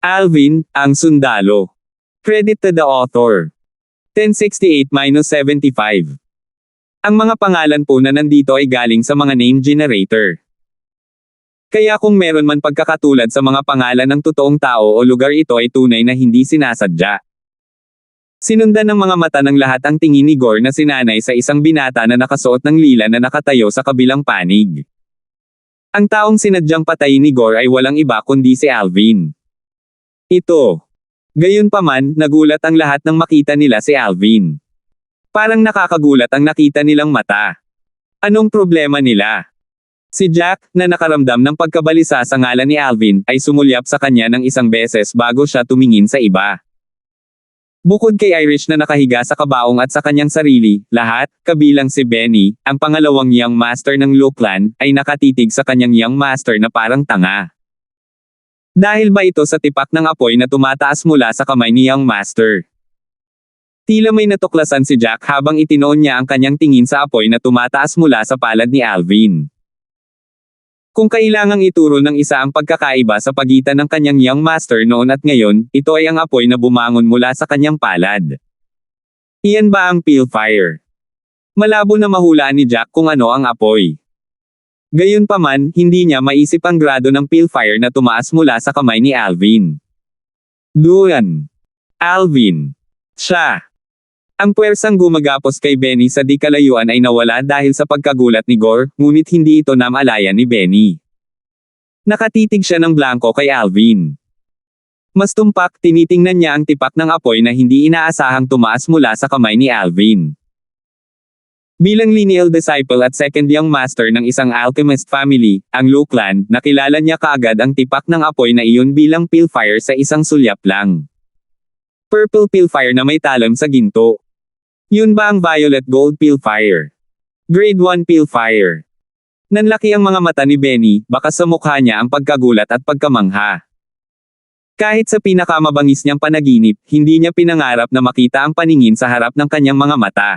Alvin, ang sundalo. Credit to the author. 1068-75. Ang mga pangalan po na nandito ay galing sa mga name generator. Kaya kung meron man pagkakatulad sa mga pangalan ng totoong tao o lugar, ito ay tunay na hindi sinasadya. Sinundan ng mga mata ng lahat ang tingin ni Gore na sinanay sa isang binata na nakasuot ng lila na nakatayo sa kabilang panig. Ang taong sinadyang patayin ni Gore ay walang iba kundi si Alvin. Ito. Gayunpaman, nagulat ang lahat nang makita nila si Alvin. Parang nakakagulat ang nakita nilang mata. Anong problema nila? Si Jack, na nakaramdam ng pagkabalisa sa ngalan ni Alvin, ay sumulyap sa kanya ng isang beses bago siya tumingin sa iba. Bukod kay Irish na nakahiga sa kabaong at sa kanyang sarili, lahat, kabilang si Benny, ang pangalawang young master ng Lookland, ay nakatitig sa kanyang young master na parang tanga. Dahil ba ito sa tipak ng apoy na tumataas mula sa kamay ni young master? Tila may natuklasan si Jack habang itinoon niya ang kanyang tingin sa apoy na tumataas mula sa palad ni Alvin. Kung kailangang ituro ng isa ang pagkakaiba sa pagitan ng kanyang young master noon at ngayon, ito ay ang apoy na bumangon mula sa kanyang palad. Iyan ba ang pale fire? Malabo na mahulaan ni Jack kung ano ang apoy. Gayunpaman, hindi niya maisip ang grado ng pale fire na tumaas mula sa kamay ni Alvin. Duan. Alvin. Siya. Ang puwersang gumagapos kay Benny sa di kalayuan ay nawala dahil sa pagkagulat ni Gore, ngunit hindi ito namalayan ni Benny. Nakatitig siya ng blanko kay Alvin. Mas tumpak, tinitingnan niya ang tipak ng apoy na hindi inaasahang tumaas mula sa kamay ni Alvin. Bilang lineal disciple at second young master ng isang alchemist family, ang Lookland, nakilala niya kaagad ang tipak ng apoy na iyon bilang pale fire sa isang sulyap lang. Purple pale fire na may talam sa ginto. Yun ba ang violet gold pale fire? Grade 1 pale fire. Nanlaki ang mga mata ni Benny, baka sa mukha niya ang pagkagulat at pagkamangha. Kahit sa pinakamabangis niyang panaginip, hindi niya pinangarap na makita ang paningin sa harap ng kanyang mga mata.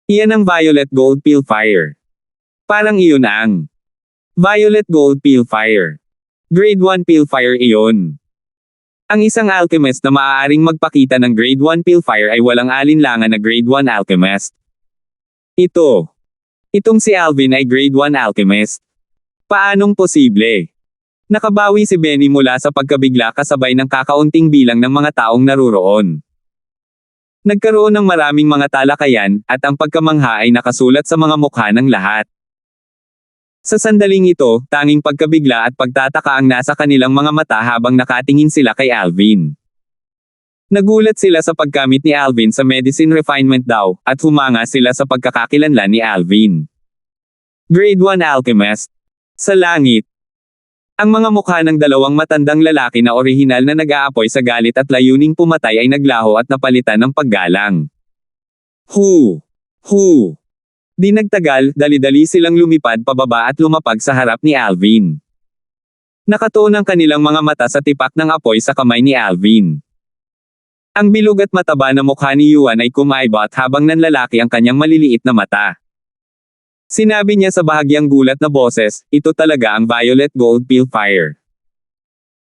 Iyan ang violet gold pale fire. Parang iyon ang violet gold pale fire. Grade 1 pale fire iyon. Ang isang alchemist na maaaring magpakita ng grade 1 pale fire ay walang alinlangan na grade 1 alchemist. Itong si Alvin ay grade 1 alchemist. Paanong posible? Nakabawi si Benny mula sa pagkabigla kasabay ng kakaunting bilang ng mga taong naruroon. Nagkaroon ng maraming mga talakayan, at ang pagkamangha ay nakasulat sa mga mukha ng lahat. Sa sandaling ito, tanging pagkabigla at pagtataka ang nasa kanilang mga mata habang nakatingin sila kay Alvin. Nagulat sila sa paggamit ni Alvin sa medicine refinement daw, at humanga sila sa pagkakakilanlan ni Alvin. Grade 1 alchemist. Sa langit. Ang mga mukha ng dalawang matandang lalaki na orihinal na nag-aapoy sa galit at layuning pumatay ay naglaho at napalitan ng paggalang. Hu! Di nagtagal, dali-dali silang lumipad pababa at lumapag sa harap ni Alvin. Nakatuon ang kanilang mga mata sa tipak ng apoy sa kamay ni Alvin. Ang bilog at mataba na mukha ni Yuan ay kumaibot habang nanlalaki ang kanyang maliliit na mata. Sinabi niya sa bahagyang gulat na boses, ito talaga ang violet gold pale fire.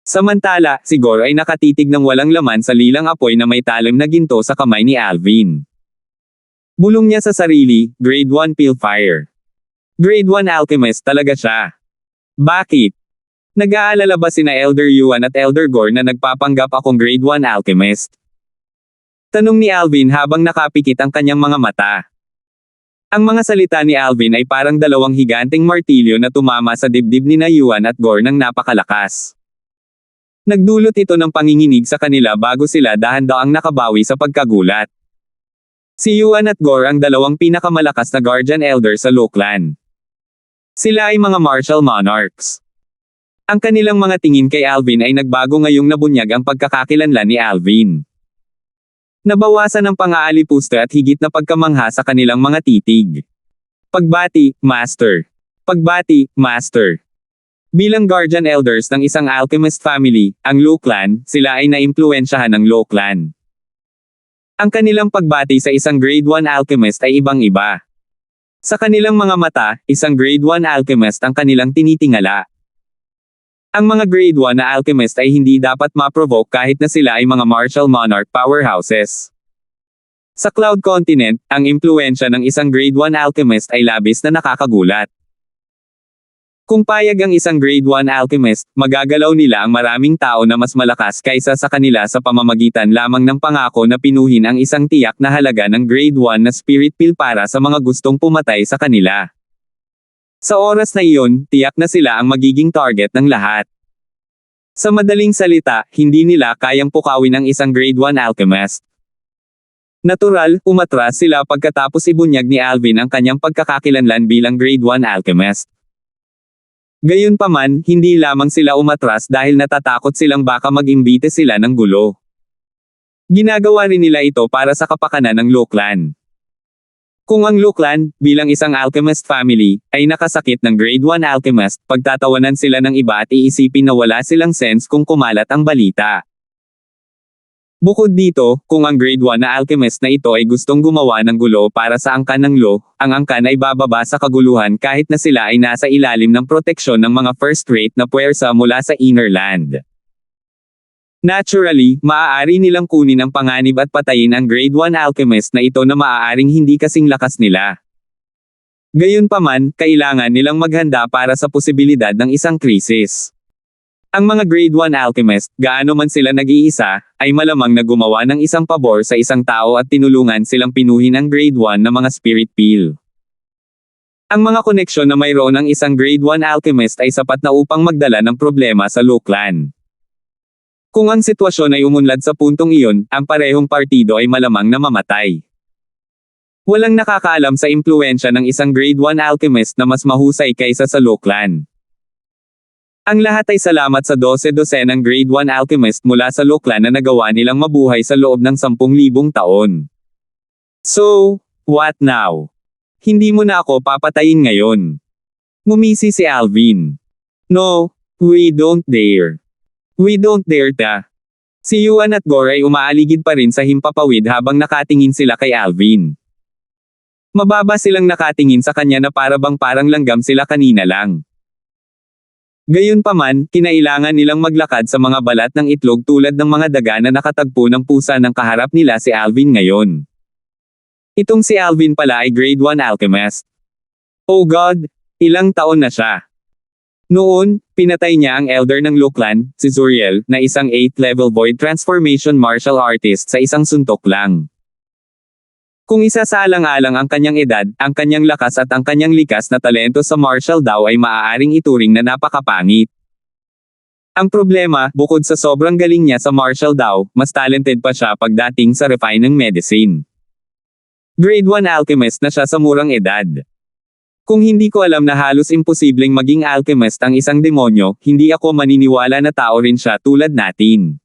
Samantala, si Gore ay nakatitig ng walang laman sa lilang apoy na may talim na ginto sa kamay ni Alvin. Bulong niya sa sarili, grade 1 pale fire. Grade 1 alchemist talaga siya. Bakit? Nag-aalala ba sina Elder Yuan at Elder Gore na nagpapanggap akong grade 1 alchemist? Tanong ni Alvin habang nakapikit ang kanyang mga mata. Ang mga salita ni Alvin ay parang dalawang higanteng martilyo na tumama sa dibdib ni Yuan at Gore ng napakalakas. Nagdulot ito ng panginginig sa kanila bago sila dahan-daang nakabawi sa pagkagulat. Si Yuan at Gore ang dalawang pinakamalakas na guardian elder sa Lookland. Sila ay mga martial monarchs. Ang kanilang mga tingin kay Alvin ay nagbago ngayong nabunyag ang pagkakakilanlan ni Alvin. Nabawasan ang pang-aalipusta at higit na pagkamangha sa kanilang mga titig. Pagbati, Master. Pagbati, Master. Bilang guardian elders ng isang alchemist family, ang Lookland, sila ay naimpluwensyahan ng Lookland. Ang kanilang pagbati sa isang grade 1 alchemist ay ibang-iba. Sa kanilang mga mata, isang grade 1 alchemist ang kanilang tinitingala. Ang mga grade 1 na alchemist ay hindi dapat ma-provoke kahit na sila ay mga martial monarch powerhouses. Sa Cloud Continent, ang impluwensya ng isang grade 1 alchemist ay labis na nakakagulat. Kung payag ang isang grade 1 alchemist, magagalaw nila ang maraming tao na mas malakas kaysa sa kanila sa pamamagitan lamang ng pangako na pinuhin ang isang tiyak na halaga ng grade 1 na spirit pill para sa mga gustong pumatay sa kanila. Sa oras na iyon, tiyak na sila ang magiging target ng lahat. Sa madaling salita, hindi nila kayang pukawin ang isang grade 1 alchemist. Natural, umatras sila pagkatapos ibunyag ni Alvin ang kanyang pagkakakilanlan bilang grade 1 alchemist. Gayunpaman, hindi lamang sila umatras dahil natatakot silang baka mag-imbite sila ng gulo. Ginagawa rin nila ito para sa kapakanan ng Lu Clan. Kung ang Lu Clan, bilang isang alchemist family, ay nakasakit ng grade 1 alchemist, pagtatawanan sila ng iba at iisipin na wala silang sense kung kumalat ang balita. Bukod dito, kung ang grade 1 na alchemist na ito ay gustong gumawa ng gulo para sa angkan ng Lu, ang angkan ay bababa sa kaguluhan kahit na sila ay nasa ilalim ng proteksyon ng mga first-rate na puwersa mula sa Inner Land. Naturally, maaari nilang kunin ang panganib at patayin ang grade 1 alchemist na ito na maaaring hindi kasing lakas nila. Gayunpaman, kailangan nilang maghanda para sa posibilidad ng isang krisis. Ang mga grade 1 alchemist, gaano man sila nag-iisa, ay malamang na gumawa ng isang pabor sa isang tao at tinulungan silang pinuhin ang grade 1 na mga spirit pill. Ang mga koneksyon na mayroon ng isang grade 1 alchemist ay sapat na upang magdala ng problema sa Lu Clan. Kung ang sitwasyon ay umunlad sa puntong iyon, ang parehong partido ay malamang na mamatay. Walang nakakaalam sa impluwensya ng isang grade 1 alchemist na mas mahusay kaysa sa Lu Clan. Ang lahat ay salamat sa 12-dosenang grade 1 alchemist mula sa Lu Clan na nagawa nilang mabuhay sa loob ng 10,000 taon. So, what now? Hindi mo na ako papatayin ngayon. Ngumisi si Alvin. No, we don't dare. We don't dare ta. Si Yuan at Gore ay umaaligid pa rin sa himpapawid habang nakatingin sila kay Alvin. Mababa silang nakatingin sa kanya na parang langgam sila kanina lang. Gayunpaman, kinailangan nilang maglakad sa mga balat ng itlog tulad ng mga daga na nakatagpo ng pusa ng kaharap nila si Alvin ngayon. Itong si Alvin pala ay grade 1 alchemist. Oh God, ilang taon na siya. Noon, pinatay niya ang elder ng Lu Clan, si Zuriel, na isang 8th level void transformation martial artist sa isang suntok lang. Kung isasaalang-alang ang kanyang edad, ang kanyang lakas at ang kanyang likas na talento sa martial daw ay maaaring ituring na napakapangit. Ang problema, bukod sa sobrang galing niya sa martial daw, mas talented pa siya pagdating sa refining medicine. Grade 1 alchemist na siya sa murang edad. Kung hindi ko alam na halos imposibleng maging alchemist ang isang demonyo, hindi ako maniniwala na tao rin siya tulad natin.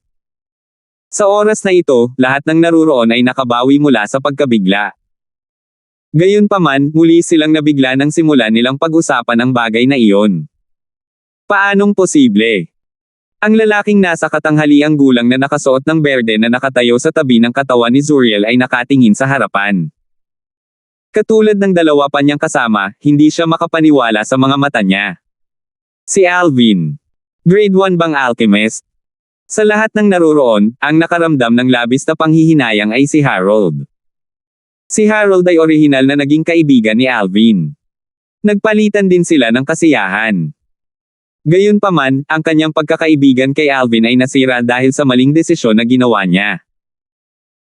Sa oras na ito, lahat ng naruroon ay nakabawi mula sa pagkabigla. Gayunpaman, muli silang nabigla nang simulan nilang pag-usapan ang bagay na iyon. Paanong posible? Ang lalaking nasa katanghaliang gulang na nakasuot ng berde na nakatayo sa tabi ng katawan ni Zuriel ay nakatingin sa harapan. Katulad ng dalawa pa niyang kasama, hindi siya makapaniwala sa mga mata niya. Si Alvin. Grade 1 bang alchemist? Sa lahat ng naruroon, ang nakaramdam ng labis na panghihinayang ay si Harold. Si Harold ay orihinal na naging kaibigan ni Alvin. Nagpalitan din sila ng kasiyahan. Gayunpaman, ang kanyang pagkakaibigan kay Alvin ay nasira dahil sa maling desisyon na ginawa niya.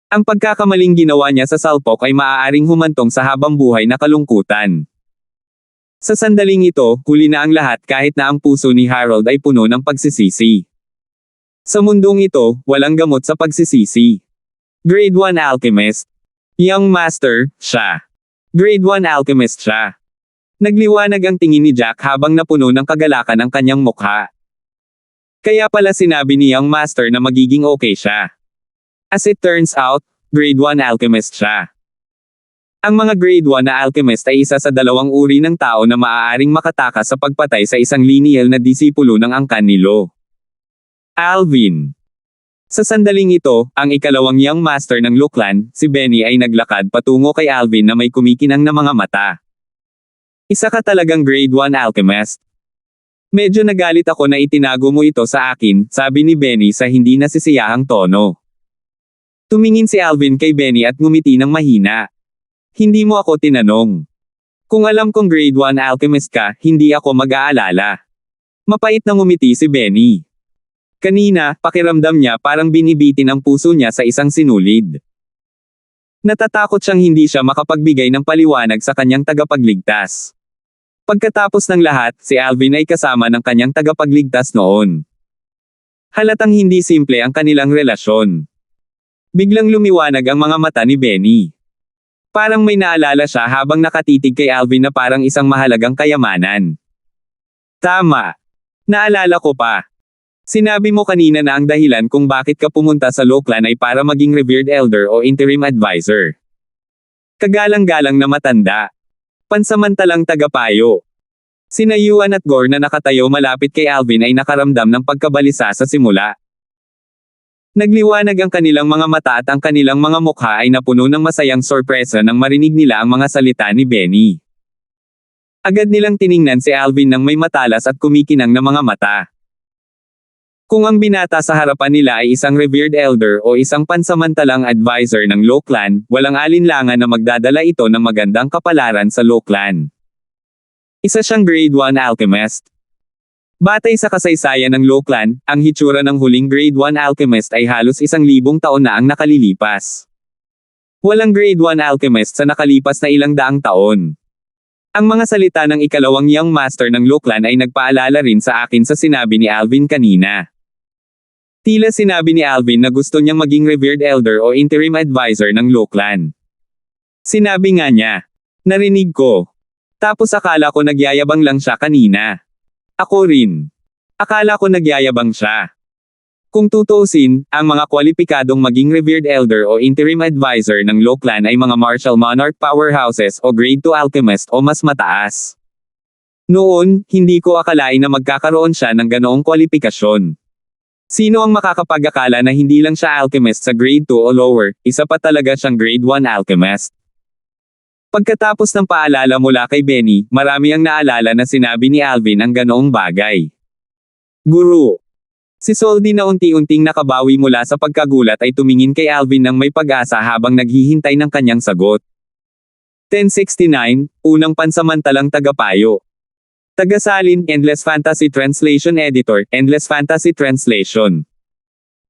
Ang pagkakamaling ginawa niya sa salpok ay maaaring humantong sa habang buhay na kalungkutan. Sa sandaling ito, huli na ang lahat kahit na ang puso ni Harold ay puno ng pagsisisi. Sa mundong ito, walang gamot sa pagsisisi. Grade 1 alchemist. Young master, siya. Grade 1 alchemist siya. Nagliwanag ang tingin ni Jack habang napuno ng kagalakan ang kanyang mukha. Kaya pala sinabi ni Young Master na magiging okay siya. As it turns out, grade 1 alchemist siya. Ang mga grade 1 na alchemist ay isa sa dalawang uri ng tao na maaaring makatakas sa pagpatay sa isang lineal na disipulo ng angkan ni Lu. Alvin. Sa sandaling ito, ang ikalawang young master ng Lu Clan, si Benny ay naglakad patungo kay Alvin na may kumikinang na mga mata. Isa ka talagang grade 1 alchemist. Medyo nagalit ako na itinago mo ito sa akin, sabi ni Benny sa hindi nasisiyahang tono. Tumingin si Alvin kay Benny at ngumiti ng mahina. Hindi mo ako tinanong. Kung alam kong grade 1 alchemist ka, hindi ako mag-aalala. Mapait na ngumiti si Benny. Kanina, pakiramdam niya parang binibitin ang puso niya sa isang sinulid. Natatakot siyang hindi siya makapagbigay ng paliwanag sa kanyang tagapagligtas. Pagkatapos ng lahat, si Alvin ay kasama ng kanyang tagapagligtas noon. Halatang hindi simple ang kanilang relasyon. Biglang lumiwanag ang mga mata ni Benny. Parang may naalala siya habang nakatitig kay Alvin na parang isang mahalagang kayamanan. Tama. Naalala ko pa. Sinabi mo kanina na ang dahilan kung bakit ka pumunta sa Loclan ay para maging revered elder o interim advisor. Kagalang-galang na matanda. Pansamantalang tagapayo. Sina Yuan at Gore na nakatayo malapit kay Alvin ay nakaramdam ng pagkabalisa sa simula. Nagliwanag ang kanilang mga mata at ang kanilang mga mukha ay napuno ng masayang sorpresa nang marinig nila ang mga salita ni Benny. Agad nilang tiningnan si Alvin nang may matalas at kumikinang na mga mata. Kung ang binata sa harapan nila ay isang revered elder o isang pansamantalang advisor ng Loclan, walang alinlangan na magdadala ito ng magandang kapalaran sa Loclan. Isa siyang grade 1 alchemist. Batay sa kasaysayan ng Loclan, ang hitsura ng huling grade 1 alchemist ay halos 1,000 taon na ang nakalilipas. Walang grade 1 alchemist sa nakalipas na ilang daang taon. Ang mga salita ng ikalawang young master ng Loclan ay nagpaalala rin sa akin sa sinabi ni Alvin kanina. Tila sinabi ni Alvin na gusto niyang maging revered elder o interim advisor ng Loclan. Sinabi nga niya. Narinig ko. Tapos akala ko nagyayabang lang siya kanina. Ako rin. Akala ko nagyayabang siya. Kung tutuusin, ang mga kwalipikadong maging revered elder o interim advisor ng Loclan ay mga martial monarch powerhouses o grade 2 alchemist o mas mataas. Noon, hindi ko akalain na magkakaroon siya ng ganoong kwalifikasyon. Sino ang makakapag-akala na hindi lang siya alchemist sa grade 2 o lower, isa pa talaga siyang grade 1 alchemist? Pagkatapos ng paalala mula kay Benny, marami ang naalala na sinabi ni Alvin ang ganoong bagay. Guru. Si Soldi na unti-unting nakabawi mula sa pagkagulat ay tumingin kay Alvin ng may pag-asa habang naghihintay ng kanyang sagot. 1069, unang pansamantalang tagapayo. Tagasalin, Endless Fantasy Translation Editor, Endless Fantasy Translation.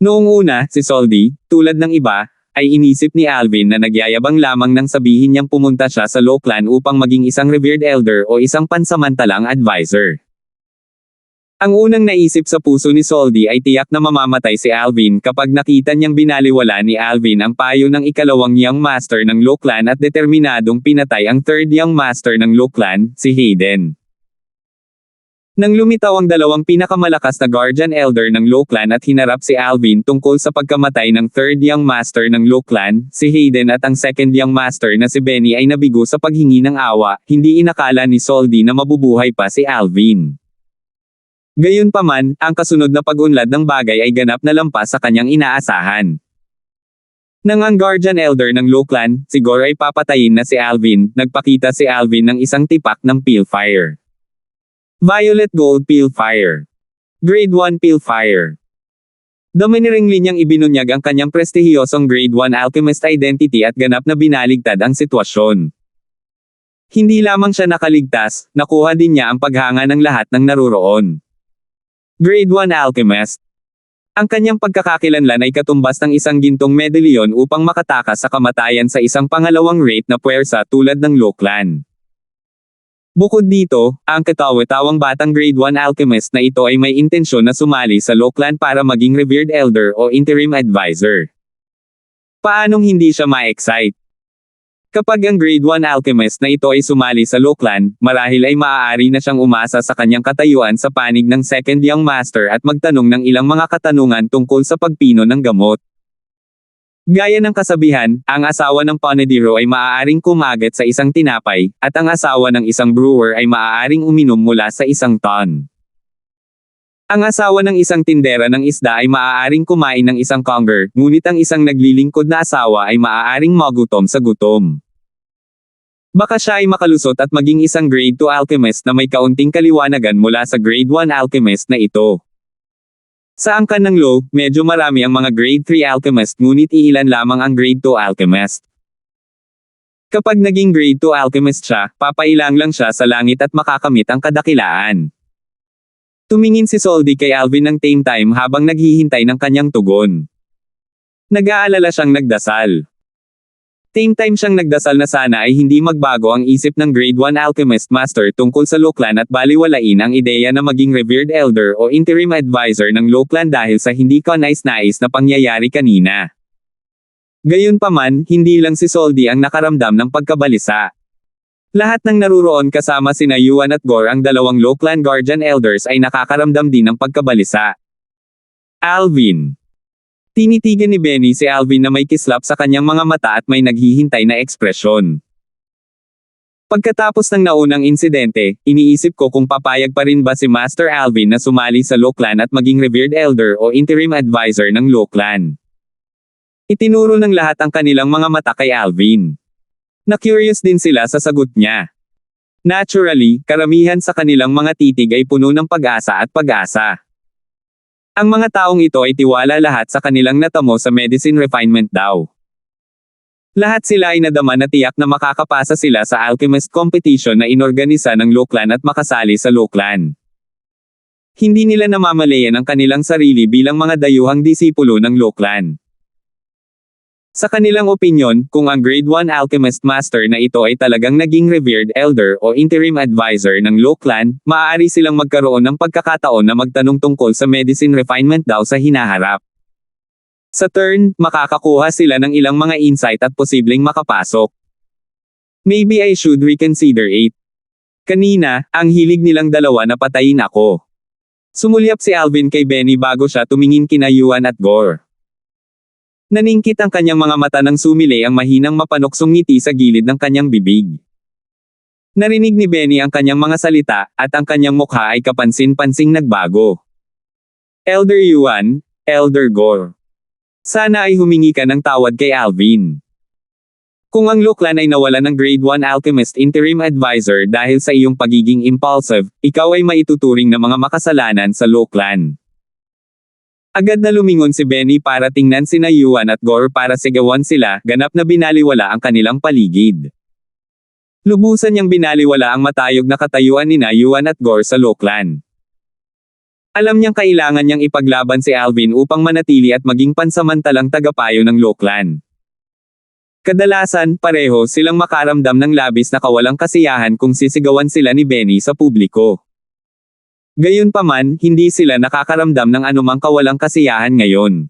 Noong una, si Soldi, tulad ng iba, ay inisip ni Alvin na nagyayabang lamang nang sabihin niyang pumunta siya sa Loclan upang maging isang revered elder o isang pansamantalang advisor. Ang unang naisip sa puso ni Soldi ay tiyak na mamamatay si Alvin kapag nakita niyang binaliwala ni Alvin ang payo ng ikalawang young master ng Loclan at determinadong pinatay ang third young master ng Loclan, si Hayden. Nang lumitaw ang dalawang pinakamalakas na guardian elder ng Loclan at hinarap si Alvin tungkol sa pagkamatay ng third young master ng Loclan, si Hayden at ang second young master na si Benny ay nabigo sa paghingi ng awa, hindi inakala ni Soldi na mabubuhay pa si Alvin. Gayunpaman, ang kasunod na pag-unlad ng bagay ay ganap na lampas sa kanyang inaasahan. Nang ang guardian elder ng Loclan, si Gore ay papatayin na si Alvin, nagpakita si Alvin ng isang tipak ng Pilfire. Violet Gold Pilfire. Grade 1 Pilfire. Daminiringli niyang ibinunyag ang kanyang prestihiyosong Grade 1 Alchemist identity at ganap na binaligtad ang sitwasyon. Hindi lamang siya nakaligtas, nakuha din niya ang paghanga ng lahat ng naruroon. Grade 1 Alchemist. Ang kanyang pagkakakilanlan ay katumbas ng isang gintong medalyon upang makatakas sa kamatayan sa isang pangalawang rate na puwersa tulad ng Loclan. Bukod dito, ang katawa-tawang batang grade 1 alchemist na ito ay may intensyon na sumali sa Loclan para maging revered elder o interim advisor. Paanong hindi siya ma-excite? Kapag ang grade 1 alchemist na ito ay sumali sa Loclan, marahil ay maaari na siyang umasa sa kanyang katayuan sa panig ng second young master at magtanong ng ilang mga katanungan tungkol sa pagpino ng gamot. Gaya ng kasabihan, ang asawa ng panadero ay maaaring kumagat sa isang tinapay, at ang asawa ng isang brewer ay maaaring uminom mula sa isang ton. Ang asawa ng isang tindera ng isda ay maaaring kumain ng isang conger, ngunit ang isang naglilingkod na asawa ay maaaring magutom sa gutom. Baka siya ay makalusot at maging isang grade 2 alchemist na may kaunting kaliwanagan mula sa grade 1 alchemist na ito. Sa angkan ng law, medyo marami ang mga grade 3 alchemist ngunit iilan lamang ang grade 2 alchemist. Kapag naging grade 2 alchemist siya, papailang lang siya sa langit at makakamit ang kadakilaan. Tumingin si Soldi kay Alvin ng same time habang naghihintay ng kanyang tugon. Nag-aalala siyang nagdasal. Same time siyang nagdasal na sana ay hindi magbago ang isip ng grade 1 alchemist master tungkol sa Loclan at baliwalain ang ideya na maging revered elder o interim advisor ng Loclan dahil sa hindi kanais-nais na pangyayari kanina. Gayunpaman, hindi lang si Soldi ang nakaramdam ng pagkabalisa. Lahat ng naruroon kasama sina Yuan at Gore ang dalawang Loclan Guardian Elders ay nakakaramdam din ng pagkabalisa. Alvin. Tinitigan ni Benny si Alvin na may kislap sa kanyang mga mata at may naghihintay na ekspresyon. Pagkatapos ng naunang insidente, iniisip ko kung papayag pa rin ba si Master Alvin na sumali sa Loclan at maging revered elder o interim advisor ng Loclan. Itinuro ng lahat ang kanilang mga mata kay Alvin. Na-curious din sila sa sagot niya. Naturally, karamihan sa kanilang mga titig ay puno ng pag-asa at pag-asa. Ang mga taong ito ay tiwala lahat sa kanilang natamo sa medicine refinement daw. Lahat sila ay nadama na tiyak na makakapasa sila sa alchemist competition na inorganisa ng Loclan at makasali sa Loclan. Hindi nila namamalayan ang kanilang sarili bilang mga dayuhang disipulo ng Loclan. Sa kanilang opinyon, kung ang grade 1 alchemist master na ito ay talagang naging revered elder o interim advisor ng Loclan, maaari silang magkaroon ng pagkakataon na magtanong tungkol sa medicine refinement daw sa hinaharap. Sa turn, makakakuha sila ng ilang mga insight at posibleng makapasok. Maybe I should reconsider it. Kanina, ang hilig nilang dalawa na patayin ako. Sumulyap si Alvin kay Benny bago siya tumingin kina Yuan at Gore. Naningkit ang kanyang mga mata nang sumilay ang mahinang mapanuksong ngiti sa gilid ng kanyang bibig. Narinig ni Benny ang kanyang mga salita, at ang kanyang mukha ay kapansin-pansing nagbago. Elder Yuan, Elder Gore. Sana ay humingi ka ng tawad kay Alvin. Kung ang Loclan ay nawalan ng grade 1 alchemist interim advisor dahil sa iyong pagiging impulsive, ikaw ay maituturing na mga makasalanan sa Loclan. Agad na lumingon si Benny para tingnan sina Yuan at Gore para sigawan sila, ganap na binaliwala ang kanilang paligid. Lubusan niyang binaliwala ang matayog na katayuan nina Yuan at Gore sa Loclan. Alam niyang kailangan niyang ipaglaban si Alvin upang manatili at maging pansamantalang tagapayo ng Loclan. Kadalasan, pareho silang makaramdam ng labis na kawalang kasiyahan kung sisigawan sila ni Benny sa publiko. Gayunpaman, hindi sila nakakaramdam ng anumang kawalang kasiyahan ngayon.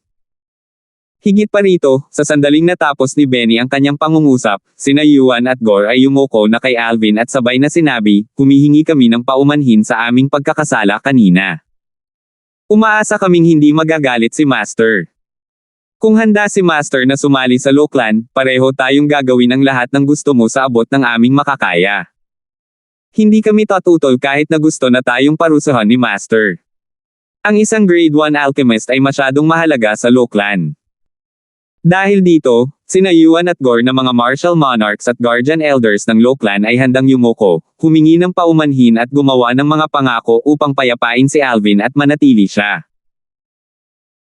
Higit pa rito, sa sandaling natapos ni Benny ang kanyang pangungusap, sina Yuan at Gore ay yumuko na kay Alvin at sabay na sinabi, humihingi kami ng paumanhin sa aming pagkakasala kanina. Umaasa kaming hindi magagalit si Master. Kung handa si Master na sumali sa Loclan, pareho tayong gagawin ang lahat ng gusto mo sa abot ng aming makakaya. Hindi kami tatutol kahit na gusto na tayong parusahan ni Master. Ang isang grade 1 alchemist ay masyadong mahalaga sa Loclan. Dahil dito, sina Yuan at Gore na mga martial monarchs at guardian elders ng Loclan ay handang yumuko, humingi ng paumanhin at gumawa ng mga pangako upang payapain si Alvin at manatili siya.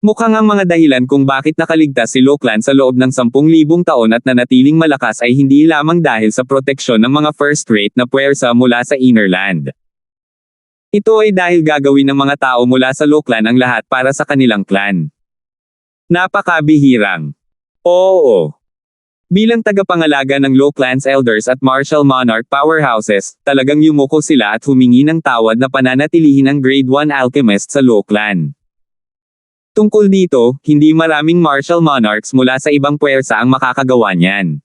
Mukhang ang mga dahilan kung bakit nakaligtas si Loclan sa loob ng 10,000 taon at nanatiling malakas ay hindi lamang dahil sa proteksyon ng mga first-rate na puwersa mula sa Innerland. Ito ay dahil gagawin ng mga tao mula sa Loclan ang lahat para sa kanilang clan. Napakabihirang. Oo. Bilang tagapangalaga ng Loclan's elders at martial monarch powerhouses, talagang yumuko sila at humingi ng tawad na pananatilihin ang grade 1 alchemist sa Loclan. Tungkol dito, hindi maraming martial monarchs mula sa ibang puwersa ang makakagawa niyan.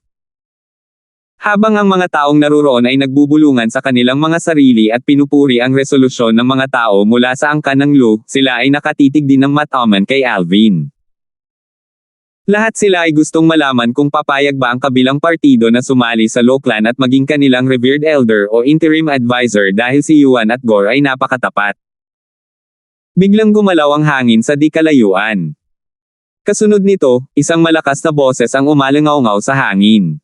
Habang ang mga taong naruroon ay nagbubulungan sa kanilang mga sarili at pinupuri ang resolusyon ng mga tao mula sa angkan ng Lu, sila ay nakatitig din ng mataman kay Alvin. Lahat sila ay gustong malaman kung papayag ba ang kabilang partido na sumali sa Loclan at maging kanilang revered elder o interim advisor dahil si Yuan at Gore ay napakatapat. Biglang gumalaw ang hangin sa di kalayuan. Kasunod nito, isang malakas na boses ang umalangaw-ngaw sa hangin.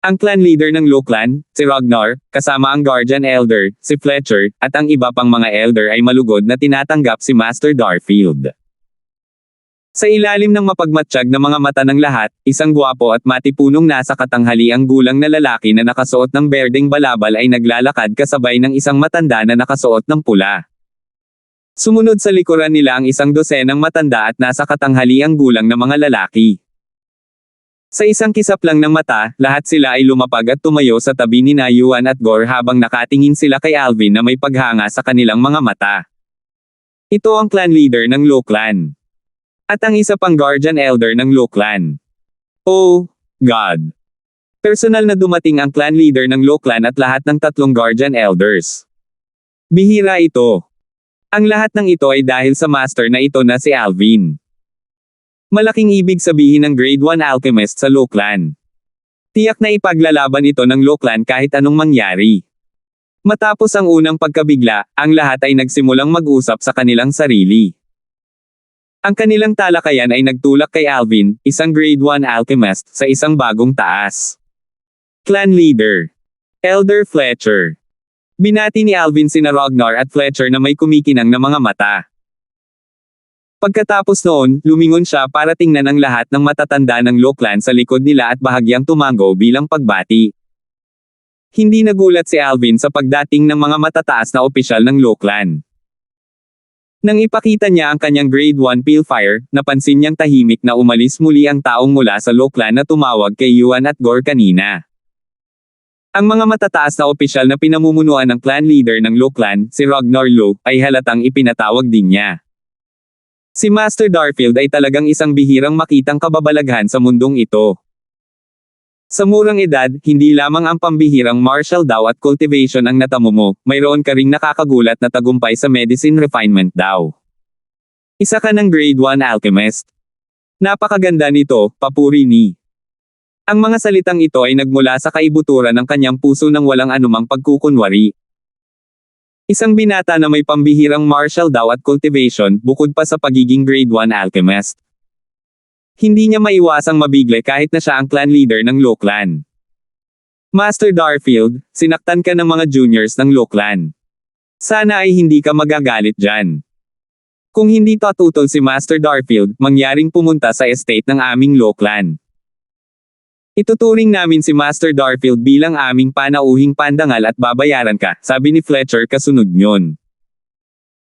Ang clan leader ng Lu Clan, si Ragnar, kasama ang Guardian Elder, si Fletcher, at ang iba pang mga Elder ay malugod na tinatanggap si Master Darfield. Sa ilalim ng mapagmatsyag na mga mata ng lahat, isang gwapo at matipunong nasa katanghaliang gulang na lalaki na nakasuot ng berdeng balabal ay naglalakad kasabay ng isang matanda na nakasuot ng pula. Sumunod sa likuran nila ang isang dosenang matanda at nasa katanghaliang gulang na mga lalaki. Sa isang kisap lang ng mata, lahat sila ay lumapag at tumayo sa tabi ni Yuan at Gore habang nakatingin sila kay Alvin na may paghanga sa kanilang mga mata. Ito ang clan leader ng Lu Clan. At ang isa pang Guardian Elder ng Lu Clan. Oh, God! Personal na dumating ang clan leader ng Lu Clan at lahat ng tatlong Guardian Elders. Bihira ito. Ang lahat ng ito ay dahil sa master na ito na si Alvin. Malaking ibig sabihin ng Grade 1 Alchemist sa Lu Clan. Tiyak na ipaglalaban ito ng Lu Clan kahit anong mangyari. Matapos ang unang pagkabigla, ang lahat ay nagsimulang mag-usap sa kanilang sarili. Ang kanilang talakayan ay nagtulak kay Alvin, isang Grade 1 Alchemist, sa isang bagong taas. Clan Leader. Elder Fletcher. Binati ni Alvin sina Ragnar at Fletcher na may kumikinang na mga mata. Pagkatapos noon, lumingon siya para tingnan ang lahat ng matatanda ng Lu Clan sa likod nila at bahagyang tumango bilang pagbati. Hindi nagulat si Alvin sa pagdating ng mga matataas na opisyal ng Lu Clan. Nang ipakita niya ang kanyang Grade 1 Pilfire, napansin niyang tahimik na umalis muli ang taong mula sa Lu Clan na tumawag kay Yuan at Gore kanina. Ang mga matataas na opisyal na pinamumunuan ng clan leader ng Lu Clan, si Ragnar Lu, ay halatang ipinatawag din niya. Si Master Darfield ay talagang isang bihirang makitang kababalaghan sa mundong ito. Sa murang edad, hindi lamang ang pambihirang martial daw at cultivation ang natamo mo, mayroon ka ring nakakagulat na tagumpay sa medicine refinement daw. Isa ka ng Grade 1 Alchemist. Napakaganda nito, papuri ni. Ang mga salitang ito ay nagmula sa kaibuturan ng kanyang puso nang walang anumang pagkukunwari. Isang binata na may pambihirang martial daw at cultivation, bukod pa sa pagiging Grade 1 Alchemist. Hindi niya maiwasang mabigle kahit na siya ang clan leader ng Lu Clan. Master Darfield, sinaktan ka ng mga juniors ng Lu Clan. Sana ay hindi ka magagalit dyan. Kung hindi tatutol si Master Darfield, mangyaring pumunta sa estate ng aming Lu Clan. Ituturing namin si Master Darfield bilang aming panauhing pandangal at babayaran ka, sabi ni Fletcher kasunod nyon.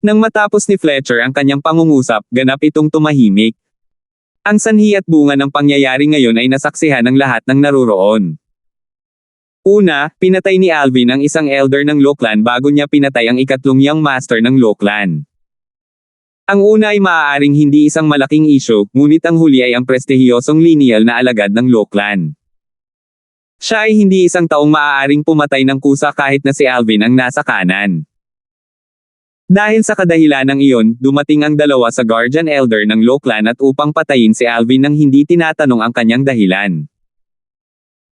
Nang matapos ni Fletcher ang kanyang pangungusap, ganap itong tumahimik. Ang sanhi at bunga ng pangyayari ngayon ay nasaksihan ng lahat ng naruroon. Una, pinatay ni Alvin ang isang elder ng Lu Clan bago niya pinatay ang ikatlong young master ng Lu Clan. Ang una ay maaaring hindi isang malaking isyu, ngunit ang huli ay ang prestihiyosong lineal na alagad ng Lu Clan. Siya ay hindi isang taong maaaring pumatay ng kusa kahit na si Alvin ang nasa kanan. Dahil sa kadahilanang iyon, dumating ang dalawa sa Guardian Elder ng Lu Clan at upang patayin si Alvin nang hindi tinatanong ang kanyang dahilan.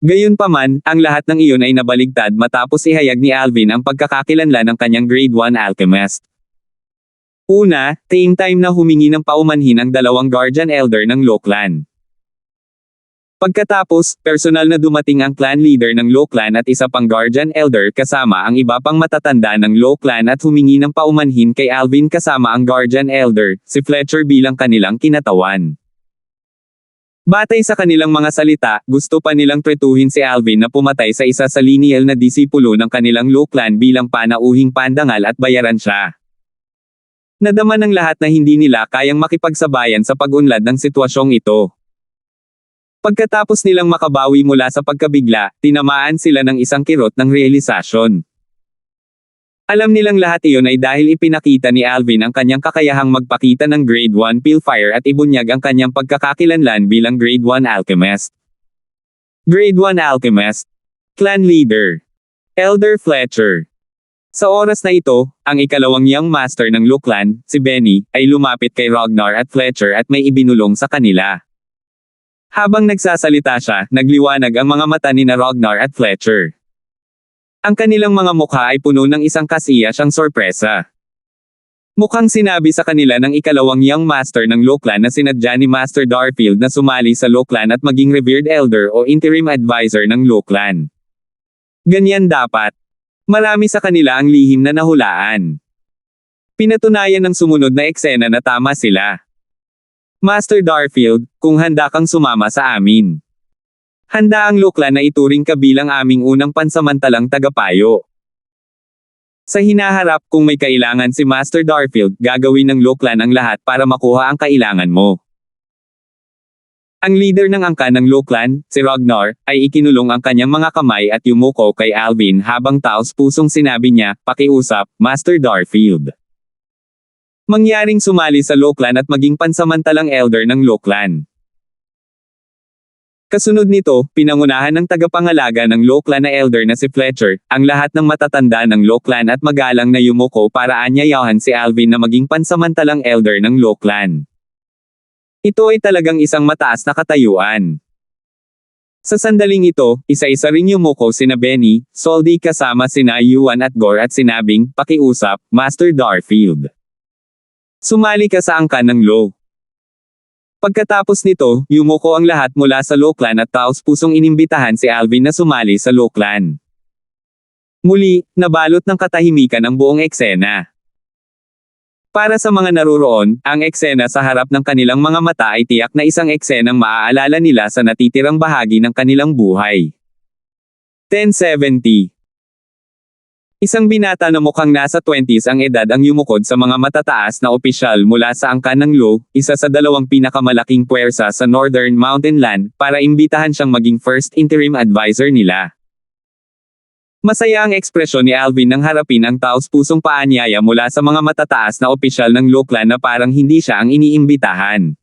Gayunpaman, ang lahat ng iyon ay nabaligtad matapos ihayag ni Alvin ang pagkakakilanlan ng kanyang Grade 1 Alchemist. Una, time na humingi ng paumanhin ang dalawang Guardian Elder ng Lu Clan. Pagkatapos, personal na dumating ang clan leader ng Lu Clan at isa pang Guardian Elder kasama ang iba pang matatanda ng Lu Clan at humingi ng paumanhin kay Alvin kasama ang Guardian Elder, si Fletcher bilang kanilang kinatawan. Batay sa kanilang mga salita, gusto pa nilang tretuhin si Alvin na pumatay sa isa sa lineal na disipulo ng kanilang Lu Clan bilang panauhing pandangal at bayaran siya. Nadama ng lahat na hindi nila kayang makipagsabayan sa pag-unlad ng sitwasyong ito. Pagkatapos nilang makabawi mula sa pagkabigla, tinamaan sila ng isang kirot ng realisasyon. Alam nilang lahat iyon ay dahil ipinakita ni Alvin ang kanyang kakayahang magpakita ng Grade 1 Pilfire at ibunyag ang kanyang pagkakakilanlan bilang Grade 1 Alchemist. Grade 1 Alchemist. Clan Leader. Elder Fletcher. Sa oras na ito, ang ikalawang young master ng Lu Clan, si Benny, ay lumapit kay Ragnar at Fletcher at may ibinulong sa kanila. Habang nagsasalita siya, nagliwanag ang mga mata ni Ragnar at Fletcher. Ang kanilang mga mukha ay puno ng isang kasiyasyang sorpresa. Mukhang sinabi sa kanila ng ikalawang young master ng Law Clan na sinadya ni Master Darfield na sumali sa Law Clan at maging revered elder o interim advisor ng Law Clan. Ganyan dapat. Marami sa kanila ang lihim na nahulaan. Pinatunayan ng sumunod na eksena na tama sila. Master Darfield, kung handa kang sumama sa amin. Handa ang Law Clan na ituring ka bilang aming unang pansamantalang tagapayo. Sa hinaharap kung may kailangan si Master Darfield, gagawin ng Law Clan ang lahat para makuha ang kailangan mo. Ang leader ng angkan ng Law Clan, si Ragnar, ay ikinulong ang kanyang mga kamay at yumuko kay Alvin habang taos-pusong sinabi niya, "Pakiusap, Master Darfield." Mangyaring sumali sa Law Clan at maging pansamantalang elder ng Law Clan. Kasunod nito, pinangunahan ng tagapangalaga ng Law Clan na elder na si Fletcher, ang lahat ng matatanda ng Law Clan at magalang na yumuko para anyayahan si Alvin na maging pansamantalang elder ng Law Clan. Ito ay talagang isang mataas na katayuan. Sa sandaling ito, isa-isa ring yumuko sina Benny, Soldi kasama sina Yuan at Gore at sinabing, "Pakiusap, Master Darfield. Sumali ka sa angkan ng Law." Pagkatapos nito, yumuko ang lahat mula sa Law Clan at taos-pusong inimbitahan si Alvin na sumali sa Law Clan. Muli, nabalot ng katahimikan ang buong eksena. Para sa mga naruroon, ang eksena sa harap ng kanilang mga mata ay tiyak na isang eksenang maaalala nila sa natitirang bahagi ng kanilang buhay. 1070. Isang binata na mukhang nasa 20s ang edad ang yumukod sa mga matataas na opisyal mula sa angkan ng Law, isa sa dalawang pinakamalaking puwersa sa Northern Mountain Land, para imbitahan siyang maging first interim advisor nila. Masaya ang ekspresyon ni Alvin nang harapin ang taos-pusong paanyaya mula sa mga matataas na opisyal ng Law Clan na parang hindi siya ang iniimbitahan.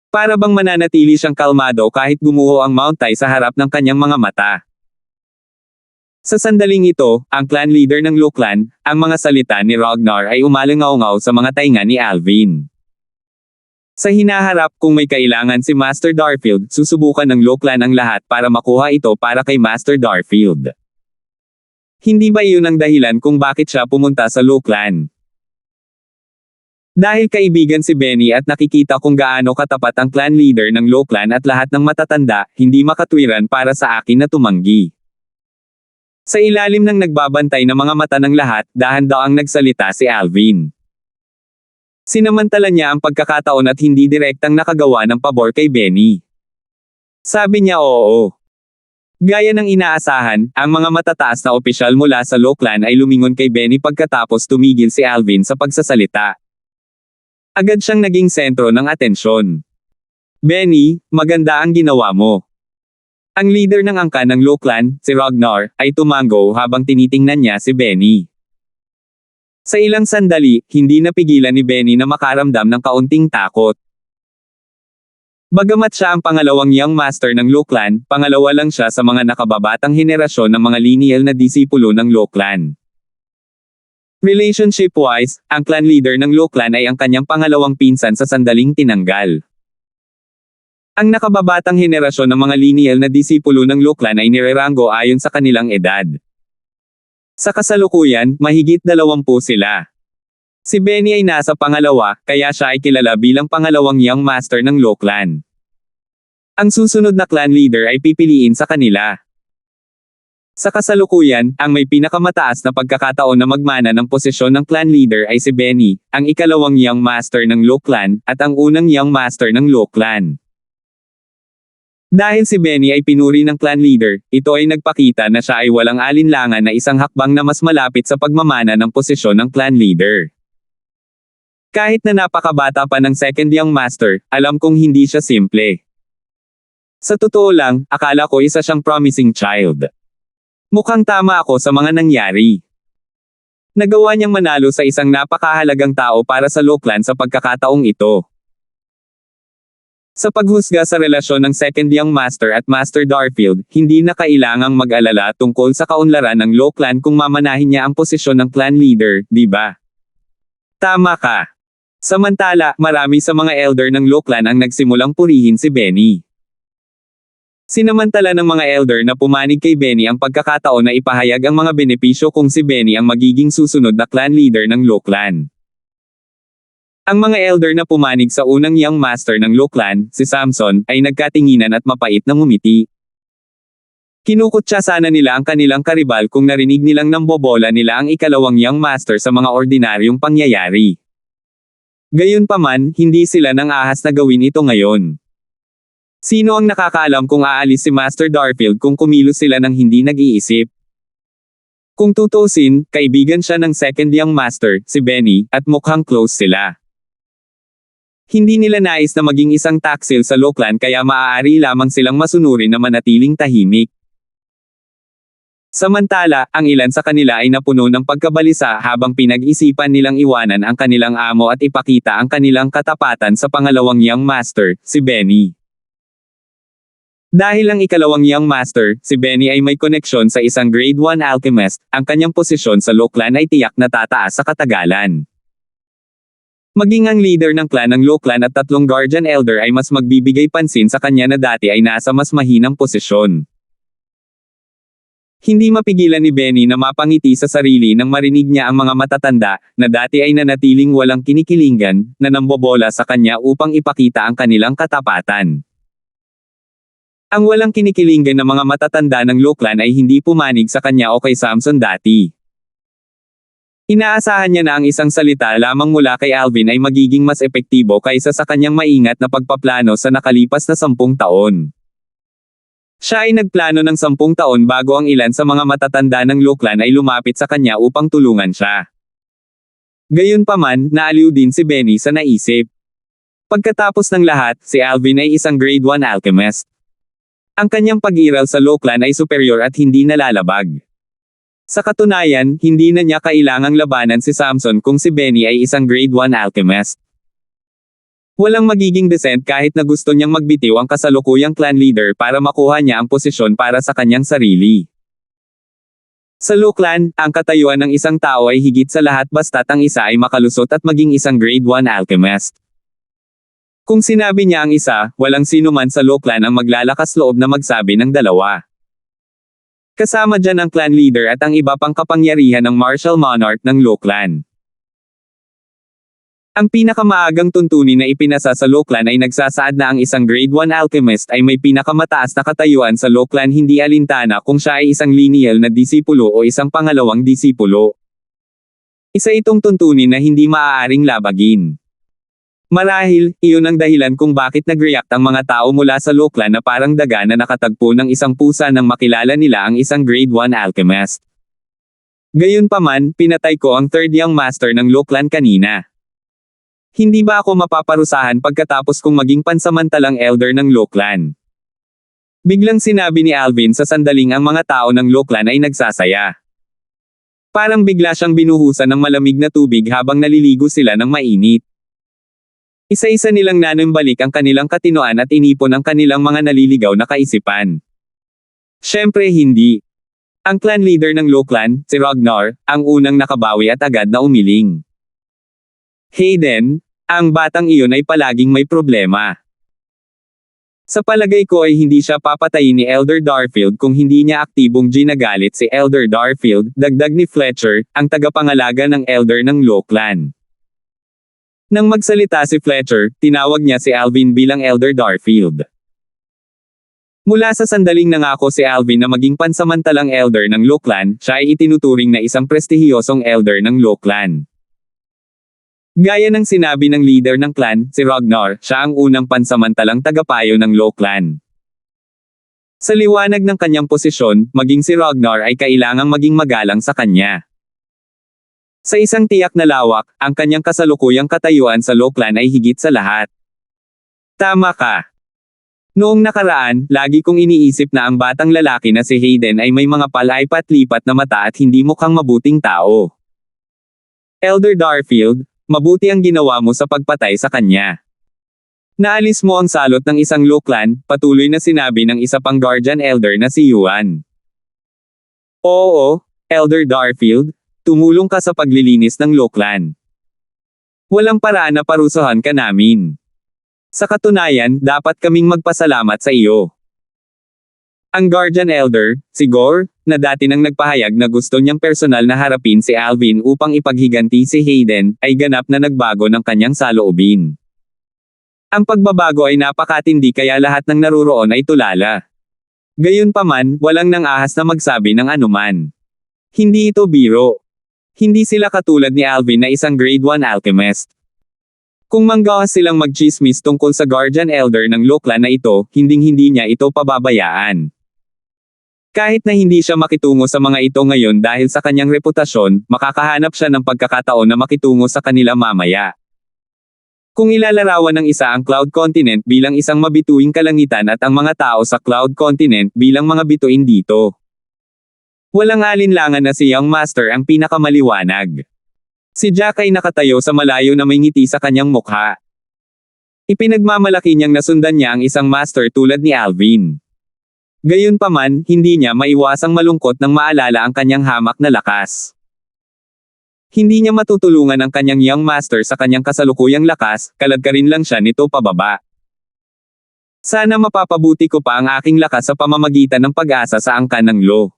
Para bang mananatili siyang kalmado kahit gumuho ang Mount Tai sa harap ng kanyang mga mata. Sa sandaling ito, ang clan leader ng Law Clan, ang mga salita ni Ragnar ay umalingaw-ngaw sa mga tainga ni Alvin. Sa hinaharap kung may kailangan si Master Darfield, susubukan ng Law Clan ang lahat para makuha ito para kay Master Darfield. Hindi ba iyon ang dahilan kung bakit siya pumunta sa Law Clan? Dahil kaibigan si Benny at nakikita kung gaano katapat ang clan leader ng Law Clan at lahat ng matatanda, hindi makatwiran para sa akin na tumanggi. Sa ilalim ng nagbabantay na mga mata ng lahat, dahan-daang nagsalita si Alvin. Sinamantala niya ang pagkakataon at hindi direktang nakagawa ng pabor kay Benny. Sabi niya oo. Gaya ng inaasahan, ang mga matataas na opisyal mula sa Law Clan ay lumingon kay Benny pagkatapos tumigil si Alvin sa pagsasalita. Agad siyang naging sentro ng atensyon. "Benny, maganda ang ginawa mo." Ang leader ng angkan ng Law Clan, si Ragnar, ay tumango habang tinitingnan niya si Benny. Sa ilang sandali, hindi napigilan ni Benny na makaramdam ng kaunting takot. Bagamat siya ang pangalawang young master ng Law Clan, pangalawa lang siya sa mga nakababatang henerasyon ng mga lineal na disipulo ng Law Clan. Relationship-wise, ang clan leader ng Law Clan ay ang kanyang pangalawang pinsan sa sandaling tinanggal. Ang nakababatang henerasyon ng mga lineal na disipulo ng Law Clan ay nireranggo ayon sa kanilang edad. Sa kasalukuyan, mahigit 20 sila. Si Benny ay nasa pangalawa, kaya siya ay kilala bilang pangalawang young master ng Law Clan. Ang susunod na clan leader ay pipiliin sa kanila. Sa kasalukuyan, ang may pinakamataas na pagkakataon na magmana ng posisyon ng clan leader ay si Benny, ang ikalawang young master ng Law Clan, at ang unang young master ng Law Clan. Dahil si Benny ay pinuri ng clan leader, ito ay nagpakita na siya ay walang alinlangan na isang hakbang na mas malapit sa pagmamana ng posisyon ng clan leader. Kahit na napakabata pa ng second young master, alam kong hindi siya simple. Sa totoo lang, akala ko isa siyang promising child. Mukhang tama ako sa mga nangyari. Nagawa niyang manalo sa isang napakahalagang tao para sa Law Clan sa pagkakataong ito. Sa paghusga sa relasyon ng second young master at Master Darfield, hindi na kailangang mag-alala tungkol sa kaunlaran ng Law Clan kung mamanahin niya ang posisyon ng clan leader, di ba? Tama ka. Samantala, marami sa mga elder ng Law Clan ang nagsimulang purihin si Benny. Sinamantala ng mga elder na pumanig kay Benny ang pagkakataon na ipahayag ang mga benepisyo kung si Benny ang magiging susunod na clan leader ng Lo Clan. Ang mga elder na pumanig sa unang young master ng Lo Clan, si Samson, ay nagkatinginan at mapait na ngumiti. Kinukutya sana nila ang kanilang karibal kung narinig nilang nambobola nila ang ikalawang young master sa mga ordinaryong pangyayari. Gayunpaman, hindi sila nang ahas na gawin ito ngayon. Sino ang nakakaalam kung aalis si Master Darfield kung kumilos sila ng hindi nag-iisip? Kung tutusin, kaibigan siya ng second young master, si Benny, at mukhang close sila. Hindi nila nais na maging isang taksil sa Lo Clan kaya maaari lamang silang masunurin na manatiling tahimik. Samantala, ang ilan sa kanila ay napuno ng pagkabalisa habang pinag-isipan nilang iwanan ang kanilang amo at ipakita ang kanilang katapatan sa pangalawang young master, si Benny. Dahil ang ikalawang young master, si Benny ay may koneksyon sa isang grade 1 alchemist, ang kanyang posisyon sa Lo Clan ay tiyak na tataas sa katagalan. Maging ang leader ng clan ng Lo Clan at 3 guardian elder ay mas magbibigay pansin sa kanya na dati ay nasa mas mahinang posisyon. Hindi mapigilan ni Benny na mapangiti sa sarili nang marinig niya ang mga matatanda, na dati ay nanatiling walang kinikilingan, na nambobola sa kanya upang ipakita ang kanilang katapatan. Ang walang kinikilingan ng mga matatanda ng Lo Clan ay hindi pumanig sa kanya o kay Samson dati. Inaasahan niya na ang isang salita lamang mula kay Alvin ay magiging mas epektibo kaysa sa kanyang maingat na pagpaplano sa nakalipas na 10 taon. Siya ay nagplano ng 10 taon bago ang ilan sa mga matatanda ng Lo Clan ay lumapit sa kanya upang tulungan siya. Gayunpaman, naaliw din si Benny sa naisip. Pagkatapos ng lahat, si Alvin ay isang grade 1 alchemist. Ang kanyang pag-iral sa Lo Clan ay superior at hindi nalalabag. Sa katunayan, hindi na niya kailangang labanan si Samson kung si Benny ay isang grade 1 alchemist. Walang magiging decent kahit na gusto niyang magbitiw ang kasalukuyang clan leader para makuha niya ang posisyon para sa kanyang sarili. Sa Lo Clan, ang katayuan ng isang tao ay higit sa lahat basta't ang isa ay makalusot at maging isang grade 1 alchemist. Kung sinabi niya ang isa, walang sino man sa Lo Clan ang maglalakas loob na magsabi ng dalawa. Kasama dyan ang clan leader at ang iba pang kapangyarihan ng martial monarch ng Lo Clan. Ang pinakamaagang tuntunin na ipinasa sa Lo Clan ay nagsasaad na ang isang grade 1 alchemist ay may pinakamataas na katayuan sa Lo Clan, hindi alintana kung siya ay isang lineal na disipulo o isang pangalawang disipulo. Isa itong tuntunin na hindi maaaring labagin. Marahil, iyon ang dahilan kung bakit nag-react ang mga tao mula sa Lo Clan na parang daga na nakatagpo ng isang pusa nang makilala nila ang isang grade 1 alchemist. Gayunpaman, pinatay ko ang 3rd young master ng Lo Clan kanina. Hindi ba ako mapaparusahan pagkatapos kong maging pansamantalang elder ng Lo Clan? Biglang sinabi ni Alvin sa sandaling ang mga tao ng Lo Clan ay nagsasaya. Parang bigla siyang binuhusan ng malamig na tubig habang naliligo sila ng mainit. Isa-isa nilang nanumbalik ang kanilang katinoan at inipon ang kanilang mga naliligaw na kaisipan. Siyempre hindi. Ang clan leader ng Lo Clan, si Ragnar, ang unang nakabawi at agad na umiling. Hayden, ang batang iyon ay palaging may problema. Sa palagay ko ay hindi siya papatayin ni Elder Darfield kung hindi niya aktibong ginagalit si Elder Darfield, dagdag ni Fletcher, ang tagapangalaga ng Elder ng Lo Clan. Nang magsalita si Fletcher, tinawag niya si Alvin bilang Elder Darfield. Mula sa sandaling nangako si Alvin na maging pansamantalang elder ng Lo Clan, siya ay itinuturing na isang prestihiyosong elder ng Lo Clan. Gaya ng sinabi ng leader ng clan, si Ragnar, siya ang unang pansamantalang tagapayo ng Lo Clan. Sa liwanag ng kanyang posisyon, maging si Ragnar ay kailangang maging magalang sa kanya. Sa isang tiyak na lawak, ang kanyang kasalukuyang katayuan sa Lo Clan ay higit sa lahat. Tama ka. Noong nakaraan, lagi kong iniisip na ang batang lalaki na si Hayden ay may mga palaipat-lipat na mata at hindi mukhang mabuting tao. Elder Darfield, mabuti ang ginawa mo sa pagpatay sa kanya. Naalis mo ang salot ng isang Lo Clan, patuloy na sinabi ng isa pang guardian elder na si Yuan. Oo, Elder Darfield. Tumulong ka sa paglilinis ng Lo Clan. Walang paraan na parusahan ka namin. Sa katunayan, dapat kaming magpasalamat sa iyo. Ang Guardian Elder, si Gore, na dati nang nagpahayag na gusto niyang personal na harapin si Alvin upang ipaghiganti si Hayden, ay ganap na nagbago ng kanyang saloobin. Ang pagbabago ay napakatindi kaya lahat ng naruroon ay tulala. Gayunpaman, walang nang-ahas na magsabi ng anuman. Hindi ito biro. Hindi sila katulad ni Alvin na isang grade 1 alchemist. Kung manggawas silang magchismis tungkol sa Guardian Elder ng Loklan na ito, hinding-hindi niya ito pababayaan. Kahit na hindi siya makitungo sa mga ito ngayon dahil sa kanyang reputasyon, makakahanap siya ng pagkakataon na makitungo sa kanila mamaya. Kung ilalarawan ng isa ang Cloud Continent bilang isang mabituing kalangitan at ang mga tao sa Cloud Continent bilang mga bituin dito, walang alinlangan na si Young Master ang pinakamaliwanag. Si Jack ay nakatayo sa malayo na may ngiti sa kanyang mukha. Ipinagmamalaki niyang nasundan niya ang isang master tulad ni Alvin. Gayunpaman, hindi niya maiwasang malungkot nang maalala ang kanyang hamak na lakas. Hindi niya matutulungan ang kanyang young master sa kanyang kasalukuyang lakas, kalagkarin lang siya nito pababa. Sana mapapabuti ko pa ang aking lakas sa pamamagitan ng pag-asa sa angkan ng Lo.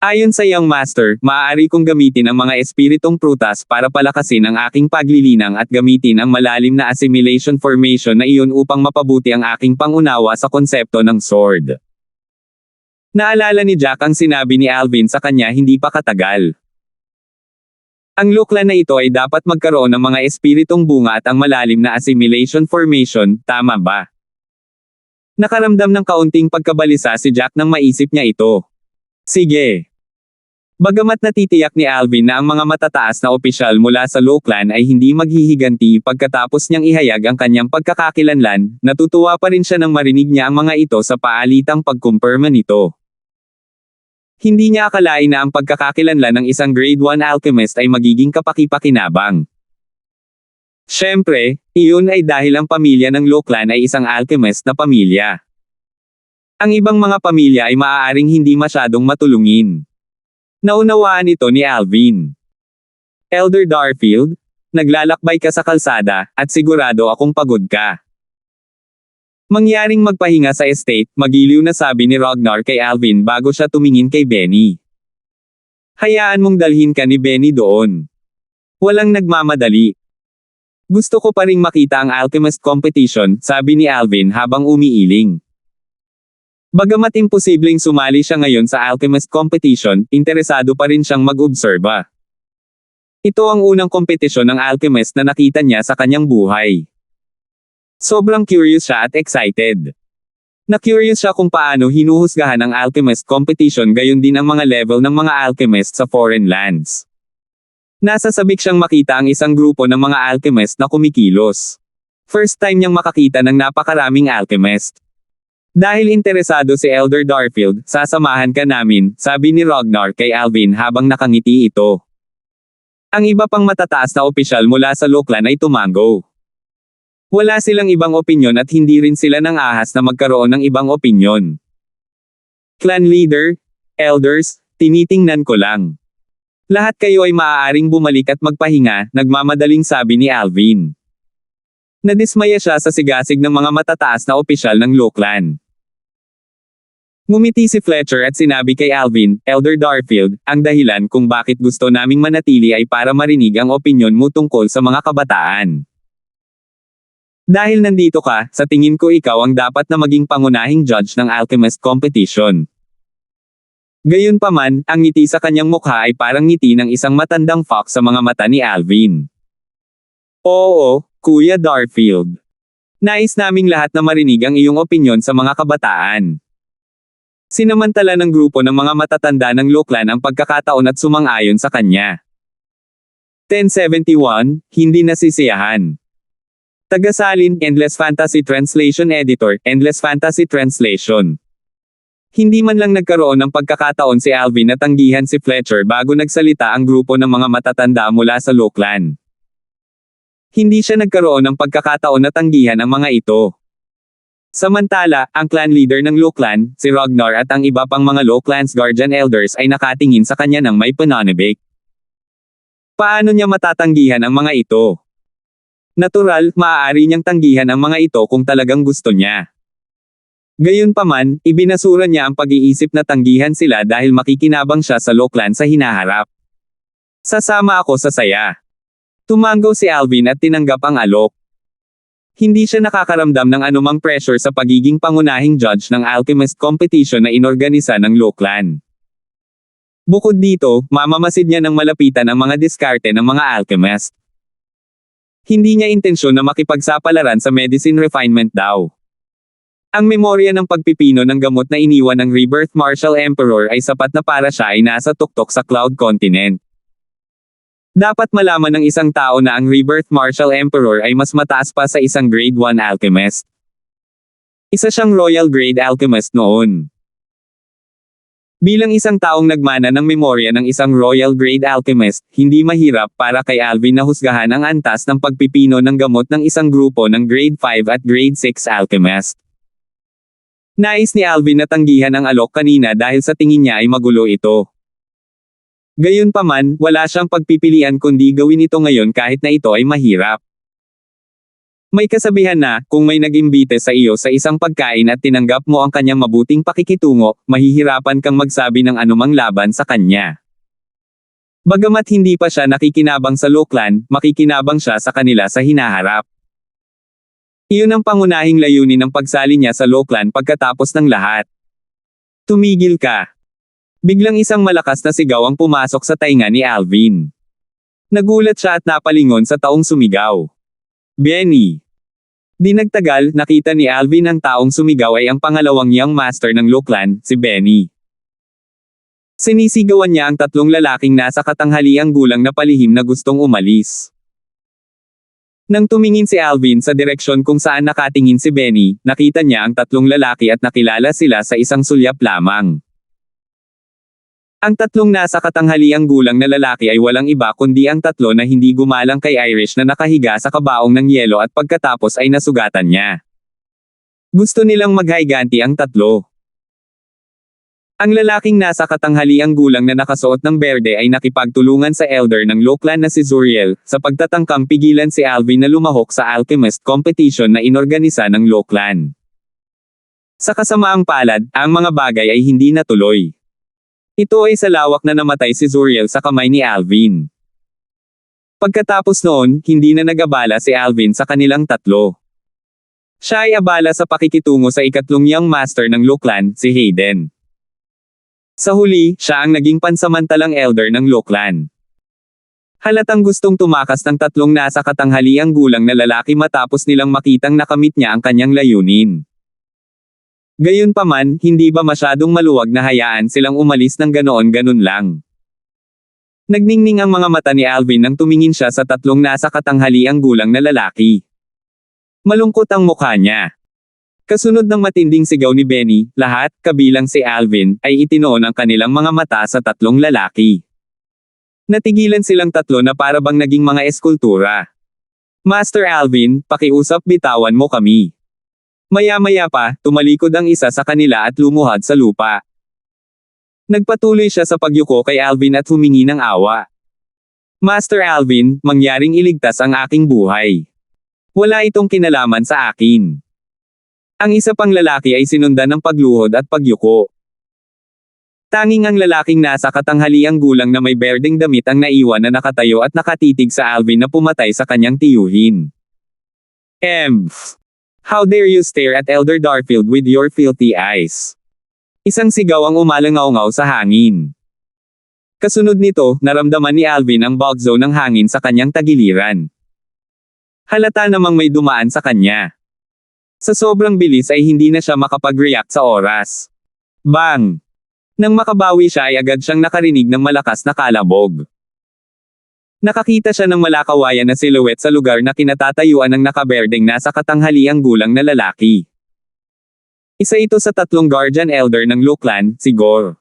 Ayon sa young master, maaari kong gamitin ang mga espiritong prutas para palakasin ang aking paglilinang at gamitin ang malalim na assimilation formation na iyon upang mapabuti ang aking pangunawa sa konsepto ng sword. Naalala ni Jack ang sinabi ni Alvin sa kanya hindi pa katagal. Ang Loklan na ito ay dapat magkaroon ng mga espiritong bunga at ang malalim na assimilation formation, tama ba? Nakaramdam ng kaunting pagkabalisa si Jack nang maisip niya ito. Sige. Bagamat natitiyak ni Alvin na ang mga matataas na opisyal mula sa Loklan ay hindi maghihiganti pagkatapos niyang ihayag ang kanyang pagkakakilanlan, natutuwa pa rin siya nang marinig niya ang mga ito sa paalitang pagkumpirma nito. Hindi niya akalain na ang pagkakakilanlan ng isang grade 1 alchemist ay magiging kapaki-pakinabang. Siyempre, iyon ay dahil ang pamilya ng Loklan ay isang alchemist na pamilya. Ang ibang mga pamilya ay maaaring hindi masyadong matulungin. Naunawaan ito ni Alvin. Elder Darfield, naglalakbay ka sa kalsada, at sigurado akong pagod ka. Mangyaring magpahinga sa estate, magiliw na sabi ni Ragnar kay Alvin bago siya tumingin kay Benny. Hayaan mong dalhin ka ni Benny doon. Walang nagmamadali. Gusto ko pa ring makita ang alchemist competition, sabi ni Alvin habang umiiling. Bagamat imposibleng sumali siya ngayon sa alchemist competition, interesado pa rin siyang mag-obserba. Ito ang unang kompetisyon ng alchemist na nakita niya sa kanyang buhay. Sobrang curious siya at excited. Na-curious siya kung paano hinuhusgahan ang alchemist competition gayon din ang mga level ng mga alchemist sa foreign lands. Nasasabik siyang makita ang isang grupo ng mga alchemist na kumikilos. First time niyang makakita ng napakaraming alchemist. Dahil interesado si Elder Darfield, sasamahan ka namin, sabi ni Ragnar kay Alvin habang nakangiti ito. Ang iba pang matataas na opisyal mula sa Loklan ay tumango. Wala silang ibang opinyon at hindi rin sila nang ahas na magkaroon ng ibang opinyon. Clan leader, elders, tinitingnan ko lang. Lahat kayo ay maaaring bumalik at magpahinga, nagmamadaling sabi ni Alvin. Nadismaya siya sa sigasig ng mga matataas na opisyal ng Loklan. Ngumiti si Fletcher at sinabi kay Alvin, Elder Darfield, ang dahilan kung bakit gusto naming manatili ay para marinig ang opinyon mo tungkol sa mga kabataan. Dahil nandito ka, sa tingin ko ikaw ang dapat na maging pangunahing judge ng alchemist competition. Gayunpaman, ang ngiti sa kanyang mukha ay parang ngiti ng isang matandang fox sa mga mata ni Alvin. Oo, Kuya Darfield. Nais naming lahat na marinig ang iyong opinyon sa mga kabataan. Sinamantala ng grupo ng mga matatanda ng Loklan ang pagkakataon at sumang-ayon sa kanya. 1071, hindi nasisiyahan. Tagasalin, Endless Fantasy Translation Editor, Endless Fantasy Translation. Hindi man lang nagkaroon ng pagkakataon si Alvin na tanggihan si Fletcher bago nagsalita ang grupo ng mga matatanda mula sa Loklan. Hindi siya nagkaroon ng pagkakataon na tanggihan ang mga ito. Samantala, ang clan leader ng Loklan, si Ragnar at ang iba pang mga Loklan's Guardian Elders ay nakatingin sa kanya ng may pananabik. Paano niya matatanggihan ang mga ito? Natural, maaari niyang tanggihan ang mga ito kung talagang gusto niya. Gayunpaman, ibinasura niya ang pag-iisip na tanggihan sila dahil makikinabang siya sa Lockland sa hinaharap. Sasama ako sa saya. Tumango si Alvin at tinanggap ang alok. Hindi siya nakakaramdam ng anumang pressure sa pagiging pangunahing judge ng Alchemist competition na inorganisa ng Lockland. Bukod dito, mamamasid niya ng malapitan ang mga diskarte ng mga alchemist. Hindi niya intensyon na makipagsapalaran sa medicine refinement daw. Ang memorya ng pagpipino ng gamot na iniwan ng Rebirth Martial Emperor ay sapat na para siya ay nasa tuktok sa Cloud Continent. Dapat malaman ng isang tao na ang Rebirth Martial Emperor ay mas mataas pa sa isang Grade 1 Alchemist. Isa siyang Royal Grade Alchemist noon. Bilang isang taong nagmana ng memorya ng isang Royal Grade Alchemist, hindi mahirap para kay Alvin na husgahan ang antas ng pagpipino ng gamot ng isang grupo ng Grade 5 at Grade 6 Alchemist. Nais ni Alvin na tanggihan ang alok kanina dahil sa tingin niya ay magulo ito. Gayunpaman, wala siyang pagpipilian kundi gawin ito ngayon kahit na ito ay mahirap. May kasabihan na, kung may nag-imbite sa iyo sa isang pagkain at tinanggap mo ang kanyang mabuting pakikitungo, mahihirapan kang magsabi ng anumang laban sa kanya. Bagamat hindi pa siya nakikinabang sa Lockland, makikinabang siya sa kanila sa hinaharap. Iyon ang pangunahing layunin ng pagsali niya sa Lockland pagkatapos ng lahat. Tumigil ka. Biglang isang malakas na sigaw ang pumasok sa tainga ni Alvin. Nagulat siya at napalingon sa taong sumigaw. Benny. Di nagtagal, nakita ni Alvin ang taong sumigaw ay ang pangalawang young master ng Lockland, si Benny. Sinisigawan niya ang tatlong lalaking nasa katanghaliang gulang na palihim na gustong umalis. Nang tumingin si Alvin sa direksyon kung saan nakatingin si Benny, nakita niya ang tatlong lalaki at nakilala sila sa isang sulyap lamang. Ang tatlong nasa katanghaliang gulang na lalaki ay walang iba kundi ang tatlo na hindi gumalang kay Irish na nakahiga sa kabaong ng yelo at pagkatapos ay nasugatan niya. Gusto nilang maghayganti ang tatlo. Ang lalaking nasa katanghaliang gulang na nakasuot ng berde ay nakipagtulungan sa elder ng Lockland na si Zuriel, sa pagtatangkang pigilan si Alvin na lumahok sa Alchemist competition na inorganisa ng Lockland. Sa kasamaang palad, ang mga bagay ay hindi natuloy. Ito ay sa lawak na namatay si Zuriel sa kamay ni Alvin. Pagkatapos noon, hindi na nag-abala si Alvin sa kanilang tatlo. Siya ay abala sa pakikitungo sa ikatlong young master ng Lockland, si Hayden. Sa huli, siya ang naging pansamantalang elder ng Lockland. Halatang gustong tumakas ng tatlong nasa katanghaliang gulang na lalaki matapos nilang makitang nakamit niya ang kanyang layunin. Gayunpaman, hindi ba masyadong maluwag na hayaan silang umalis ng ganoon-ganon lang? Nagningning ang mga mata ni Alvin nang tumingin siya sa tatlong nasa katanghaliang gulang na lalaki. Malungkot ang mukha niya. Kasunod ng matinding sigaw ni Benny, lahat, kabilang si Alvin, ay itinoon ang kanilang mga mata sa tatlong lalaki. Natigilan silang tatlo na para bang naging mga eskultura. Master Alvin, pakiusap bitawan mo kami. Maya-maya pa, tumalikod ang isa sa kanila at lumuhad sa lupa. Nagpatuloy siya sa pagyuko kay Alvin at humingi ng awa. Master Alvin, mangyaring iligtas ang aking buhay. Wala itong kinalaman sa akin. Ang isa pang lalaki ay sinundan ng pagluhod at pagyuko. Tanging ang lalaking nasa katanghaliang gulang na may berdeng damit ang naiwan na nakatayo at nakatitig sa Alvin na pumatay sa kanyang tiyuhin. How dare you stare at Elder Darfield with your filthy eyes? Isang sigaw ang umalangaw-ngaw sa hangin. Kasunod nito, naramdaman ni Alvin ang bugzo ng hangin sa kanyang tagiliran. Halata namang may dumaan sa kanya. Sa sobrang bilis ay hindi na siya makapag-react sa oras. Bang! Nang makabawi siya ay agad siyang nakarinig ng malakas na kalabog. Nakakita siya ng malakawayan na silhouette sa lugar na kinatatayuan ng nakaberdeng nasa katanghaliang gulang na lalaki. Isa ito sa tatlong guardian elder ng Lockland, si Gore.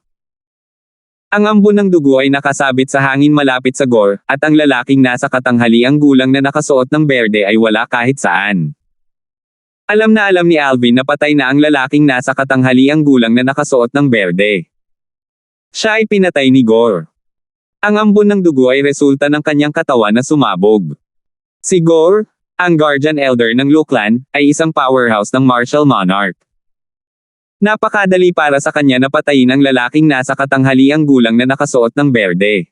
Ang ambon ng dugo ay nakasabit sa hangin malapit sa Gore, at ang lalaking nasa katanghaliang gulang na nakasuot ng berde ay wala kahit saan. Alam na alam ni Alvin na patay na ang lalaking nasa katanghaliang gulang na nakasuot ng berde. Siya ay pinatay ni Gore. Ang ambon ng dugo ay resulta ng kanyang katawan na sumabog. Si Gore, ang Guardian Elder ng Lockland, ay isang powerhouse ng Martial Monarch. Napakadali para sa kanya na patayin ang lalaking nasa katanghaliang gulang na nakasuot ng berde.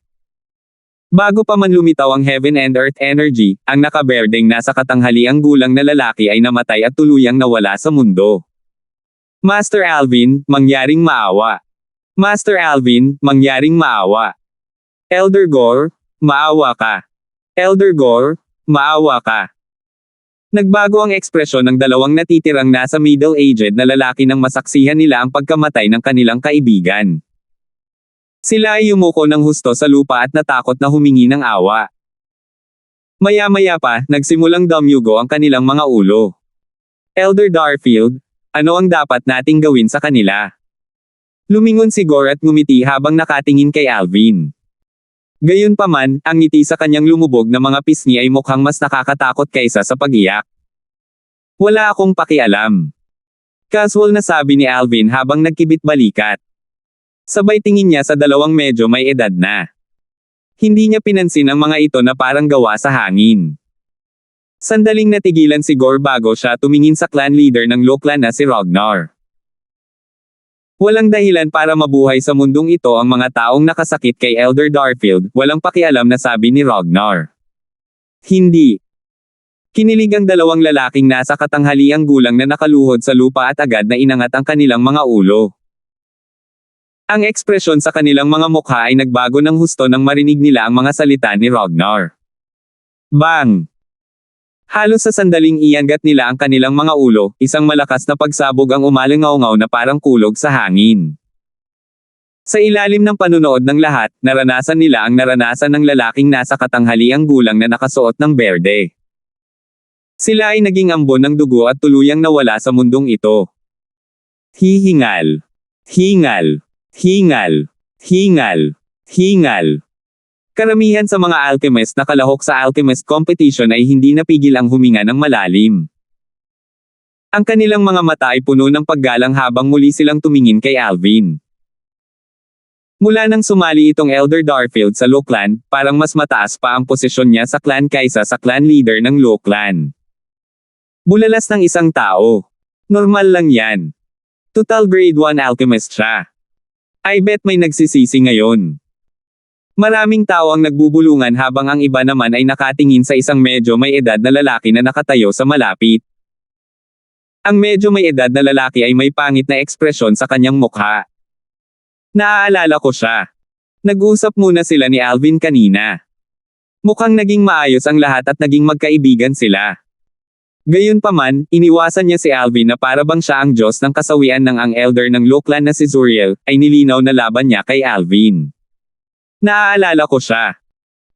Bago pa man lumitaw ang Heaven and Earth energy, ang nakaberdeng nasa katanghaliang gulang na lalaki ay namatay at tuluyang nawala sa mundo. Master Alvin, mangyaring maawa. Master Alvin, mangyaring maawa. Elder Gore, maawa ka. Elder Gore, maawa ka. Nagbago ang ekspresyon ng dalawang natitirang nasa middle-aged na lalaki nang masaksihan nila ang pagkamatay ng kanilang kaibigan. Sila ay yumuko ng husto sa lupa at natakot na humingi ng awa. Maya-maya pa, nagsimulang damyugo ang kanilang mga ulo. Elder Darfield, ano ang dapat nating gawin sa kanila? Lumingon si Gore at ngumiti habang nakatingin kay Alvin. Gayunpaman, ang ngiti sa kanyang lumubog na mga pisngi ay mukhang mas nakakatakot kaysa sa pag-iyak. Wala akong pakialam. Casual na sabi ni Alvin habang nagkibit balikat. Sabay tingin niya sa dalawang medyo may edad na. Hindi niya pinansin ang mga ito na parang gawa sa hangin. Sandaling natigilan si Gore bago siya tumingin sa clan leader ng Loklan na si Ragnar. Walang dahilan para mabuhay sa mundong ito ang mga taong nakasakit kay Elder Darfield, walang pakialam na sabi ni Ragnar. Hindi. Kinilig ang dalawang lalaking nasa katanghaliang gulang na nakaluhod sa lupa at agad na inangat ang kanilang mga ulo. Ang ekspresyon sa kanilang mga mukha ay nagbago ng husto nang marinig nila ang mga salita ni Ragnar. Bang! Halos sa sandaling iangat nila ang kanilang mga ulo, isang malakas na pagsabog ang umalingaw-ngaw na parang kulog sa hangin. Sa ilalim ng panunood ng lahat, naranasan nila ang naranasan ng lalaking nasa katanghaliang gulang na nakasuot ng berde. Sila ay naging ambon ng dugo at tuluyang nawala sa mundong ito. Hihingal. Hingal. Hingal. Hingal. Hingal. Karamihan sa mga alchemist na kalahok sa alchemist competition ay hindi napigil ang huminga ng malalim. Ang kanilang mga mata ay puno ng paggalang habang muli silang tumingin kay Alvin. Mula nang sumali itong Elder Darfield sa Loklan, parang mas mataas pa ang posisyon niya sa clan kaysa sa clan leader ng Loklan. Bulalas ng isang tao. Normal lang yan. Total grade 1 alchemist siya. I bet may nagsisisi ngayon. Maraming tao ang nagbubulungan habang ang iba naman ay nakatingin sa isang medyo may edad na lalaki na nakatayo sa malapit. Ang medyo may edad na lalaki ay may pangit na ekspresyon sa kanyang mukha. Naaalala ko siya. Nag-usap muna sila ni Alvin kanina. Mukhang naging maayos ang lahat at naging magkaibigan sila. Gayunpaman, iniwasan niya si Alvin na para bang siya ang Diyos ng kasawian ng ang elder ng Loklan na si Zuriel, ay nilinaw na laban niya kay Alvin. Naaalala ko siya.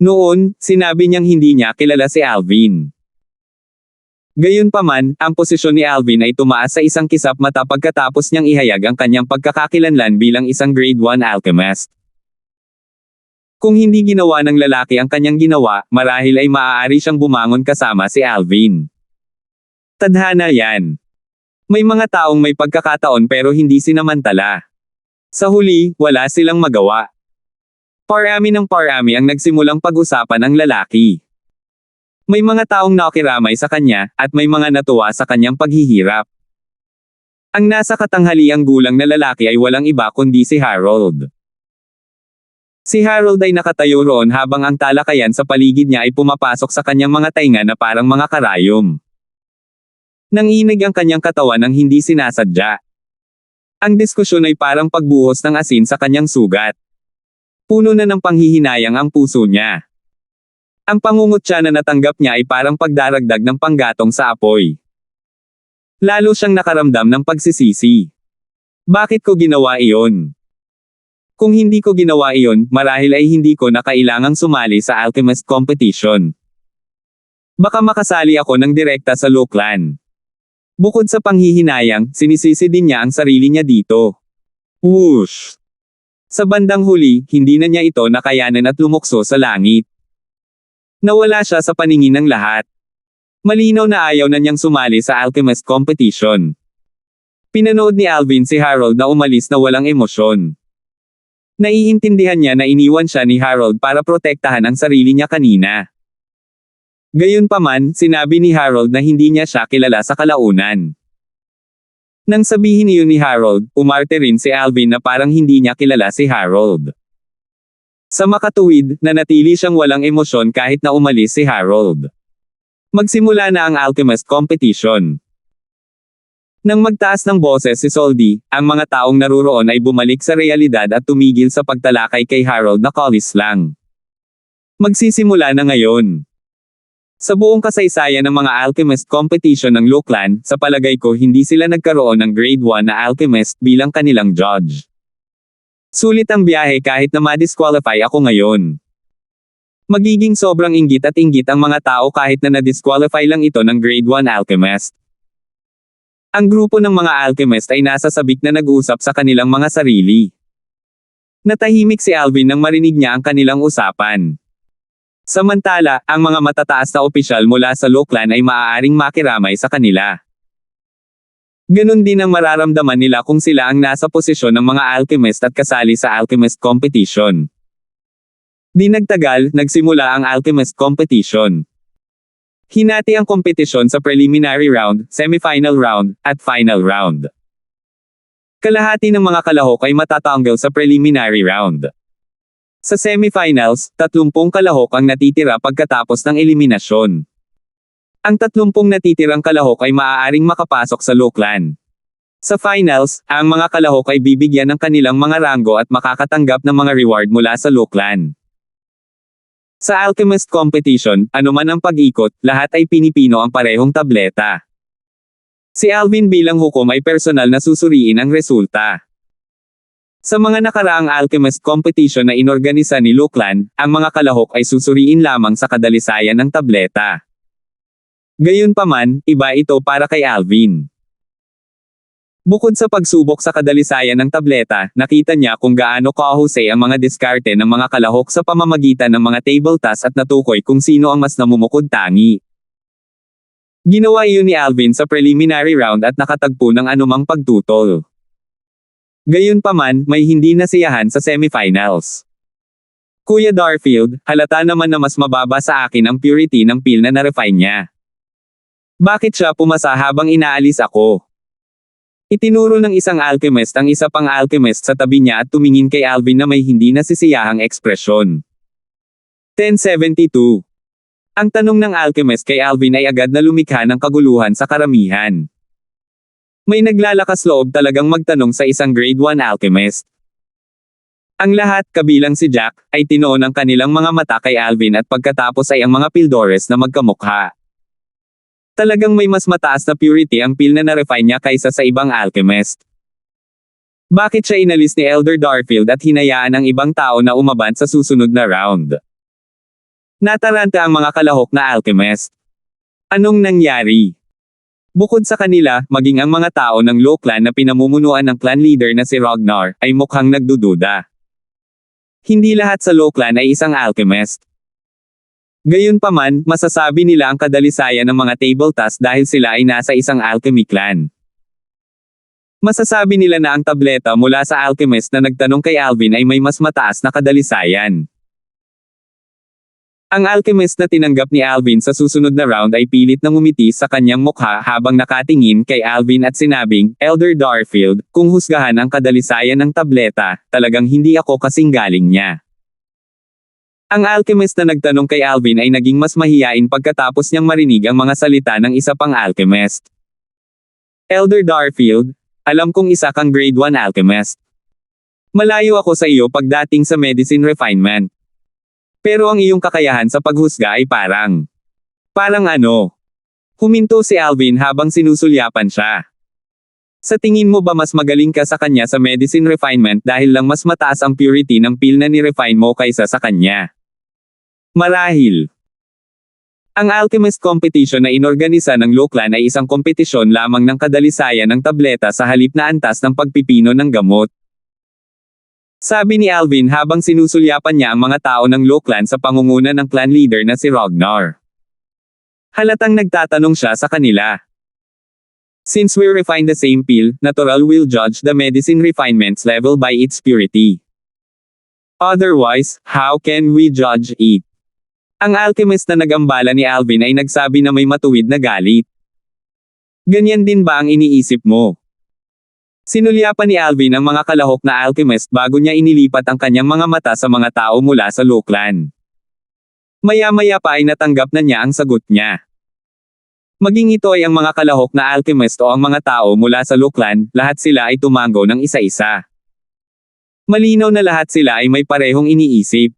Noon, sinabi niyang hindi niya kilala si Alvin. Gayunpaman, ang posisyon ni Alvin ay tumaas sa isang kisap mata pagkatapos niyang ihayag ang kanyang pagkakakilanlan bilang isang grade 1 alchemist. Kung hindi ginawa ng lalaki ang kanyang ginawa, marahil ay maaari siyang bumangon kasama si Alvin. Tadhana yan. May mga taong may pagkakataon pero hindi sinamantala. Sa huli, wala silang magawa. Parami ng parami ang nagsimulang pag-usapan ang lalaki. May mga taong nakiramay sa kanya, at may mga natuwa sa kanyang paghihirap. Ang nasa katanghaliang gulang na lalaki ay walang iba kundi si Harold. Si Harold ay nakatayo roon habang ang talakayan sa paligid niya ay pumapasok sa kanyang mga tainga na parang mga karayom. Nanginig ang kanyang katawan nang hindi sinasadya. Ang diskusyon ay parang pagbuhos ng asin sa kanyang sugat. Puno na ng panghihinayang ang puso niya. Ang pangungutya na natanggap niya ay parang pagdaragdag ng panggatong sa apoy. Lalo siyang nakaramdam ng pagsisisi. Bakit ko ginawa iyon? Kung hindi ko ginawa iyon, marahil ay hindi ko na kailangang sumali sa alchemist competition. Baka makasali ako ng direkta sa Loklan. Bukod sa panghihinayang, sinisisi din niya ang sarili niya dito. Whoosh! Sa bandang huli, hindi na niya ito nakayanan at lumukso sa langit. Nawala siya sa paningin ng lahat. Malinaw na ayaw na niyang sumali sa alchemist competition. Pinanood ni Alvin si Harold na umalis na walang emosyon. Naiintindihan niya na iniwan siya ni Harold para protektahan ang sarili niya kanina. Gayunpaman, sinabi ni Harold na hindi niya siya kilala sa kalaunan. Nang sabihin iyon ni Harold, umarte rin si Alvin na parang hindi niya kilala si Harold. Sa makatuwid, nanatili siyang walang emosyon kahit na umalis si Harold. Magsimula na ang Alchemist competition. Nang magtaas ng boses si Soldi, ang mga taong naruroon ay bumalik sa realidad at tumigil sa pagtalakay kay Harold na callis lang. Magsisimula na ngayon. Sa buong kasaysayan ng mga Alchemist competition ng Lookland, sa palagay ko hindi sila nagkaroon ng grade 1 na Alchemist bilang kanilang judge. Sulit ang biyahe kahit na ma-disqualify ako ngayon. Magiging sobrang inggit at inggit ang mga tao kahit na na-disqualify lang ito ng grade 1 Alchemist. Ang grupo ng mga Alchemist ay nasa sabik na nag-uusap sa kanilang mga sarili. Natahimik si Alvin nang marinig niya ang kanilang usapan. Samantala, ang mga matataas na opisyal mula sa Lookland ay maaaring makiramay sa kanila. Ganon din ang mararamdaman nila kung sila ang nasa posisyon ng mga Alchemist at kasali sa Alchemist competition. Di nagtagal, nagsimula ang Alchemist competition. Hinati ang kompetisyon sa preliminary round, semifinal round, at final round. Kalahati ng mga kalahok ay matatanggal sa preliminary round. Sa semifinals, 30 kalahok ang natitira pagkatapos ng eliminasyon. Ang 30 natitirang kalahok ay maaaring makapasok sa Lookland. Sa finals, ang mga kalahok ay bibigyan ng kanilang mga ranggo at makakatanggap ng mga reward mula sa Lookland. Sa Alchemist competition, anuman ang pag-ikot, lahat ay pinipino ang parehong tableta. Si Alvin bilang hukom ay personal na susuriin ang resulta. Sa mga nakaraang Alchemist competition na inorganisa ni Lookland, ang mga kalahok ay susuriin lamang sa kadalisayan ng tableta. Gayunpaman, iba ito para kay Alvin. Bukod sa pagsubok sa kadalisayan ng tableta, nakita niya kung gaano kahusay ang mga diskarte ng mga kalahok sa pamamagitan ng mga table toss at natukoy kung sino ang mas namumukod tangi. Ginawa iyon ni Alvin sa preliminary round at nakatagpo ng anumang pagtutol. Gayunpaman, may hindi nasiyahan sa semifinals. Kuya Darfield, halata naman na mas mababa sa akin ang purity ng pil na na-refine niya. Bakit siya pumasa habang inaalis ako? Itinuro ng isang alchemist ang isa pang alchemist sa tabi niya at tumingin kay Alvin na may hindi nasisiyahang ekspresyon. 1072. Ang tanong ng alchemist kay Alvin ay agad na lumikha ng kaguluhan sa karamihan. May naglalakas loob talagang magtanong sa isang grade 1 alchemist. Ang lahat, kabilang si Jack, ay tinoon ang kanilang mga mata kay Alvin at pagkatapos ay ang mga pildores na magkamukha. Talagang may mas mataas na purity ang pil na na-refine niya kaysa sa ibang alchemist. Bakit siya inalis ni Elder Darfield at hinayaan ang ibang tao na umaban sa susunod na round? Nataranta ang mga kalahok na alchemist. Anong nangyari? Bukod sa kanila, maging ang mga tao ng Lookland na pinamumunuan ng clan leader na si Ragnar, ay mukhang nagdududa. Hindi lahat sa Lookland ay isang alchemist. Gayunpaman, masasabi nila ang kadalisayan ng mga table toss dahil sila ay nasa isang alchemy clan. Masasabi nila na ang tableta mula sa alchemist na nagtanong kay Alvin ay may mas mataas na kadalisayan. Ang alchemist na tinanggap ni Alvin sa susunod na round ay pilit na ngumiti sa kanyang mukha habang nakatingin kay Alvin at sinabing, Elder Darfield, kung husgahan ang kadalisayan ng tableta, talagang hindi ako kasing galing niya. Ang alchemist na nagtanong kay Alvin ay naging mas mahiyain pagkatapos niyang marinig ang mga salita ng isa pang alchemist. Elder Darfield, alam kong isa kang grade 1 alchemist. Malayo ako sa iyo pagdating sa medicine refinement. Pero ang iyong kakayahan sa paghusga ay parang ano? Huminto si Alvin habang sinusulyapan siya. Sa tingin mo ba mas magaling ka sa kanya sa medicine refinement dahil lang mas mataas ang purity ng pil na ni-refine mo kaysa sa kanya? Marahil. Ang alchemist competition na inorganisa ng Lookland ay isang kompetisyon lamang ng kadalisayan ng tableta sa halip na antas ng pagpipino ng gamot. Sabi ni Alvin habang sinusulyapan niya ang mga tao ng Lookland sa pangunguna ng clan leader na si Ragnar. Halatang nagtatanong siya sa kanila. Since we refine the same pill, natural will judge the medicine refinement's level by its purity. Otherwise, how can we judge it? Ang alchemist na nagambala ni Alvin ay nagsabi na may matuwid na galit. Ganyan din ba ang iniisip mo? Sinulyapan ni Alvin ang mga kalahok na alchemist bago niya inilipat ang kanyang mga mata sa mga tao mula sa Lookland. Maya-maya pa ay natanggap na niya ang sagot niya. Maging ito ay ang mga kalahok na alchemist o ang mga tao mula sa Lookland, lahat sila ay tumango ng isa-isa. Malinaw na lahat sila ay may parehong iniisip.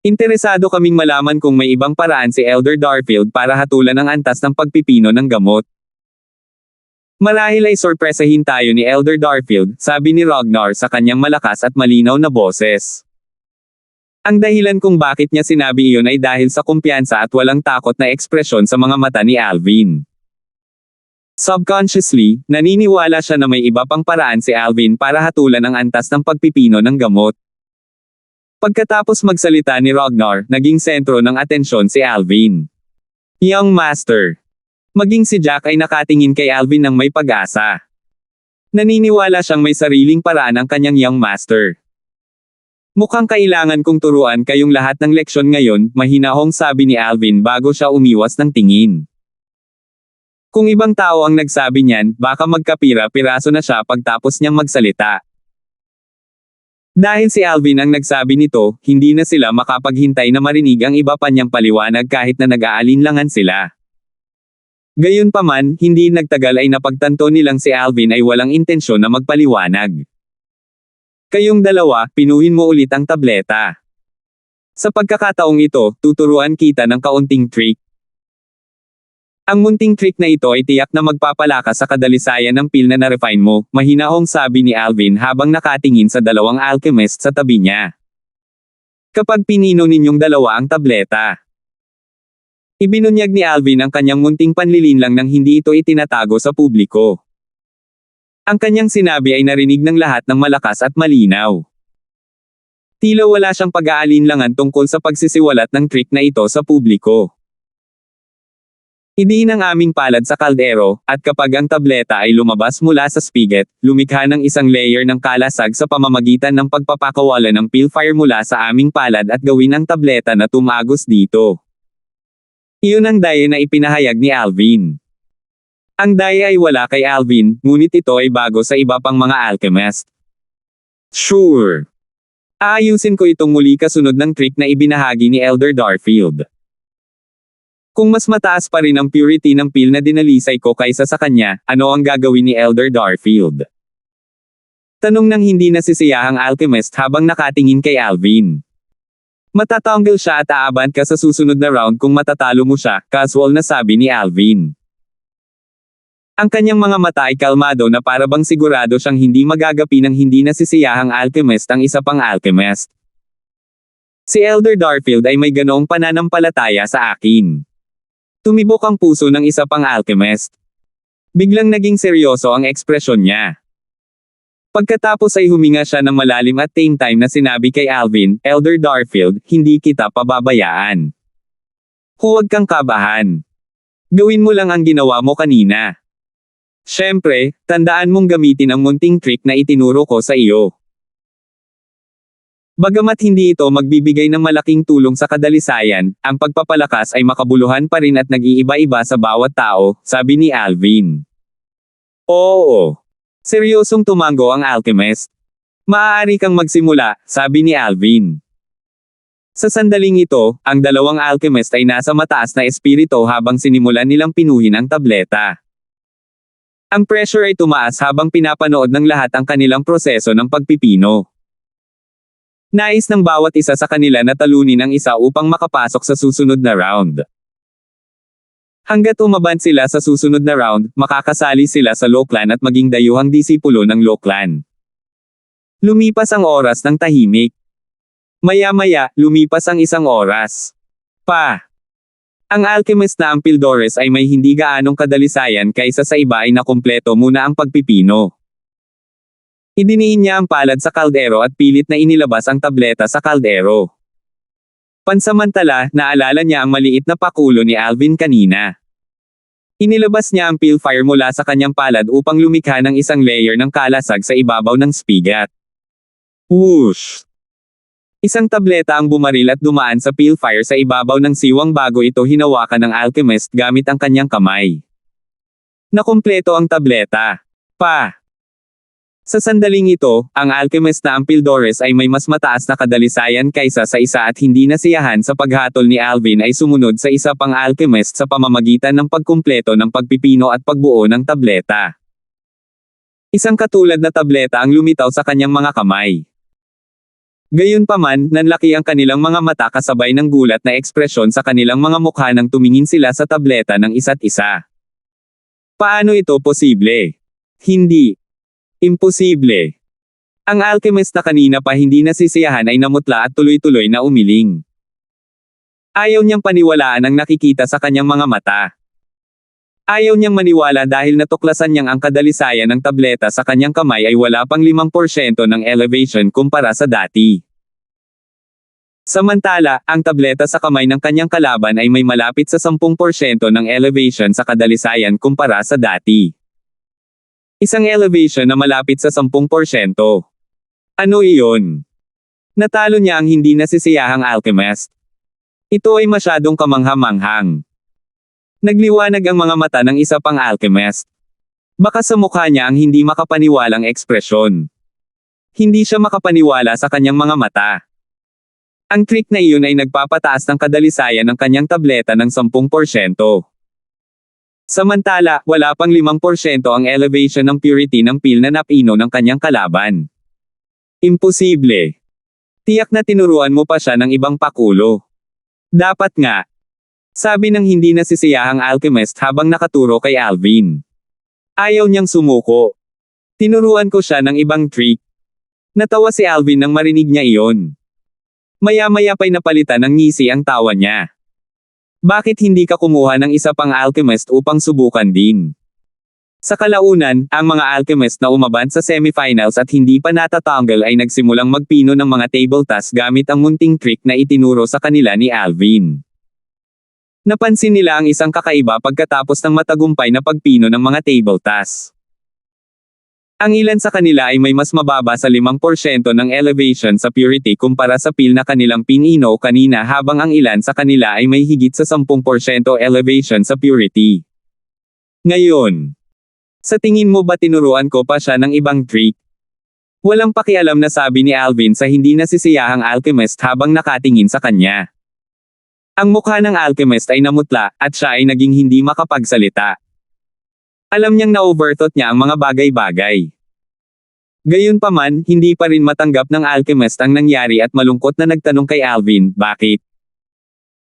Interesado kaming malaman kung may ibang paraan si Elder Darfield para hatulan ang antas ng pagpipino ng gamot. Marahil ay sorpresahin tayo ni Elder Darfield, sabi ni Ragnar sa kanyang malakas at malinaw na boses. Ang dahilan kung bakit niya sinabi iyon ay dahil sa kumpiyansa at walang takot na ekspresyon sa mga mata ni Alvin. Subconsciously, naniniwala siya na may iba pang paraan si Alvin para hatulan ang antas ng pagpipino ng gamot. Pagkatapos magsalita ni Ragnar, naging sentro ng atensyon si Alvin. Young Master. Maging si Jack ay nakatingin kay Alvin ng may pag-asa. Naniniwala siyang may sariling paraan ang kanyang young master. Mukhang kailangan kong turuan kayong lahat ng leksyon ngayon, mahinahong sabi ni Alvin bago siya umiwas ng tingin. Kung ibang tao ang nagsabi niyan, baka magkapira-piraso na siya pagtapos niyang magsalita. Dahil si Alvin ang nagsabi nito, hindi na sila makapaghintay na marinig ang iba pa niyang paliwanag kahit na nag-aalinlangan sila. Gayunpaman, hindi nagtagal ay napagtanto nilang si Alvin ay walang intensyon na magpaliwanag. Kayong dalawa, pinuhin mo ulit ang tableta. Sa pagkakataong ito, tuturuan kita ng kaunting trick. Ang munting trick na ito ay tiyak na magpapalakas sa kadalisayan ng pil na na-refine mo, mahinahong sabi ni Alvin habang nakatingin sa dalawang alchemist sa tabi niya. Kapag pinino ninyong dalawa ang tableta, ibinunyag ni Alvin ang kanyang munting panlilinlang nang hindi ito itinatago sa publiko. Ang kanyang sinabi ay narinig ng lahat ng malakas at malinaw. Tila wala siyang pag-aalinlangan tungkol sa pagsisiwalat ng trick na ito sa publiko. Idiin ang aming palad sa kaldero, at kapag ang tableta ay lumabas mula sa spigot, lumikha ng isang layer ng kalasag sa pamamagitan ng pagpapakawala ng pilfire mula sa aming palad at gawin ang tableta na tumagos dito. Iyon ang daya na ipinahayag ni Alvin. Ang daya ay wala kay Alvin, ngunit ito ay bago sa iba pang mga alchemist. Sure. Aayusin ko itong muli kasunod ng trick na ibinahagi ni Elder Darfield. Kung mas mataas pa rin ang purity ng pil na dinalisay ko kaysa sa kanya, ano ang gagawin ni Elder Darfield? Tanong ng hindi nasisiyahang alchemist habang nakatingin kay Alvin. Matatanggal siya at aaban ka sa susunod na round kung matatalo mo siya, casual na sabi ni Alvin. Ang kanyang mga mata ay kalmado na para bang sigurado siyang hindi magagapi ng hindi nasisiyahang alchemist ang isa pang alchemist. Si Elder Darfield ay may ganoong pananampalataya sa akin. Tumibok ang puso ng isa pang alchemist. Biglang naging seryoso ang ekspresyon niya. Pagkatapos ay huminga siya ng malalim at same time na sinabi kay Alvin, Elder Darfield, hindi kita pababayaan. Huwag kang kabahan. Gawin mo lang ang ginawa mo kanina. Siyempre, tandaan mong gamitin ang munting trick na itinuro ko sa iyo. Bagamat hindi ito magbibigay ng malaking tulong sa kadalisayan, ang pagpapalakas ay makabuluhan pa rin at nag-iiba-iba sa bawat tao, sabi ni Alvin. Oo. Seryosong tumango ang alchemist. Maaari kang magsimula, sabi ni Alvin. Sa sandaling ito, ang dalawang alchemist ay nasa mataas na espiritu habang sinimulan nilang pinuhin ang tableta. Ang pressure ay tumaas habang pinapanood ng lahat ang kanilang proseso ng pagpipino. Nais ng bawat isa sa kanila na talunin ang isa upang makapasok sa susunod na round. Hanggat umaban sila sa susunod na round, makakasali sila sa Lookland at maging dayuhang disipulo ng Lookland. Lumipas ang oras ng tahimik. Maya-maya, lumipas ang isang oras. Ang alchemist na ang Pildores ay may hindi gaanong kadalisayan kaysa sa iba ay nakumpleto muna ang pagpipino. Idiniin niya ang palad sa kaldero at pilit na inilabas ang tableta sa kaldero. Pansamantala, naalala niya ang maliit na pakulo ni Alvin kanina. Inilabas niya ang pilfire mula sa kanyang palad upang lumikha ng isang layer ng kalasag sa ibabaw ng spigot. Whoosh! Isang tableta ang bumaril at dumaan sa pilfire sa ibabaw ng siwang bago ito hinawakan ng alchemist gamit ang kanyang kamay. Nakumpleto ang tableta. Sa sandaling ito, ang alchemist na Ampildores ay may mas mataas na kadalisayan kaysa sa isa at hindi nasiyahan sa paghatol ni Alvin ay sumunod sa isa pang alchemist sa pamamagitan ng pagkumpleto ng pagpipino at pagbuo ng tableta. Isang katulad na tableta ang lumitaw sa kanyang mga kamay. Gayunpaman, nanlaki ang kanilang mga mata kasabay ng gulat na ekspresyon sa kanilang mga mukha nang tumingin sila sa tableta ng isa't isa. Paano ito posible? Hindi. Imposible. Ang alchemist na kanina pa hindi nasisiyahan ay namutla at tuloy-tuloy na umiling. Ayaw niyang paniwalaan ang nakikita sa kanyang mga mata. Ayaw niyang maniwala dahil natuklasan niyang ang kadalisayan ng tableta sa kanyang kamay ay wala pang 5% ng elevation kumpara sa dati. Samantala, ang tableta sa kamay ng kanyang kalaban ay may malapit sa 10% ng elevation sa kadalisayan kumpara sa dati. Isang elevation na malapit sa 10%. Ano iyon? Natalo niya ang hindi nasisiyahang alchemist. Ito ay masyadong kamangha-manghang. Nagliwanag ang mga mata ng isa pang alchemist. Baka sa mukha niya ang hindi makapaniwalang ekspresyon. Hindi siya makapaniwala sa kanyang mga mata. Ang trick na iyon ay nagpapataas ng kadalisayan ng kanyang tableta ng 10%. Samantala, wala pang 5% ang elevation ng purity ng pil na napino ng kanyang kalaban. Imposible. Tiyak na tinuruan mo pa siya ng ibang pakulo. Dapat nga. Sabi ng hindi nasisiyahang alchemist habang nakaturo kay Alvin. Ayaw niyang sumuko. Tinuruan ko siya ng ibang trick. Natawa si Alvin nang marinig niya iyon. Maya-maya pa'y napalitan ng ngisi ang tawa niya. Bakit hindi ka kumuha ng isa pang alchemist upang subukan din? Sa kalaunan, ang mga alchemist na umaban sa semifinals at hindi pa natatanggal ay nagsimulang magpino ng mga table tasks gamit ang munting trick na itinuro sa kanila ni Alvin. Napansin nila ang isang kakaiba pagkatapos ng matagumpay na pagpino ng mga table tasks. Ang ilan sa kanila ay may mas mababa sa 5% ng elevation sa purity kumpara sa pil na kanilang pinino kanina habang ang ilan sa kanila ay may higit sa 10% elevation sa purity. Ngayon, sa tingin mo ba tinuruan ko pa siya ng ibang trick? Walang pakialam na sabi ni Alvin sa hindi nasisiyahang alchemist habang nakatingin sa kanya. Ang mukha ng alchemist ay namutla at siya ay naging hindi makapagsalita. Alam niyang na-overthought niya ang mga bagay-bagay. Gayunpaman, hindi pa rin matanggap ng alchemist ang nangyari at malungkot na nagtanong kay Alvin, bakit?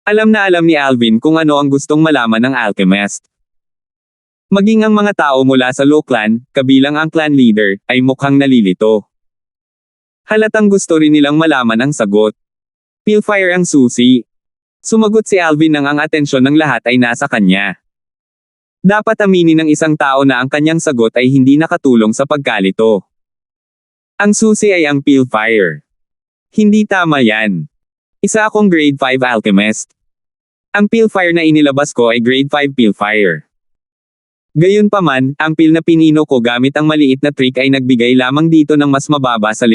Alam na alam ni Alvin kung ano ang gustong malaman ng alchemist. Maging ang mga tao mula sa Lo clan, kabilang ang clan leader, ay mukhang nalilito. Halatang gusto rin nilang malaman ang sagot. Pilfire ang susi. Sumagot si Alvin nang ang atensyon ng lahat ay nasa kanya. Dapat aminin ng isang tao na ang kanyang sagot ay hindi nakatulong sa pagkalito. Ang susi ay ang Pilfire. Hindi tama yan. Isa akong grade 5 alchemist. Ang Pilfire na inilabas ko ay grade 5 Pilfire. Gayunpaman, ang pil na pinino ko gamit ang maliit na trick ay nagbigay lamang dito ng mas mababa sa 5%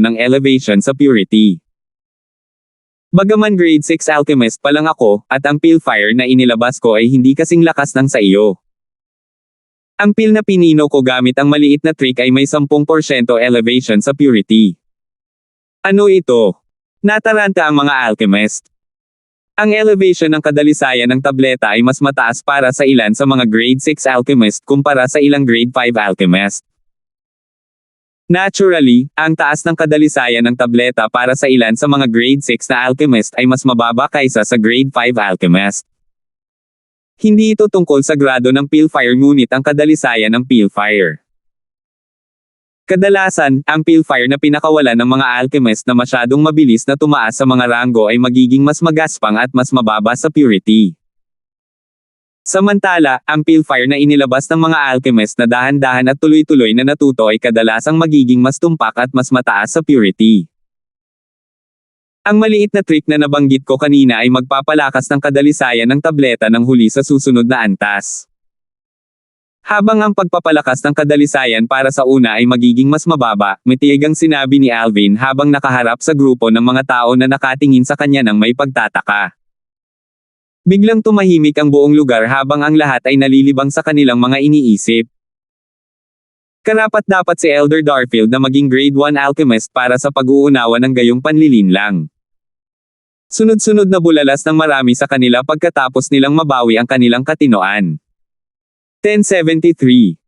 ng elevation sa purity. Bagaman grade 6 alchemist pa lang ako, at ang Pilfire na inilabas ko ay hindi kasing lakas ng sa iyo. Ang pil na pinino ko gamit ang maliit na trick ay may 10% elevation sa purity. Ano ito? Nataranta ang mga alchemist. Ang elevation ng kadalisayan ng tableta ay mas mataas para sa ilan sa mga grade 6 alchemist kumpara sa ilang grade 5 alchemist. Naturally, ang taas ng kadalisayan ng tableta para sa ilan sa mga grade 6 na alchemist ay mas mababa kaysa sa grade 5 alchemist. Hindi ito tungkol sa grado ng Pilfire ngunit ang kadalisayan ng Pilfire. Kadalasan, ang Pilfire na pinakawalan ng mga alchemist na masyadong mabilis na tumaas sa mga ranggo ay magiging mas magaspang at mas mababa sa purity. Samantala, ang Pilfire na inilabas ng mga alchemist na dahan-dahan at tuloy-tuloy na natuto ay kadalasang magiging mas tumpak at mas mataas sa purity. Ang maliit na trick na nabanggit ko kanina ay magpapalakas ng kadalisayan ng tableta ng huli sa susunod na antas. Habang ang pagpapalakas ng kadalisayan para sa una ay magiging mas mababa, matiyagang sinabi ni Alvin habang nakaharap sa grupo ng mga tao na nakatingin sa kanya ng may pagtataka. Biglang tumahimik ang buong lugar habang ang lahat ay nalilibang sa kanilang mga iniisip. Karapat-dapat si Elder Darfield na maging grade 1 alchemist para sa pag-uunawa ng gayong panlilinlang. Sunod-sunod na bulalas ng marami sa kanila pagkatapos nilang mabawi ang kanilang katinoan. 1073.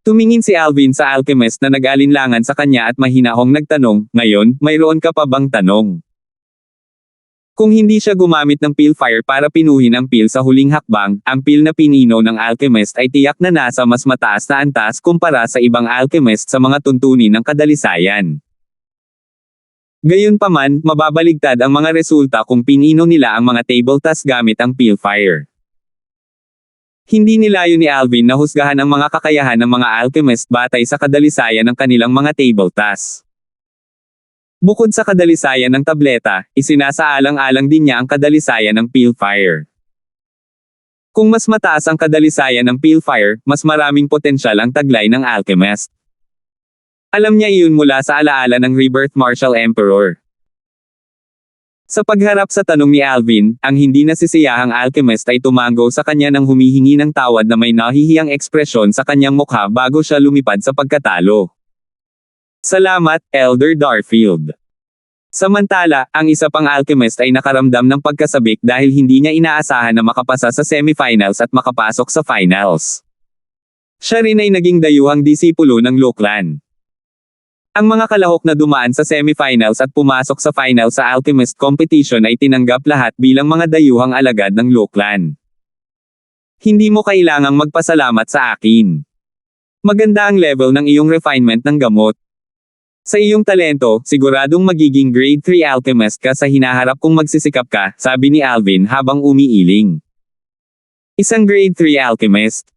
Tumingin si Alvin sa alchemist na nag-alinlangan sa kanya at mahinahong nagtanong, "Ngayon, mayroon ka pa bang tanong?" Kung hindi siya gumamit ng Pilfire para pinuhin ang Pil sa huling hakbang, ang Pil na pinino ng alchemist ay tiyak na nasa mas mataas na antas kumpara sa ibang alchemist sa mga tuntunin ng kadalisayan. Gayunpaman, mababaligtad ang mga resulta kung pinino nila ang mga table task gamit ang Pilfire. Hindi nilayo ni Alvin na husgahan ang mga kakayahan ng mga alchemist batay sa kadalisayan ng kanilang mga table tasks. Bukod sa kadalisayan ng tableta, isinasaalang-alang din niya ang kadalisayan ng Pilfire. Kung mas mataas ang kadalisayan ng Pilfire, mas maraming potensyal ang taglay ng alchemist. Alam niya iyon mula sa alaala ng Rebirth Martial Emperor. Sa pagharap sa tanong ni Alvin, ang hindi nasisiyahang alchemist ay tumango sa kanya nang humihingi ng tawad na may nahihiyang ekspresyon sa kanyang mukha bago siya lumipad sa pagkatalo. Salamat, Elder Darfield. Samantala, ang isa pang alchemist ay nakaramdam ng pagkasabik dahil hindi niya inaasahan na makapasa sa semifinals at makapasok sa finals. Siya rin ay naging dayuhang disipulo ng Loklan. Ang mga kalahok na dumaan sa semifinals at pumasok sa final sa alchemist competition ay tinanggap lahat bilang mga dayuhang alagad ng Loklan. Hindi mo kailangang magpasalamat sa akin. Maganda ang level ng iyong refinement ng gamot. Sa iyong talento, siguradong magiging grade 3 alchemist ka sa hinaharap kung magsisikap ka, sabi ni Alvin habang umiiling. Isang grade 3 alchemist?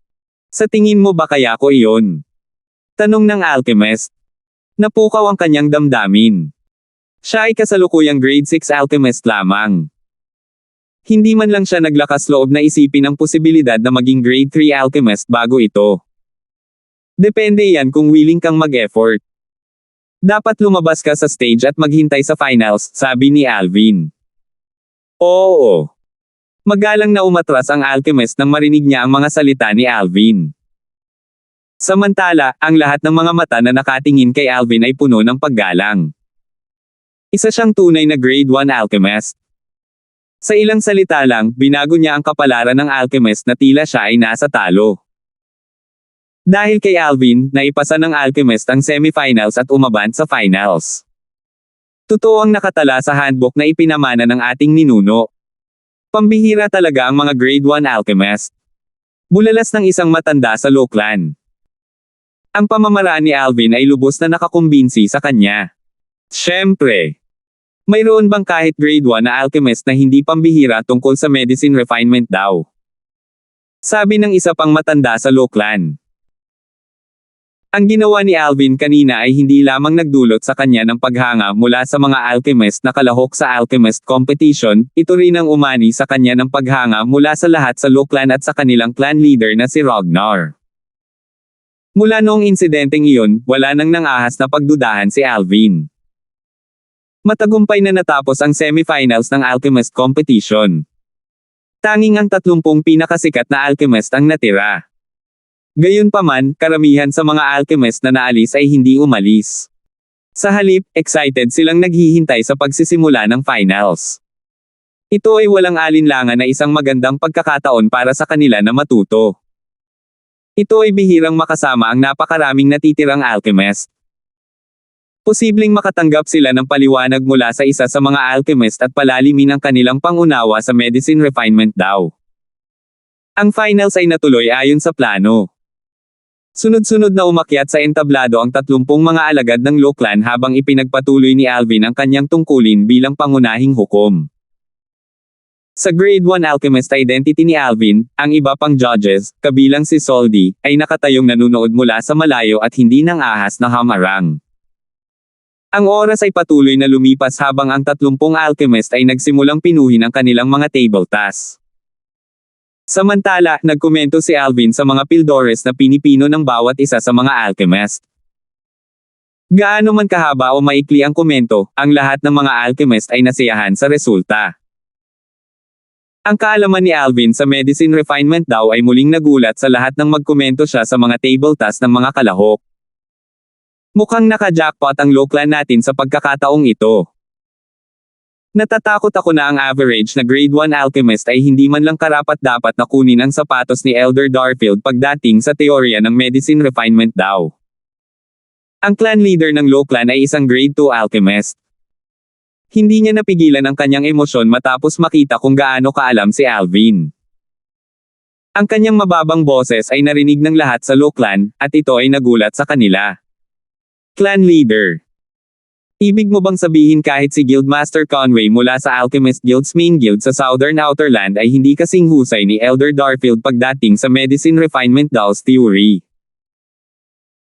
Sa tingin mo ba kaya ko iyon? Tanong ng alchemist. Napukaw ang kanyang damdamin. Siya ay kasalukuyang grade 6 alchemist lamang. Hindi man lang siya naglakas loob na isipin ang posibilidad na maging grade 3 alchemist bago ito. Depende yan kung willing kang mag-effort. Dapat lumabas ka sa stage at maghintay sa finals, sabi ni Alvin. Oo. Magalang na umatras ang alchemist nang marinig niya ang mga salita ni Alvin. Samantala, ang lahat ng mga mata na nakatingin kay Alvin ay puno ng paggalang. Isa siyang tunay na grade 1 alchemist. Sa ilang salita lang, binago niya ang kapalaran ng alchemist na tila siya ay nasa talo. Dahil kay Alvin, naipasa ng alchemist ang semifinals at umaban sa finals. Totoo ang nakatala sa handbook na ipinamana ng ating ninuno. Pambihira talaga ang mga grade 1 alchemist. Bulalas ng isang matanda sa Loklan. Ang pamamaraan ni Alvin ay lubos na nakakumbinsi sa kanya. Siyempre. Mayroon bang kahit grade 1 na alchemist na hindi pambihira tungkol sa medicine refinement daw? Sabi ng isa pang matanda sa Loklan. Ang ginawa ni Alvin kanina ay hindi lamang nagdulot sa kanya ng paghanga mula sa mga alchemist na kalahok sa alchemist competition, ito rin ang umani sa kanya ng paghanga mula sa lahat sa Loklan at sa kanilang clan leader na si Ragnar. Mula noong insidenteng iyon, wala nang nangahas na pagdudahan si Alvin. Matagumpay na natapos ang semifinals ng alchemist competition. Tanging ang 30 pinakasikat na alchemist ang natira. Gayunpaman, karamihan sa mga alchemist na naalis ay hindi umalis. Sa halip, excited silang naghihintay sa pagsisimula ng finals. Ito ay walang alinlangan na isang magandang pagkakataon para sa kanila na matuto. Ito ay bihirang makasama ang napakaraming natitirang alchemist. Posibleng makatanggap sila ng paliwanag mula sa isa sa mga alchemist at palalimin ang kanilang pangunawa sa medicine refinement daw. Ang finals ay natuloy ayon sa plano. Sunod-sunod na umakyat sa entablado ang 30 mga alagad ng Loklan habang ipinagpatuloy ni Alvin ang kanyang tungkulin bilang pangunahing hukom. Sa grade 1 alchemist identity ni Alvin, ang iba pang judges, kabilang si Soldi, ay nakatayong nanunood mula sa malayo at hindi nang ahas na hamarang. Ang oras ay patuloy na lumipas habang ang 30 alchemist ay nagsimulang pinuhin ang kanilang mga table tasks. Samantala, nagkomento si Alvin sa mga pildores na pinipino ng bawat isa sa mga alchemist. Gaano man kahaba o maikli ang komento, ang lahat ng mga alchemist ay nasiyahan sa resulta. Ang kaalaman ni Alvin sa medicine refinement daw ay muling nagulat sa lahat ng magkomento siya sa mga table tasks ng mga kalahok. Mukhang naka-jackpot ang Loklan natin sa pagkakataong ito. Natatakot ako na ang average na grade 1 alchemist ay hindi man lang karapat-dapat na kunin ang sapatos ni Elder Darfield pagdating sa teorya ng medicine refinement daw. Ang clan leader ng Loklan ay isang grade 2 alchemist. Hindi niya napigilan ang kanyang emosyon matapos makita kung gaano kaalam si Alvin. Ang kanyang mababang boses ay narinig ng lahat sa Loklan, at ito ay nagulat sa kanila. Clan leader. Ibig mo bang sabihin kahit si Guildmaster Conway mula sa Alchemist Guild's main guild sa Southern Outerland ay hindi kasing husay ni Elder Darfield pagdating sa medicine refinement dolls theory?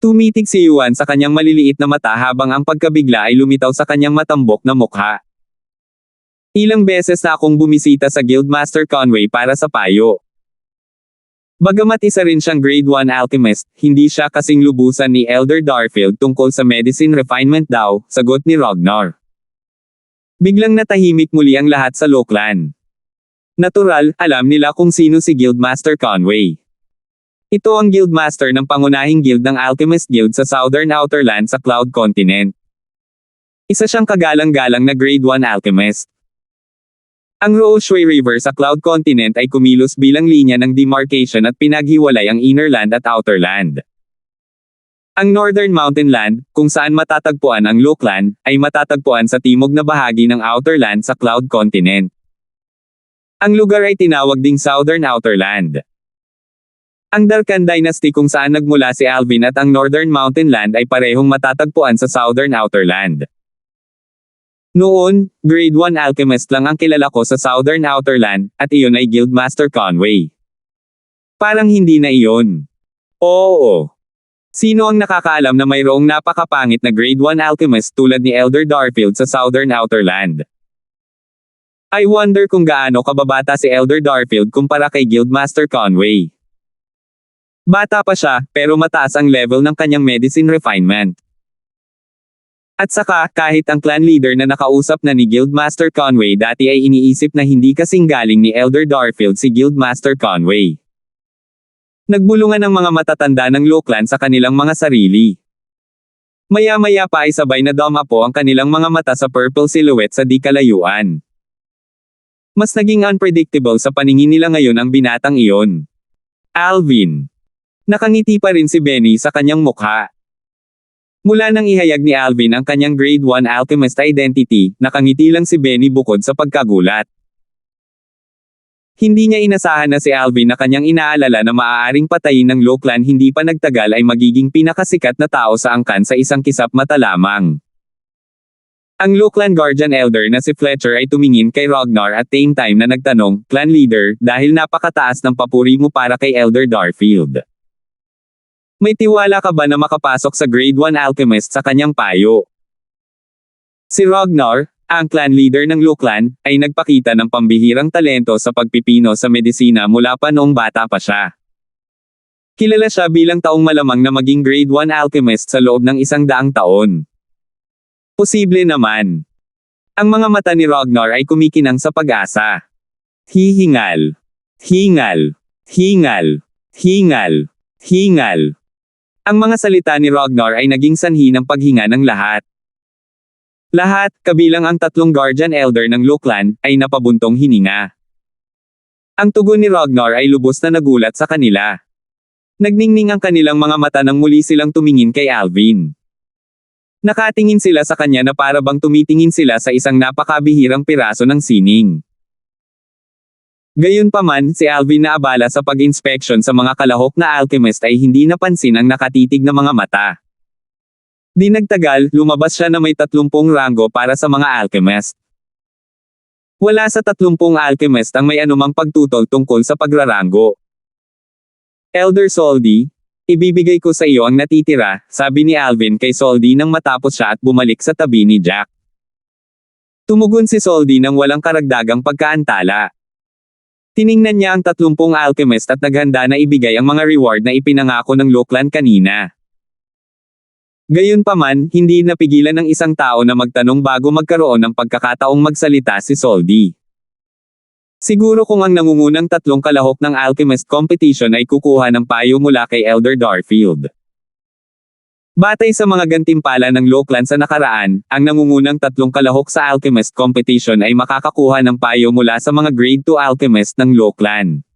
Tumitig si Yuan sa kanyang maliliit na mata habang ang pagkabigla ay lumitaw sa kanyang matambok na mukha. Ilang beses na akong bumisita sa Guildmaster Conway para sa payo. Bagamat isa rin siyang grade 1 alchemist, hindi siya kasing lubusan ni Elder Darfield tungkol sa medicine refinement daw, sagot ni Ragnar. Biglang natahimik muli ang lahat sa Loklan. Natural, alam nila kung sino si Guildmaster Conway. Ito ang Guildmaster ng pangunahing guild ng Alchemist Guild sa Southern Outerland sa Cloud Continent. Isa siyang kagalang-galang na grade 1 alchemist. Ang Rooshui River sa Cloud Continent ay kumilos bilang linya ng demarcation at pinaghiwalay ang Innerland at Outerland. Ang Northern Mountain Land, kung saan matatagpuan ang Loklan, ay matatagpuan sa timog na bahagi ng Outerland sa Cloud Continent. Ang lugar ay tinawag ding Southern Outerland. Ang Darkan Dynasty kung saan nagmula si Alvin at ang Northern Mountain Land ay parehong matatagpuan sa Southern Outerland. Noon, grade 1 alchemist lang ang kilala ko sa Southern Outerland, at iyon ay Guildmaster Conway. Parang hindi na iyon. Oo. Sino ang nakakaalam na mayroong napakapangit na grade 1 alchemist tulad ni Elder Darfield sa Southern Outerland? I wonder kung gaano kababata si Elder Darfield kumpara kay Guildmaster Conway. Bata pa siya, pero mataas ang level ng kanyang medicine refinement. At saka, kahit ang clan leader na nakausap na ni Guildmaster Conway dati ay iniisip na hindi kasing galing ni Elder Darfield si Guildmaster Conway. Nagbulungan ang mga matatanda ng Loklan sa kanilang mga sarili. Maya-maya pa ay sabay na dumapo ang kanilang mga mata sa purple silhouette sa di kalayuan. Mas naging unpredictable sa paningin nila ngayon ang binatang iyon. Alvin. Nakangiti pa rin si Benny sa kanyang mukha. Mula nang ihayag ni Alvin ang kanyang grade 1 alchemist identity, nakangiti lang si Benny bukod sa pagkagulat. Hindi niya inasahan na si Alvin na kanyang inaalala na maaaring patayin ng Loklan hindi pa nagtagal ay magiging pinakasikat na tao sa angkan sa isang kisap mata lamang. Ang Loklan Guardian Elder na si Fletcher ay tumingin kay Ragnar at same time na nagtanong, Clan Leader, dahil napakataas ng papuri mo para kay Elder Darfield. May tiwala ka ba na makapasok sa grade 1 alchemist sa kanyang payo? Si Ragnar, ang clan leader ng Loklan, ay nagpakita ng pambihirang talento sa pagpipino sa medisina mula pa noong bata pa siya. Kilala siya bilang taong malamang na maging grade 1 alchemist sa loob ng 100 taon. Posible naman. Ang mga mata ni Ragnar ay kumikinang sa pag-asa. Hihingal. Hingal. Hingal. Hingal. Hingal. Ang mga salita ni Ragnar ay naging sanhi ng paghinga ng lahat. Lahat, kabilang ang 3 Guardian Elder ng Loklan, ay napabuntong hininga. Ang tugon ni Ragnar ay lubos na nagulat sa kanila. Nagningning ang kanilang mga mata nang muli silang tumingin kay Alvin. Nakatingin sila sa kanya na para bang tumitingin sila sa isang napakabihirang piraso ng sining. Gayunpaman, si Alvin na abala sa pag-inspeksyon sa mga kalahok na alchemist ay hindi napansin ang nakatitig na mga mata. Di nagtagal, lumabas siya na may 30 ranggo para sa mga alchemist. Wala sa 30 alchemist ang may anumang pagtutol tungkol sa pagraranggo. Elder Soldi, ibibigay ko sa iyo ang natitira, sabi ni Alvin kay Soldi nang matapos siya at bumalik sa tabi ni Jack. Tumugon si Soldi nang walang karagdagang pagkaantala. Tiningnan niya ang 30 alchemist at naghanda na ibigay ang mga reward na ipinangako ng Loklan kanina. Gayunpaman, hindi napigilan ng isang tao na magtanong bago magkaroon ng pagkakataong magsalita si Soldi. Siguro kung ang nangungunang 3 kalahok ng alchemist competition ay kukuha ng payo mula kay Elder Darfield. Batay sa mga gantimpala ng Loclan sa nakaraan, ang nangungunang tatlong kalahok sa Alchemist competition ay makakakuha ng payo mula sa mga Grade 2 Alchemist ng Loclan.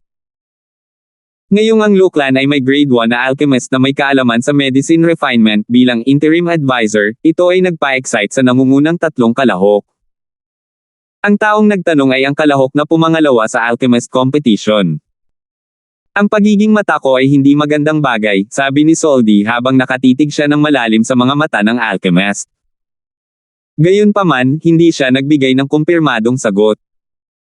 Ngayong ang Loclan ay may Grade 1 na Alchemist na may kaalaman sa medicine refinement bilang interim advisor, ito ay nagpa-excite sa nangungunang tatlong kalahok. Ang taong nagtanong ay ang kalahok na pumangalawa sa Alchemist competition. Ang pagiging mata ko ay hindi magandang bagay, sabi ni Soldi habang nakatitig siya ng malalim sa mga mata ng alchemist. Gayunpaman, hindi siya nagbigay ng kumpirmadong sagot.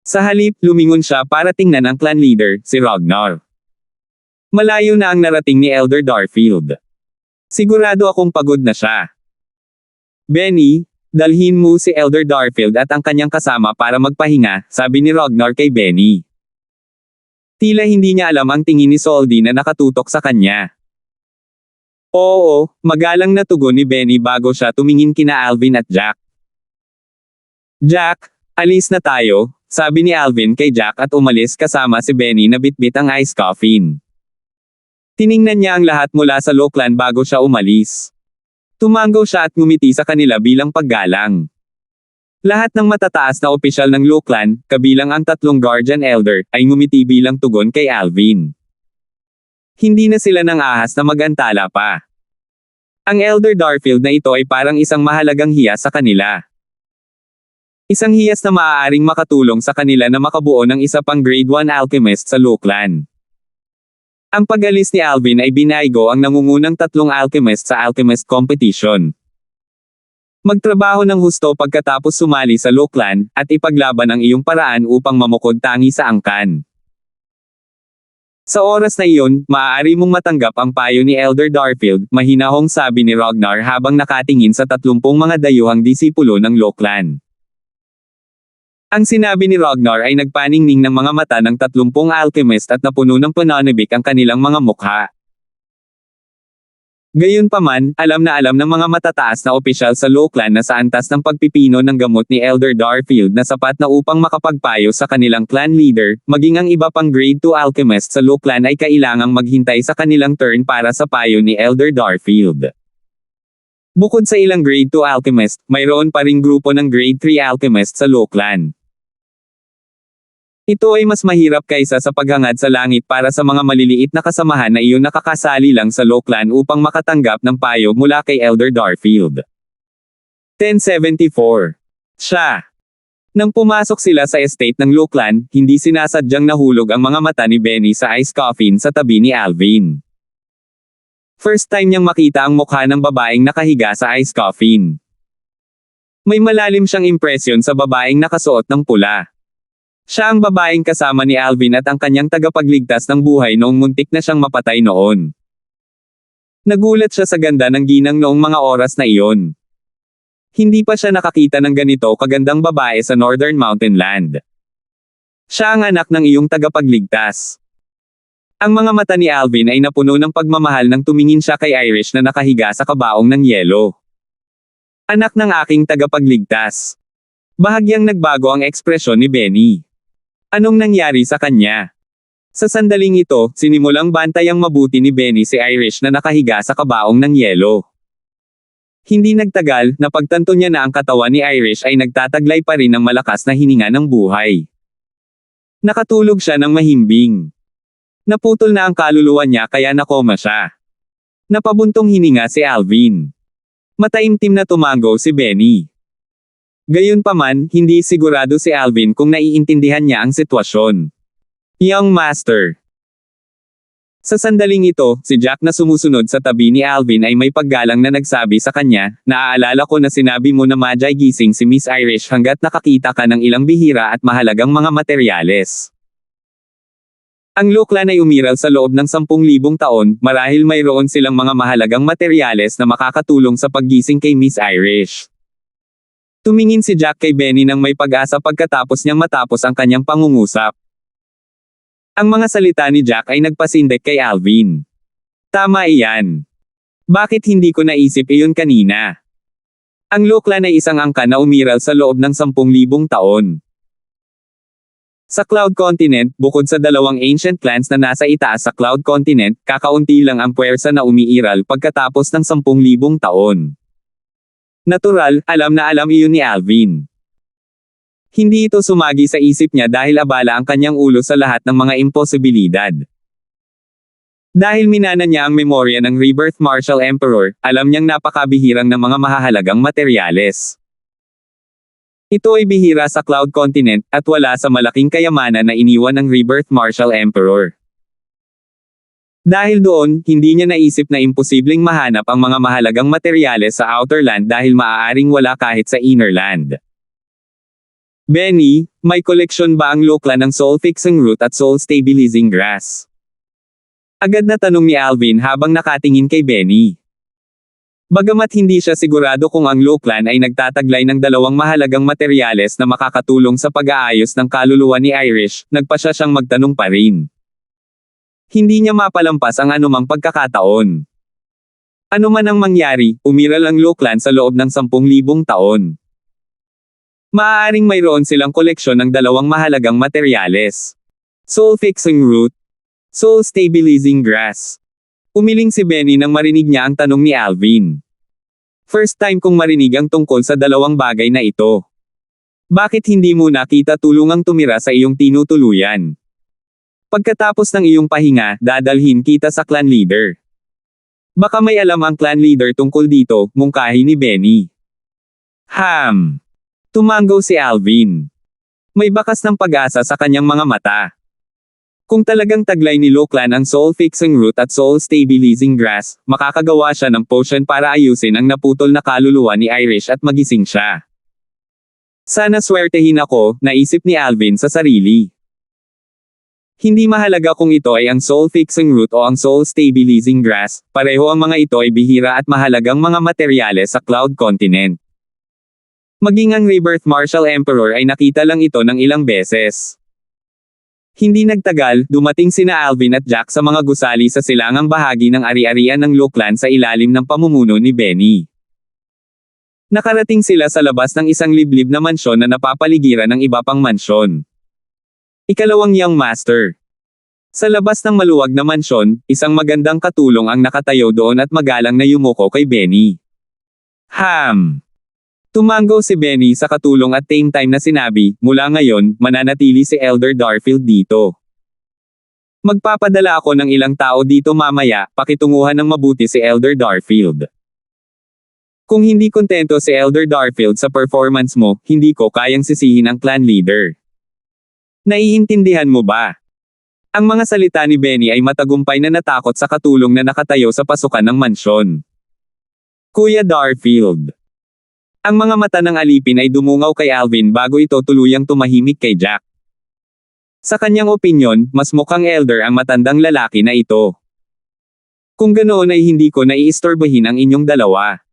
Sa halip, lumingon siya para tingnan ang clan leader, si Ragnar. Malayo na ang narating ni Elder Darfield. Sigurado akong pagod na siya. Benny, dalhin mo si Elder Darfield at ang kanyang kasama para magpahinga, sabi ni Ragnar kay Benny. Tila hindi niya alam ang tingin ni Soldi na nakatutok sa kanya. Oo, magalang na tugon ni Benny bago siya tumingin kina Alvin at Jack. Jack, alis na tayo, sabi ni Alvin kay Jack at umalis kasama si Benny na bitbit ang ice coffin. Tiningnan niya ang lahat mula sa Loclan bago siya umalis. Tumango siya at ngumiti sa kanila bilang paggalang. Lahat ng matataas na opisyal ng Loclan, kabilang ang tatlong Guardian Elder, ay ngumiti bilang tugon kay Alvin. Hindi na sila nang ahas na mag-antala pa. Ang Elder Darfield na ito ay parang isang mahalagang hiyas sa kanila. Isang hiyas na maaaring makatulong sa kanila na makabuo ng isa pang Grade 1 Alchemist sa Loclan. Ang pag-alis ni Alvin ay binaygo ang nangungunang tatlong Alchemist sa Alchemist competition. Magtrabaho ng husto pagkatapos sumali sa Loclan, at ipaglaban ang iyong paraan upang mamukod tangi sa angkan. Sa oras na iyon, maaari mong matanggap ang payo ni Elder Darfield, mahinahong sabi ni Ragnar habang nakatingin sa 30 mga dayuhang disipulo ng Loclan. Ang sinabi ni Ragnar ay nagpaningning ng mga mata ng 30 alchemist at napuno ng pananabik ang kanilang mga mukha. Gayunpaman, alam na alam ng mga matataas na opisyal sa Loclan na sa antas ng pagpipino ng gamot ni Elder Darfield na sapat na upang makapagpayo sa kanilang clan leader, maging ang iba pang Grade 2 alchemist sa Loclan ay kailangang maghintay sa kanilang turn para sa payo ni Elder Darfield. Bukod sa ilang Grade 2 alchemist, mayroon pa ring grupo ng Grade 3 alchemist sa Loclan. Ito ay mas mahirap kaysa sa paghangad sa langit para sa mga maliliit na kasamahan na iyon nakakasali lang sa Loclan upang makatanggap ng payo mula kay Elder Darfield. 1074. Siya. Nang pumasok sila sa estate ng Loclan, hindi sinasadyang nahulog ang mga mata ni Benny sa ice coffin sa tabi ni Alvin. First time niyang makita ang mukha ng babaeng nakahiga sa ice coffin. May malalim siyang impresyon sa babaeng nakasuot ng pula. Siya ang babaeng kasama ni Alvin at ang kanyang tagapagligtas ng buhay noong muntik na siyang mapatay noon. Nagulat siya sa ganda ng ginang noong mga oras na iyon. Hindi pa siya nakakita ng ganito kagandang babae sa Northern Mountain Land. Siya ang anak ng iyong tagapagligtas. Ang mga mata ni Alvin ay napuno ng pagmamahal nang tumingin siya kay Irish na nakahiga sa kabaong ng yelo. Anak ng aking tagapagligtas. Bahagyang nagbago ang ekspresyon ni Benny. Anong nangyari sa kanya? Sa sandaling ito, sinimulang bantayang mabuti ni Benny si Irish na nakahiga sa kabaong ng yelo. Hindi nagtagal, napagtanto niya na ang katawan ni Irish ay nagtataglay pa rin ng malakas na hininga ng buhay. Nakatulog siya ng mahimbing. Naputol na ang kaluluwa niya kaya nakoma siya. Napabuntong hininga si Alvin. Mataimtim na tumango si Benny. Gayunpaman, hindi sigurado si Alvin kung naiintindihan niya ang sitwasyon. Young Master. Sa sandaling ito, si Jack na sumusunod sa tabi ni Alvin ay may paggalang na nagsabi sa kanya, naaalala ko na sinabi mo na madyay gising si Miss Irish hanggat nakakita ka ng ilang bihira at mahalagang mga materyales. Ang Loclan ay umiral sa loob ng 10,000 taon, marahil mayroon silang mga mahalagang materyales na makakatulong sa paggising kay Miss Irish. Tumingin si Jack kay Benny nang may pag-asa pagkatapos niyang matapos ang kanyang pangungusap. Ang mga salita ni Jack ay nagpasindek kay Alvin. Tama iyan. Bakit hindi ko naisip iyon kanina? Ang Loclan ay isang angka na umiral sa loob ng 10,000 taon. Sa Cloud Continent, bukod sa dalawang ancient clans na nasa itaas sa Cloud Continent, kakaunti lang ang puwersa na umiiral pagkatapos ng 10,000 taon. Natural, alam na alam iyon ni Alvin. Hindi ito sumagi sa isip niya dahil abala ang kanyang ulo sa lahat ng mga imposibilidad. Dahil minana niya ang memorya ng Rebirth Martial Emperor, alam niyang napakabihirang ng mga mahahalagang materyales. Ito ay bihira sa Cloud Continent, at wala sa malaking kayamanan na iniwan ng Rebirth Martial Emperor. Dahil doon, hindi niya naisip na imposibleng mahanap ang mga mahalagang materyales sa Outer Land dahil maaaring wala kahit sa Inner Land. Benny, may koleksyon ba ang Lokla ng Soul Fixing Root at Soul Stabilizing Grass? Agad na tanong ni Alvin habang nakatingin kay Benny. Bagamat hindi siya sigurado kung ang Loklan ay nagtataglay ng dalawang mahalagang materyales na makakatulong sa pag-aayos ng kaluluwa ni Irish, nagpa siya siyang magtanong pa rin. Hindi niya mapalampas ang anumang pagkakataon. Ano man ang mangyari, umiral ang Loklan sa loob ng 10,000 taon. Maaaring mayroon silang koleksyon ng dalawang mahalagang materyales. Soul Fixing Root, Soul Stabilizing Grass. Umiling si Benny nang marinig niya ang tanong ni Alvin. First time kong marinig ang tungkol sa dalawang bagay na ito. Bakit hindi mo nakita tulungang tumira sa iyong tinutuluyan? Pagkatapos ng iyong pahinga, dadalhin kita sa clan leader. Baka may alam ang clan leader tungkol dito, mungkahi ni Benny. Tumango si Alvin. May bakas ng pag-asa sa kanyang mga mata. Kung talagang taglay ni Loklan ang Soul Fixing Root at Soul Stabilizing Grass, makakagawa siya ng potion para ayusin ang naputol na kaluluwa ni Irish at magising siya. Sana swertehin ako, naisip ni Alvin sa sarili. Hindi mahalaga kung ito ay ang Soul Fixing Root o ang Soul Stabilizing Grass, pareho ang mga ito ay bihira at mahalagang mga materyales sa Cloud Continent. Maging ang Rebirth Martial Emperor ay nakita lang ito ng ilang beses. Hindi nagtagal, dumating sina Alvin at Jack sa mga gusali sa silangang bahagi ng ari-arian ng Loklan sa ilalim ng pamumuno ni Benny. Nakarating sila sa labas ng isang liblib na mansyon na napapaligiran ng iba pang mansyon. Ikalawang Young Master. Sa labas ng maluwag na mansyon, isang magandang katulong ang nakatayo doon at magalang na yumuko kay Benny. Tumango si Benny sa katulong at same time na sinabi, mula ngayon, mananatili si Elder Darfield dito. Magpapadala ako ng ilang tao dito mamaya, pakitunguhan ng mabuti si Elder Darfield. Kung hindi kontento si Elder Darfield sa performance mo, hindi ko kayang sisihin ang clan leader. Naiintindihan mo ba? Ang mga salita ni Benny ay matagumpay na natakot sa katulong na nakatayo sa pasukan ng mansyon. Kuya Darfield. Ang mga mata ng alipin ay dumungaw kay Alvin bago ito tuluyang tumahimik kay Jack. Sa kanyang opinyon, mas mukhang elder ang matandang lalaki na ito. Kung ganoon ay hindi ko naiistorbohin ang inyong dalawa.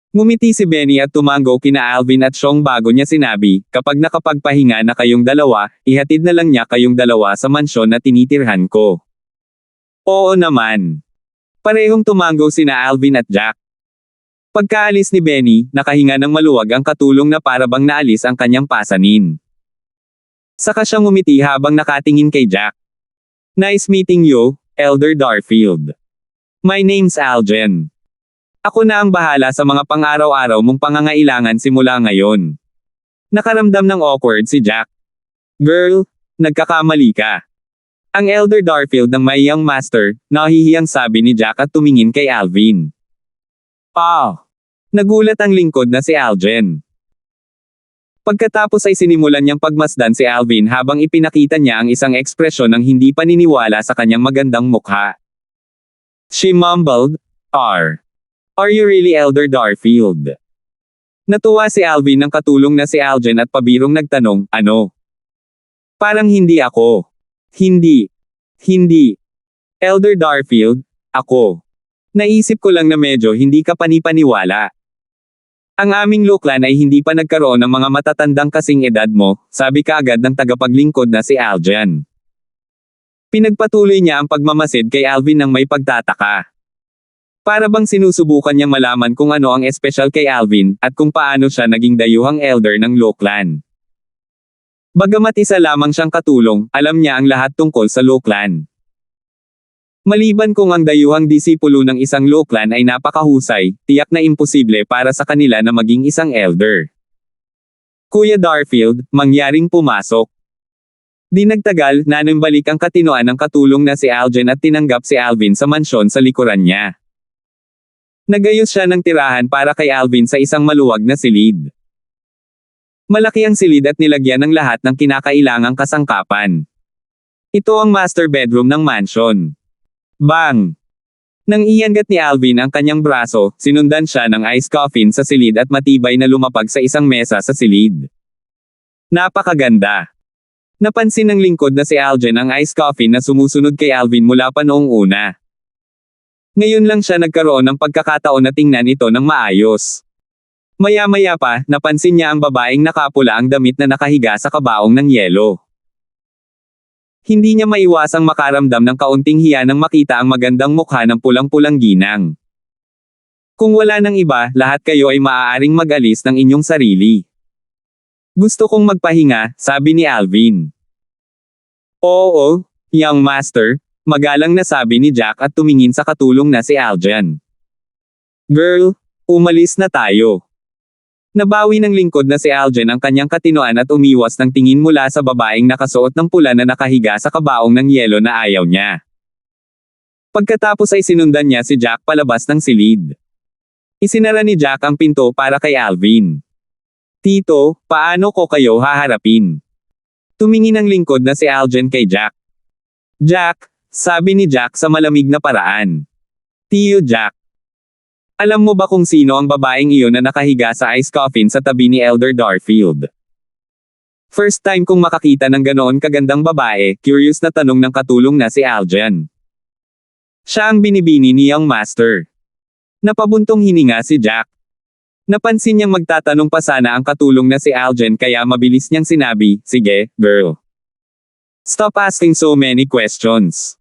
Ngumiti si Benny at tumango kina Alvin at Seong bago niya sinabi, kapag nakapagpahinga na kayong dalawa, ihatid na lang niya kayong dalawa sa mansyon na tinitirhan ko. Oo naman. Parehong tumango sina Alvin at Jack. Pagkaalis ni Benny, nakahinga ng maluwag ang katulong na parabang naalis ang kanyang pasanin. Saka siyang ngumiti habang nakatingin kay Jack. Nice meeting you, Elder Darfield. My name's Algen. Ako na ang bahala sa mga pang-araw-araw mong pangangailangan simula ngayon. Nakaramdam ng awkward si Jack. Girl, nagkakamali ka. Ang Elder Darfield ng may young master, nahihiyang sabi ni Jack at tumingin kay Alvin. Nagulat ang lingkod na si Algen. Pagkatapos ay sinimulan niyang pagmasdan si Alvin habang ipinakita niya ang isang ekspresyon ng hindi paniniwala sa kanyang magandang mukha. She mumbled, Are you really Elder Darfield? Natuwa si Alvin ng katulong na si Algen at pabirong nagtanong, ano? Parang hindi ako. Hindi. Elder Darfield, ako. Naisip ko lang na medyo hindi ka panipaniwala. Ang aming Loklan ay hindi pa nagkaroon ng mga matatandang kasing edad mo, sabi kaagad ng tagapaglingkod na si Algen. Pinagpatuloy niya ang pagmamasid kay Alvin ng may pagtataka. Para bang sinusubukan niyang malaman kung ano ang espesyal kay Alvin, at kung paano siya naging dayuhang elder ng Loklan. Bagamat isa lamang siyang katulong, alam niya ang lahat tungkol sa Lo Clan. Maliban kung ang dayuhang disipulo ng isang Lo Clan ay napakahusay, tiyak na imposible para sa kanila na maging isang elder. Kuya Darfield, mangyaring pumasok. Di nagtagal, nanumbalik ang katinoan ng katulong na si Algen at tinanggap si Alvin sa mansyon sa likuran niya. Nagayos siya ng tirahan para kay Alvin sa isang maluwag na silid. Malaki ang silid at nilagyan ng lahat ng kinakailangang kasangkapan. Ito ang master bedroom ng mansion. Bang! Nang iyangat ni Alvin ang kanyang braso, sinundan siya ng ice coffin sa silid at matibay na lumapag sa isang mesa sa silid. Napakaganda! Napansin ng lingkod na si Algen ang ice coffin na sumusunod kay Alvin mula pa noong una. Ngayon lang siya nagkaroon ng pagkakataon na tingnan ito ng maayos. Maya-maya pa, napansin niya ang babaeng nakapula ang damit na nakahiga sa kabaong ng yelo. Hindi niya maiwasang makaramdam ng kaunting hiya nang makita ang magandang mukha ng pulang-pulang ginang. Kung wala nang iba, lahat kayo ay maaaring mag-alis ng inyong sarili. Gusto kong magpahinga, sabi ni Alvin. Oo, young master, magalang na sabi ni Jack at tumingin sa katulong na si Algen. Girl, umalis na tayo. Nabawi ng lingkod na si Algen ang kanyang katinoan at umiwas ng tingin mula sa babaeng nakasuot ng pula na nakahiga sa kabaong ng yelo na ayaw niya. Pagkatapos ay sinundan niya si Jack palabas ng silid. Isinara ni Jack ang pinto para kay Alvin. Tito, paano ko kayo haharapin? Tumingin ang lingkod na si Algen kay Jack. Jack, sabi ni Jack sa malamig na paraan. Tiyo Jack. Alam mo ba kung sino ang babaeng iyon na nakahiga sa ice coffin sa tabi ni Elder Darfield? First time kong makakita ng ganoon kagandang babae, curious na tanong ng katulong na si Algen. Siya ang binibini ni young master. Napabuntong hininga si Jack. Napansin niyang magtatanong pa sana ang katulong na si Algen kaya mabilis niyang sinabi, sige, girl. Stop asking so many questions.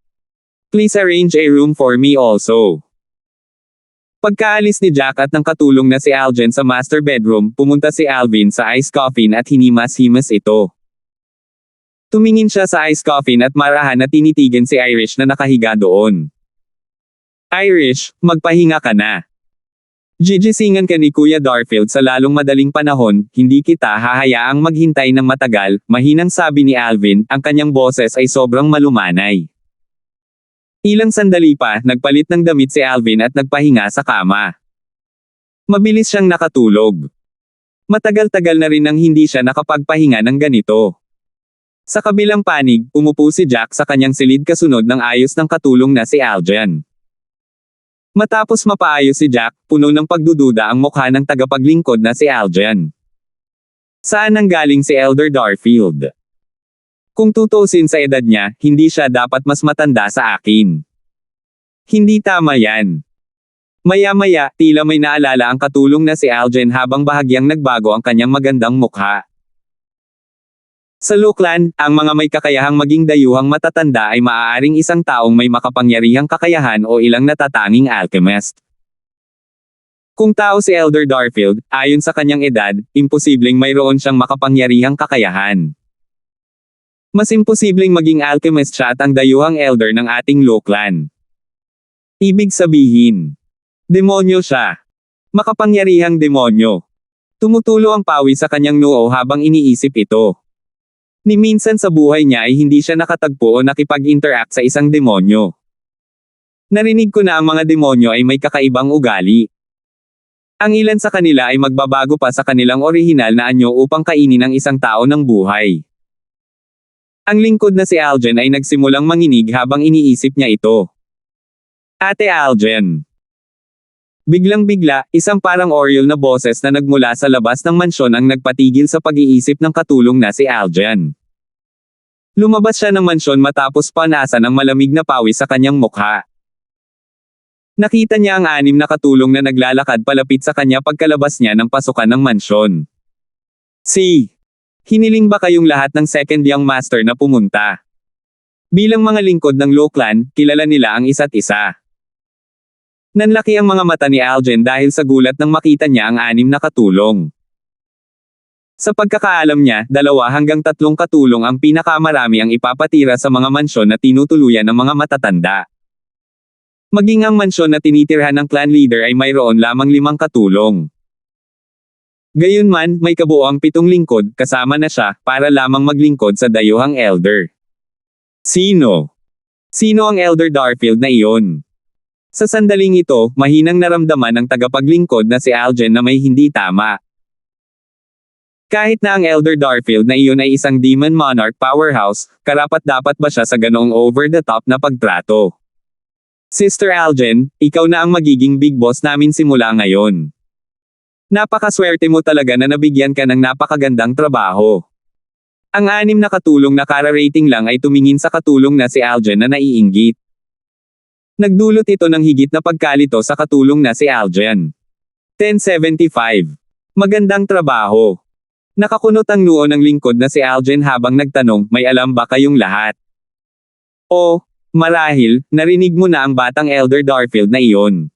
Please arrange a room for me also. Pagkaalis ni Jack at ng katulong na si Algen sa master bedroom, pumunta si Alvin sa ice coffin at hinimas-himas ito. Tumingin siya sa ice coffin at marahan na tinitigan si Irish na nakahiga doon. Irish, magpahinga ka na. Gigisingan ka ni Kuya Darfield sa lalong madaling panahon, hindi kita hahayaang maghintay ng matagal, mahinang sabi ni Alvin, ang kanyang boses ay sobrang malumanay. Ilang sandali pa, nagpalit ng damit si Alvin at nagpahinga sa kama. Mabilis siyang nakatulog. Matagal-tagal na rin nang hindi siya nakapagpahinga ng ganito. Sa kabilang panig, umupo si Jack sa kanyang silid kasunod ng ayos ng katulong na si Algen. Matapos mapaayos si Jack, puno ng pagdududa ang mukha ng tagapaglingkod na si Algen. Saan nanggaling si Elder Darfield? Kung tutuusin sa edad niya, hindi siya dapat mas matanda sa akin. Hindi tama yan. Maya-maya, tila may naalala ang katulong na si Algen habang bahagyang nagbago ang kanyang magandang mukha. Sa Lo Clan, ang mga may kakayahang maging dayuhang matatanda ay maaaring isang taong may makapangyarihang kakayahan o ilang natatanging alchemist. Kung tao si Elder Darfield, ayon sa kanyang edad, imposibleng mayroon siyang makapangyarihang kakayahan. Mas imposibleng maging alchemist siya at ang dayuhang elder ng ating Lo Clan. Ibig sabihin, demonyo siya. Makapangyarihang demonyo. Tumutulo ang pawi sa kanyang noo habang iniisip ito. Ni minsan sa buhay niya ay hindi siya nakatagpo o nakipag-interact sa isang demonyo. Narinig ko na ang mga demonyo ay may kakaibang ugali. Ang ilan sa kanila ay magbabago pa sa kanilang orihinal na anyo upang kainin ang isang tao ng buhay. Ang lingkod na si Algen ay nagsimulang manginig habang iniisip niya ito. Ate Algen. Biglang-bigla, isang parang Oriole na boses na nagmula sa labas ng mansyon ang nagpatigil sa pag-iisip ng katulong na si Algen. Lumabas siya ng mansyon matapos panasan ng malamig na pawis sa kanyang mukha. Nakita niya ang 6 na katulong na naglalakad palapit sa kanya pagkalabas niya ng pasukan ng mansyon. Hiniling ba kayong lahat ng second young master na pumunta? Bilang mga lingkod ng Lo Clan, kilala nila ang isa't isa. Nanlaki ang mga mata ni Algen dahil sa gulat nang makita niya ang 6 na katulong. Sa pagkakaalam niya, 2 hanggang 3 katulong ang pinakamarami ang ipapatira sa mga mansyon na tinutuluyan ng mga matatanda. Maging ang mansyon na tinitirhan ng clan leader ay mayroon lamang 5 katulong. Gayunman, may kabuoang 7 lingkod, kasama na siya, para lamang maglingkod sa dayuhang elder. Sino? Sino ang Elder Darfield na iyon? Sa sandaling ito, mahinang naramdaman ng tagapaglingkod na si Algen na may hindi tama. Kahit na ang Elder Darfield na iyon ay isang Demon Monarch powerhouse, karapat-dapat ba siya sa ganoong over-the-top na pagtrato? Sister Algen, ikaw na ang magiging big boss namin simula ngayon. Napakaswerte mo talaga na nabigyan ka ng napakagandang trabaho. Ang 6 na katulong na kara-rating lang ay tumingin sa katulong na si Algen na naiinggit. Nagdulot ito ng higit na pagkalito sa katulong na si Algen. 1075. Magandang trabaho. Nakakunot ang noo ng lingkod na si Algen habang nagtanong, may alam ba kayong lahat? O, marahil, narinig mo na ang batang Elder Darfield na iyon.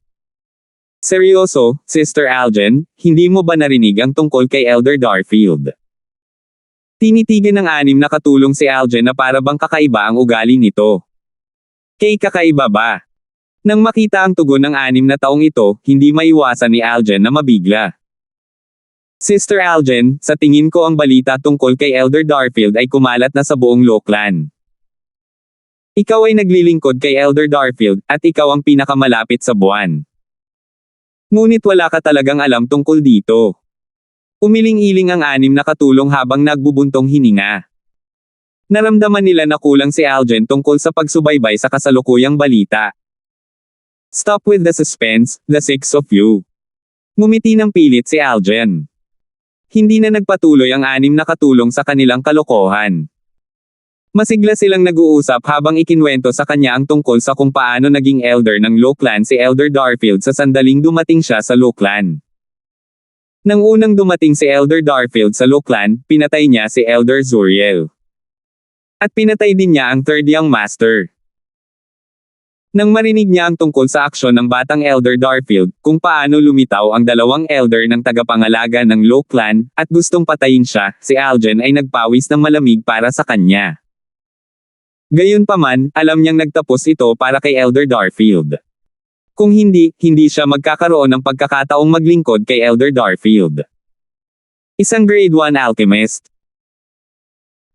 Seryoso, Sister Algen, hindi mo ba narinig ang tungkol kay Elder Darfield? Tinitigan ng 6 na katulong si Algen na para bang kakaiba ang ugali nito. Kay kakaiba ba? Nang makita ang tugon ng 6 na taong ito, hindi maiwasan ni Algen na mabigla. Sister Algen, sa tingin ko ang balita tungkol kay Elder Darfield ay kumalat na sa buong Lo Clan. Ikaw ay naglilingkod kay Elder Darfield, at ikaw ang pinakamalapit sa buwan. Ngunit wala ka talagang alam tungkol dito. Umiling-iling ang 6 na katulong habang nagbubuntong hininga. Naramdaman nila na kulang si Algen tungkol sa pagsubaybay sa kasalukuyang balita. Stop with the suspense, the 6 of you. Ngumiti ng pilit si Algen. Hindi na nagpatuloy ang 6 na katulong sa kanilang kalokohan. Masigla silang nag-uusap habang ikinwento sa kanya ang tungkol sa kung paano naging elder ng Lo Clan si Elder Darfield sa sandaling dumating siya sa Lo Clan. Nang unang dumating si Elder Darfield sa Lo Clan, pinatay niya si Elder Zuriel. At pinatay din niya ang 3rd Young Master. Nang marinig niya ang tungkol sa aksyon ng batang Elder Darfield, kung paano lumitaw ang 2 elder ng tagapangalaga ng Lo Clan, at gustong patayin siya, si Algen ay nagpawis ng malamig para sa kanya. Gayunpaman, alam niyang nagtapos ito para kay Elder Darfield. Kung hindi, hindi siya magkakaroon ng pagkakataong maglingkod kay Elder Darfield. Isang grade 1 alchemist.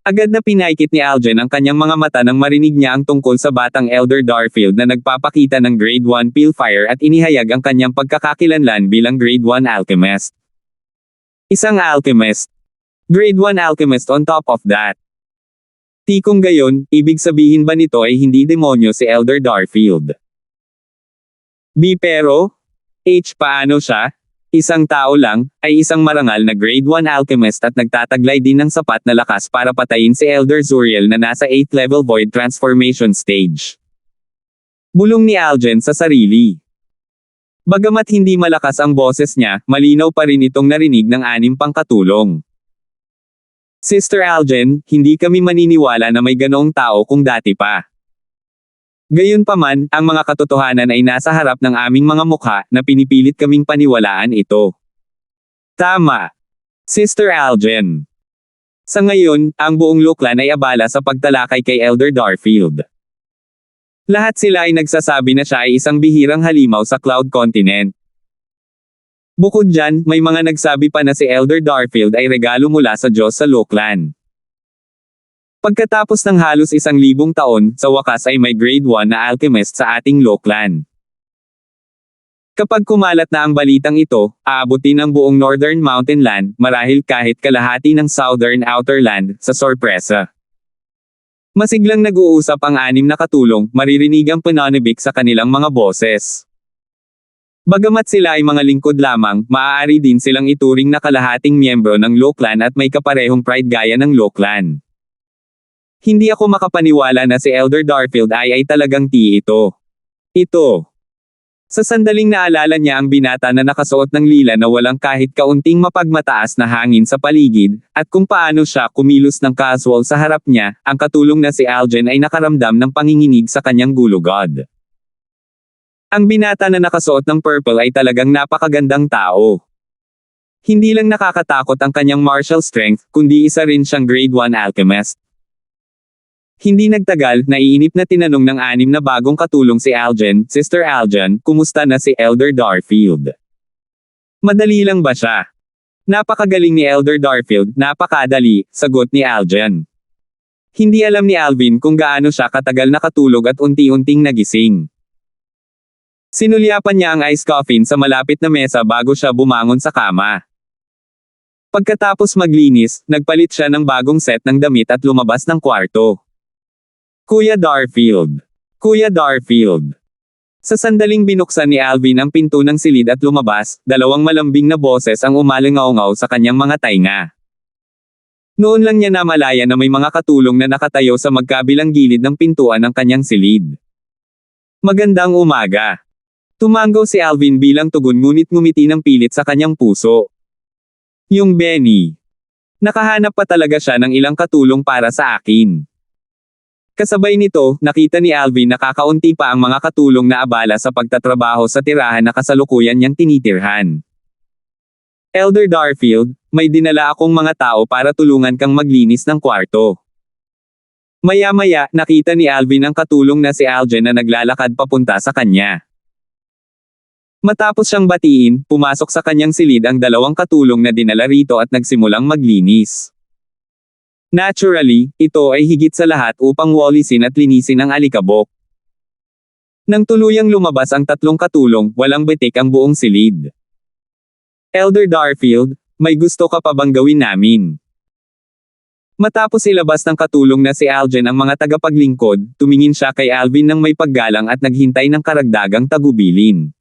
Agad na pinaikit ni Algen ang kanyang mga mata nang marinig niya ang tungkol sa batang Elder Darfield na nagpapakita ng grade 1 Pilfire at inihayag ang kanyang pagkakakilanlan bilang grade 1 alchemist. Isang alchemist. Grade 1 alchemist on top of that. Kung gayon, ibig sabihin ba nito ay hindi demonyo si Elder Darfield? Pero? Paano siya? Isang tao lang, ay isang marangal na grade 1 alchemist at nagtataglay din ng sapat na lakas para patayin si Elder Zuriel na nasa 8th level void transformation stage. Bulong ni Algen sa sarili. Bagamat hindi malakas ang boses niya, malinaw pa rin itong narinig ng 6 pang katulong. Sister Algen, hindi kami maniniwala na may ganoong tao kung dati pa. Gayunpaman, ang mga katotohanan ay nasa harap ng aming mga mukha na pinipilit kaming paniwalaan ito. Tama. Sister Algen. Sa ngayon, ang buong Lo Clan ay abala sa pagtalakay kay Elder Darfield. Lahat sila ay nagsasabi na siya ay isang bihirang halimaw sa Cloud Continent. Bukod dyan, may mga nagsabi pa na si Elder Darfield ay regalo mula sa Diyos sa Lo Clan. Pagkatapos ng halos 1,000 taon, sa wakas ay may grade 1 na alchemist sa ating Lo Clan. Kapag kumalat na ang balitang ito, aabutin ang buong Northern Mountain Land, marahil kahit kalahati ng Southern Outer Land, sa sorpresa. Masiglang nag-uusap ang 6 na katulong, maririnig ang pananibik sa kanilang mga boses. Bagamat sila ay mga lingkod lamang, maaari din silang ituring na kalahating miyembro ng Lo Clan at may kaparehong pride gaya ng Lo Clan. Hindi ako makapaniwala na si Elder Darfield ay talagang ito. Ito. Sa sandaling naalala niya ang binata na nakasuot ng lila na walang kahit kaunting mapagmataas na hangin sa paligid, at kung paano siya kumilos ng casual sa harap niya, ang katulong na si Algen ay nakaramdam ng panginginig sa kanyang gulugod. Ang binata na nakasuot ng purple ay talagang napakagandang tao. Hindi lang nakakatakot ang kanyang martial strength, kundi isa rin siyang grade 1 alchemist. Hindi nagtagal, naiinip na tinanong ng 6 na bagong katulong si Aljen, Sister Aljen, kumusta na si Elder Darfield? Madali lang ba siya? Napakagaling ni Elder Darfield, napakadali, sagot ni Aljen. Hindi alam ni Alvin kung gaano siya katagal nakatulog at unti-unting nagising. Sinulyapan niya ang ice coffin sa malapit na mesa bago siya bumangon sa kama. Pagkatapos maglinis, nagpalit siya ng bagong set ng damit at lumabas ng kwarto. Kuya Darfield. Kuya Darfield. Sa sandaling binuksan ni Alvin ang pinto ng silid at lumabas, 2 malambing na boses ang umalingaw-ngaw sa kanyang mga tainga. Noon lang niya namalaya na may mga katulong na nakatayo sa magkabilang gilid ng pintuan ng kanyang silid. Magandang umaga. Tumango si Alvin bilang tugon ngunit ngumiti ng pilit sa kanyang puso. Yung Benny. Nakahanap pa talaga siya ng ilang katulong para sa akin. Kasabay nito, nakita ni Alvin na kakaunti pa ang mga katulong na abala sa pagtatrabaho sa tirahan na kasalukuyan niyang tinitirhan. Elder Darfield, may dinala akong mga tao para tulungan kang maglinis ng kwarto. Maya-maya, nakita ni Alvin ang katulong na si Aljen na naglalakad papunta sa kanya. Matapos siyang batiin, pumasok sa kanyang silid ang 2 katulong na dinala rito at nagsimulang maglinis. Naturally, ito ay higit sa lahat upang walisin at linisin ang alikabok. Nang tuluyang lumabas ang 3 katulong, walang betik ang buong silid. Elder Darfield, may gusto ka pa bang gawin namin? Matapos ilabas ng katulong na si Aljen ang mga tagapaglingkod, tumingin siya kay Alvin ng may paggalang at naghintay ng karagdagang tagubilin.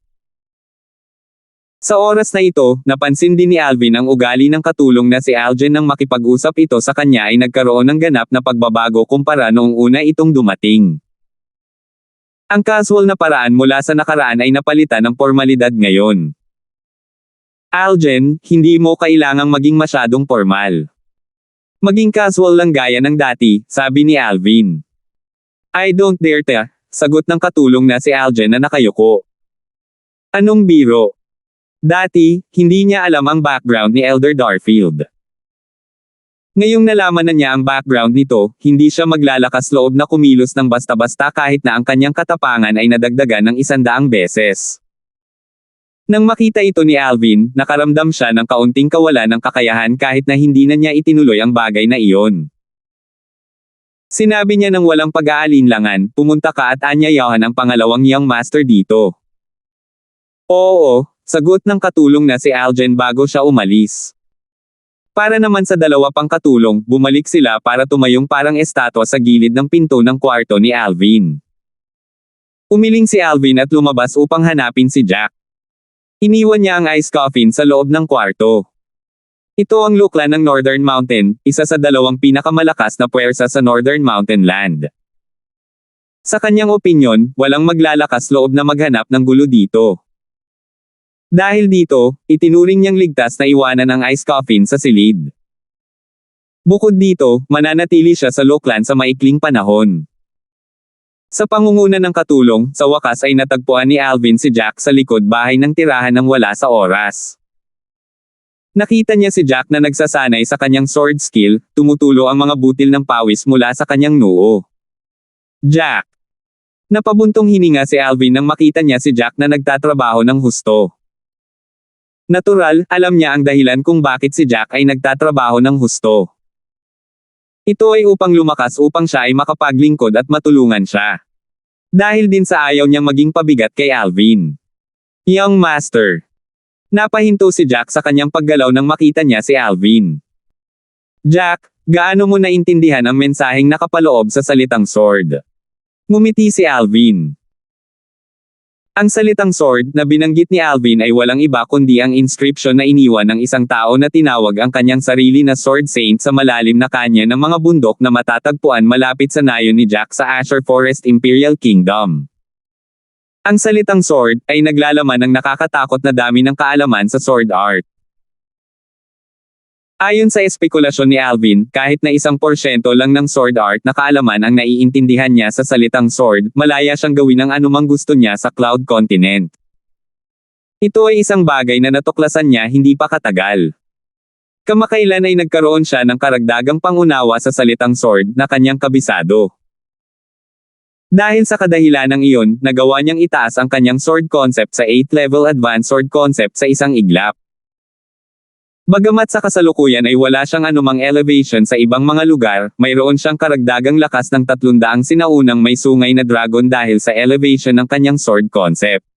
Sa oras na ito, napansin din ni Alvin ang ugali ng katulong na si Aljen nang makipag-usap ito sa kanya ay nagkaroon ng ganap na pagbabago kumpara noong una itong dumating. Ang casual na paraan mula sa nakaraan ay napalitan ng formalidad ngayon. Aljen, hindi mo kailangang maging masyadong formal. Maging casual lang gaya ng dati, sabi ni Alvin. I don't dare to, sagot ng katulong na si Aljen na nakayuko. Anong biro? Dati, hindi niya alam ang background ni Elder Darfield. Ngayong nalaman na niya ang background nito, hindi siya maglalakas loob na kumilos ng basta-basta kahit na ang kanyang katapangan ay nadagdagan ng 100 beses. Nang makita ito ni Alvin, nakaramdam siya ng kaunting kawalan ng kakayahan kahit na hindi na niya itinuloy ang bagay na iyon. Sinabi niya ng walang pag-aalinlangan, pumunta ka at anyayahan ang pangalawang young master dito. Oo, sagot ng katulong na si Aljen bago siya umalis. Para naman sa 2 pang katulong, bumalik sila para tumayong parang estatwa sa gilid ng pinto ng kwarto ni Alvin. Umiling si Alvin at lumabas upang hanapin si Jack. Iniwan niya ang ice coffin sa loob ng kwarto. Ito ang lukla ng Northern Mountain, isa sa 2 pinakamalakas na puwersa sa Northern Mountain Land. Sa kanyang opinyon, walang maglalakas loob na maghanap ng gulo dito. Dahil dito, itinuring niyang ligtas na iwanan ang ice coffin sa silid. Bukod dito, mananatili siya sa Lockland sa maikling panahon. Sa pangunguna ng katulong, sa wakas ay natagpuan ni Alvin si Jack sa likod bahay ng tirahan ng wala sa oras. Nakita niya si Jack na nagsasanay sa kanyang sword skill, tumutulo ang mga butil ng pawis mula sa kanyang noo. Jack! Napabuntong hininga si Alvin nang makita niya si Jack na nagtatrabaho ng husto. Natural, alam niya ang dahilan kung bakit si Jack ay nagtatrabaho ng husto. Ito ay upang lumakas upang siya ay makapaglingkod at matulungan siya. Dahil din sa ayaw niyang maging pabigat kay Alvin. Young Master. Napahinto si Jack sa kanyang paggalaw nang makita niya si Alvin. Jack, gaano mo naintindihan ang mensaheng nakapaloob sa salitang sword? Ngumiti si Alvin. Ang salitang sword na binanggit ni Alvin ay walang iba kundi ang inscription na iniwan ng isang tao na tinawag ang kanyang sarili na Sword Saint sa malalim na kanya ng mga bundok na matatagpuan malapit sa nayon ni Jack sa Azure Forest Imperial Kingdom. Ang salitang sword ay naglalaman ng nakakatakot na dami ng kaalaman sa sword art. Ayon sa espekulasyon ni Alvin, kahit na 1% lang ng sword art na kaalaman ang naiintindihan niya sa salitang sword, malaya siyang gawin ang anumang gusto niya sa Cloud Continent. Ito ay isang bagay na natuklasan niya hindi pa katagal. Kamakailan ay nagkaroon siya ng karagdagang pangunawa sa salitang sword na kanyang kabisado. Dahil sa kadahilanang iyon, nagawa niyang itaas ang kanyang sword concept sa 8th level advanced sword concept sa isang iglap. Bagamat sa kasalukuyan ay wala siyang anumang elevation sa ibang mga lugar, mayroon siyang karagdagang lakas ng 300 sinaunang may sungay na dragon dahil sa elevation ng kanyang sword concept.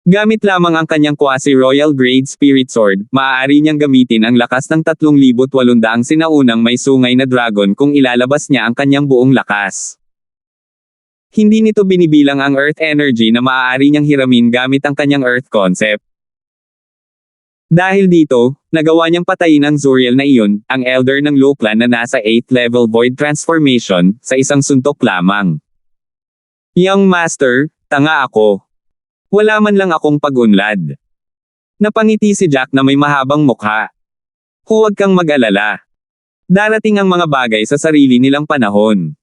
Gamit lamang ang kanyang quasi-royal grade spirit sword, maaari niyang gamitin ang lakas ng 3,800 sinaunang may sungay na dragon kung ilalabas niya ang kanyang buong lakas. Hindi nito binibilang ang earth energy na maaari niyang hiramin gamit ang kanyang earth concept. Dahil dito, nagawa niyang patayin ang Zuriel na iyon, ang elder ng Low Clan na nasa 8th level void transformation, sa isang suntok lamang. Young Master, tanga ako. Wala man lang akong pag-unlad. Napangiti si Jack na may mahabang mukha. Huwag kang mag-alala. Darating ang mga bagay sa sarili nilang panahon.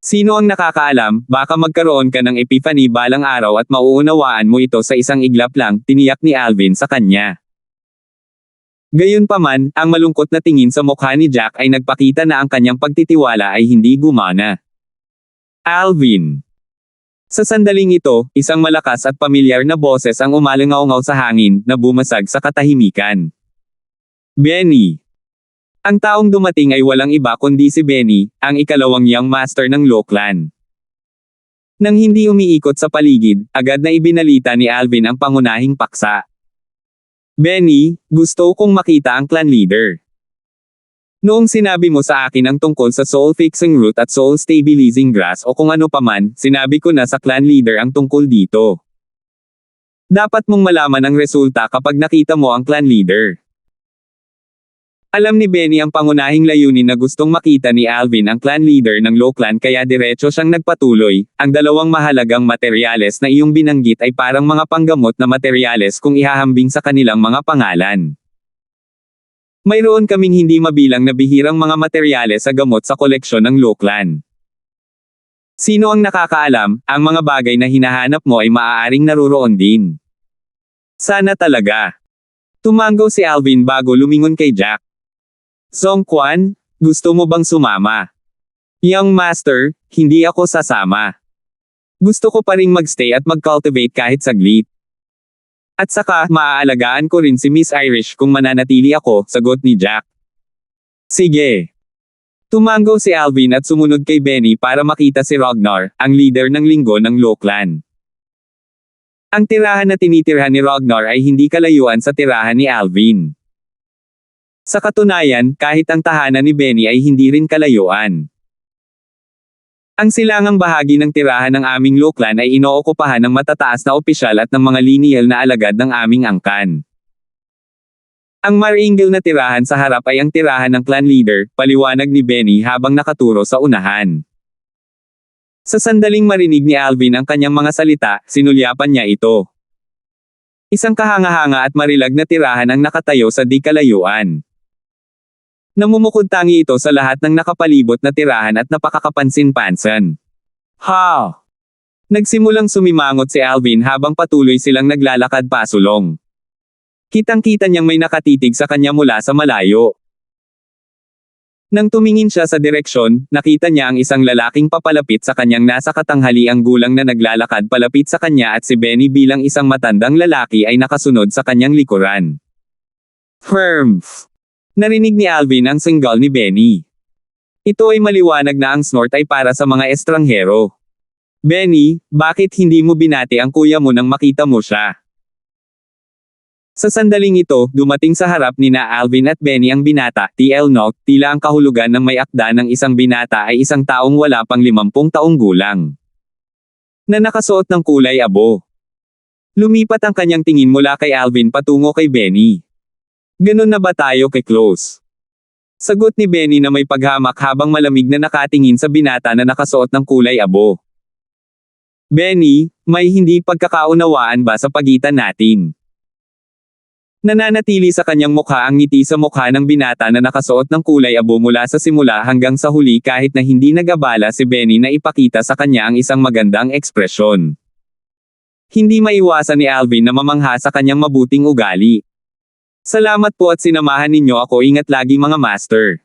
Sino ang nakakaalam, baka magkaroon ka ng epiphany balang araw at mauunawaan mo ito sa isang iglap lang, tiniyak ni Alvin sa kanya. Gayunpaman, ang malungkot na tingin sa mukha ni Jack ay nagpakita na ang kanyang pagtitiwala ay hindi gumana. Alvin. Sa sandaling ito, isang malakas at pamilyar na boses ang umalingaw-ngaw sa hangin, na bumasag sa katahimikan. Benny. Ang taong dumating ay walang iba kundi si Benny, ang ikalawang young master ng Low Clan. Nang hindi umiikot sa paligid, agad na ibinalita ni Alvin ang pangunahing paksa. Benny, gusto kong makita ang clan leader. Noong sinabi mo sa akin ang tungkol sa soul fixing root at soul stabilizing grass o kung ano paman, sinabi ko na sa clan leader ang tungkol dito. Dapat mong malaman ang resulta kapag nakita mo ang clan leader. Alam ni Benny ang pangunahing layunin na gustong makita ni Alvin ang clan leader ng Low Clan kaya diretso siyang nagpatuloy, ang dalawang mahalagang materyales na iyong binanggit ay parang mga panggamot na materyales kung ihahambing sa kanilang mga pangalan. Mayroon kaming hindi mabilang na bihirang mga materyales sa gamot sa koleksyon ng Low Clan. Sino ang nakakaalam, ang mga bagay na hinahanap mo ay maaaring naruroon din. Sana talaga. Tumango si Alvin bago lumingon kay Jack. Song Quan, gusto mo bang sumama? Young Master, hindi ako sasama. Gusto ko pa ring magstay at mag-cultivate kahit saglit. At saka, maaalagaan ko rin si Miss Irish kung mananatili ako, sagot ni Jack. Sige. Tumango si Alvin at sumunod kay Benny para makita si Ragnar, ang leader ng linggo ng Low Clan. Ang tirahan na tinitirhan ni Ragnar ay hindi kalayuan sa tirahan ni Alvin. Sa katunayan, kahit ang tahanan ni Benny ay hindi rin kalayuan. Ang silangang bahagi ng tirahan ng aming Low Clan ay inookupahan ng matataas na opisyal at ng mga lineal na alagad ng aming angkan. Ang maringal na tirahan sa harap ay ang tirahan ng clan leader, paliwanag ni Benny habang nakaturo sa unahan. Sa sandaling marinig ni Alvin ang kanyang mga salita, sinulyapan niya ito. Isang kahanga-hanga at marilag na tirahan ang nakatayo sa di kalayuan. Namumukod tangi ito sa lahat ng nakapalibot na tirahan at napakakapansin-pansin. Ha! Nagsimulang sumimangot si Alvin habang patuloy silang naglalakad pasulong. Kitang-kita niyang may nakatitig sa kanya mula sa malayo. Nang tumingin siya sa direksyon, nakita niya ang isang lalaking papalapit sa kanyang nasa katanghaliang gulang na naglalakad palapit sa kanya at si Benny bilang isang matandang lalaki ay nakasunod sa kanyang likuran. Firmf! Narinig ni Alvin ang singgal ni Benny. Ito ay maliwanag na ang snort ay para sa mga estranghero. Benny, bakit hindi mo binati ang kuya mo nang makita mo siya? Sa sandaling ito, dumating sa harap ni na Alvin at Benny ang binata, TL Note, tila ang kahulugan ng may akda ng isang binata ay isang taong wala pang 50 taong gulang. Na nakasuot ng kulay abo. Lumipat ang kanyang tingin mula kay Alvin patungo kay Benny. Ganun na ba tayo kay close? Sagot ni Benny na may paghamak habang malamig na nakatingin sa binata na nakasuot ng kulay abo. Benny, may hindi pagkakaunawaan ba sa pagitan natin? Nananatili sa kanyang mukha ang ngiti sa mukha ng binata na nakasuot ng kulay abo mula sa simula hanggang sa huli kahit na hindi nag-abala si Benny na ipakita sa kanya ang isang magandang ekspresyon. Hindi maiwasan ni Alvin na mamangha sa kanyang mabuting ugali. Salamat po at sinamahan ninyo ako, ingat lagi mga master.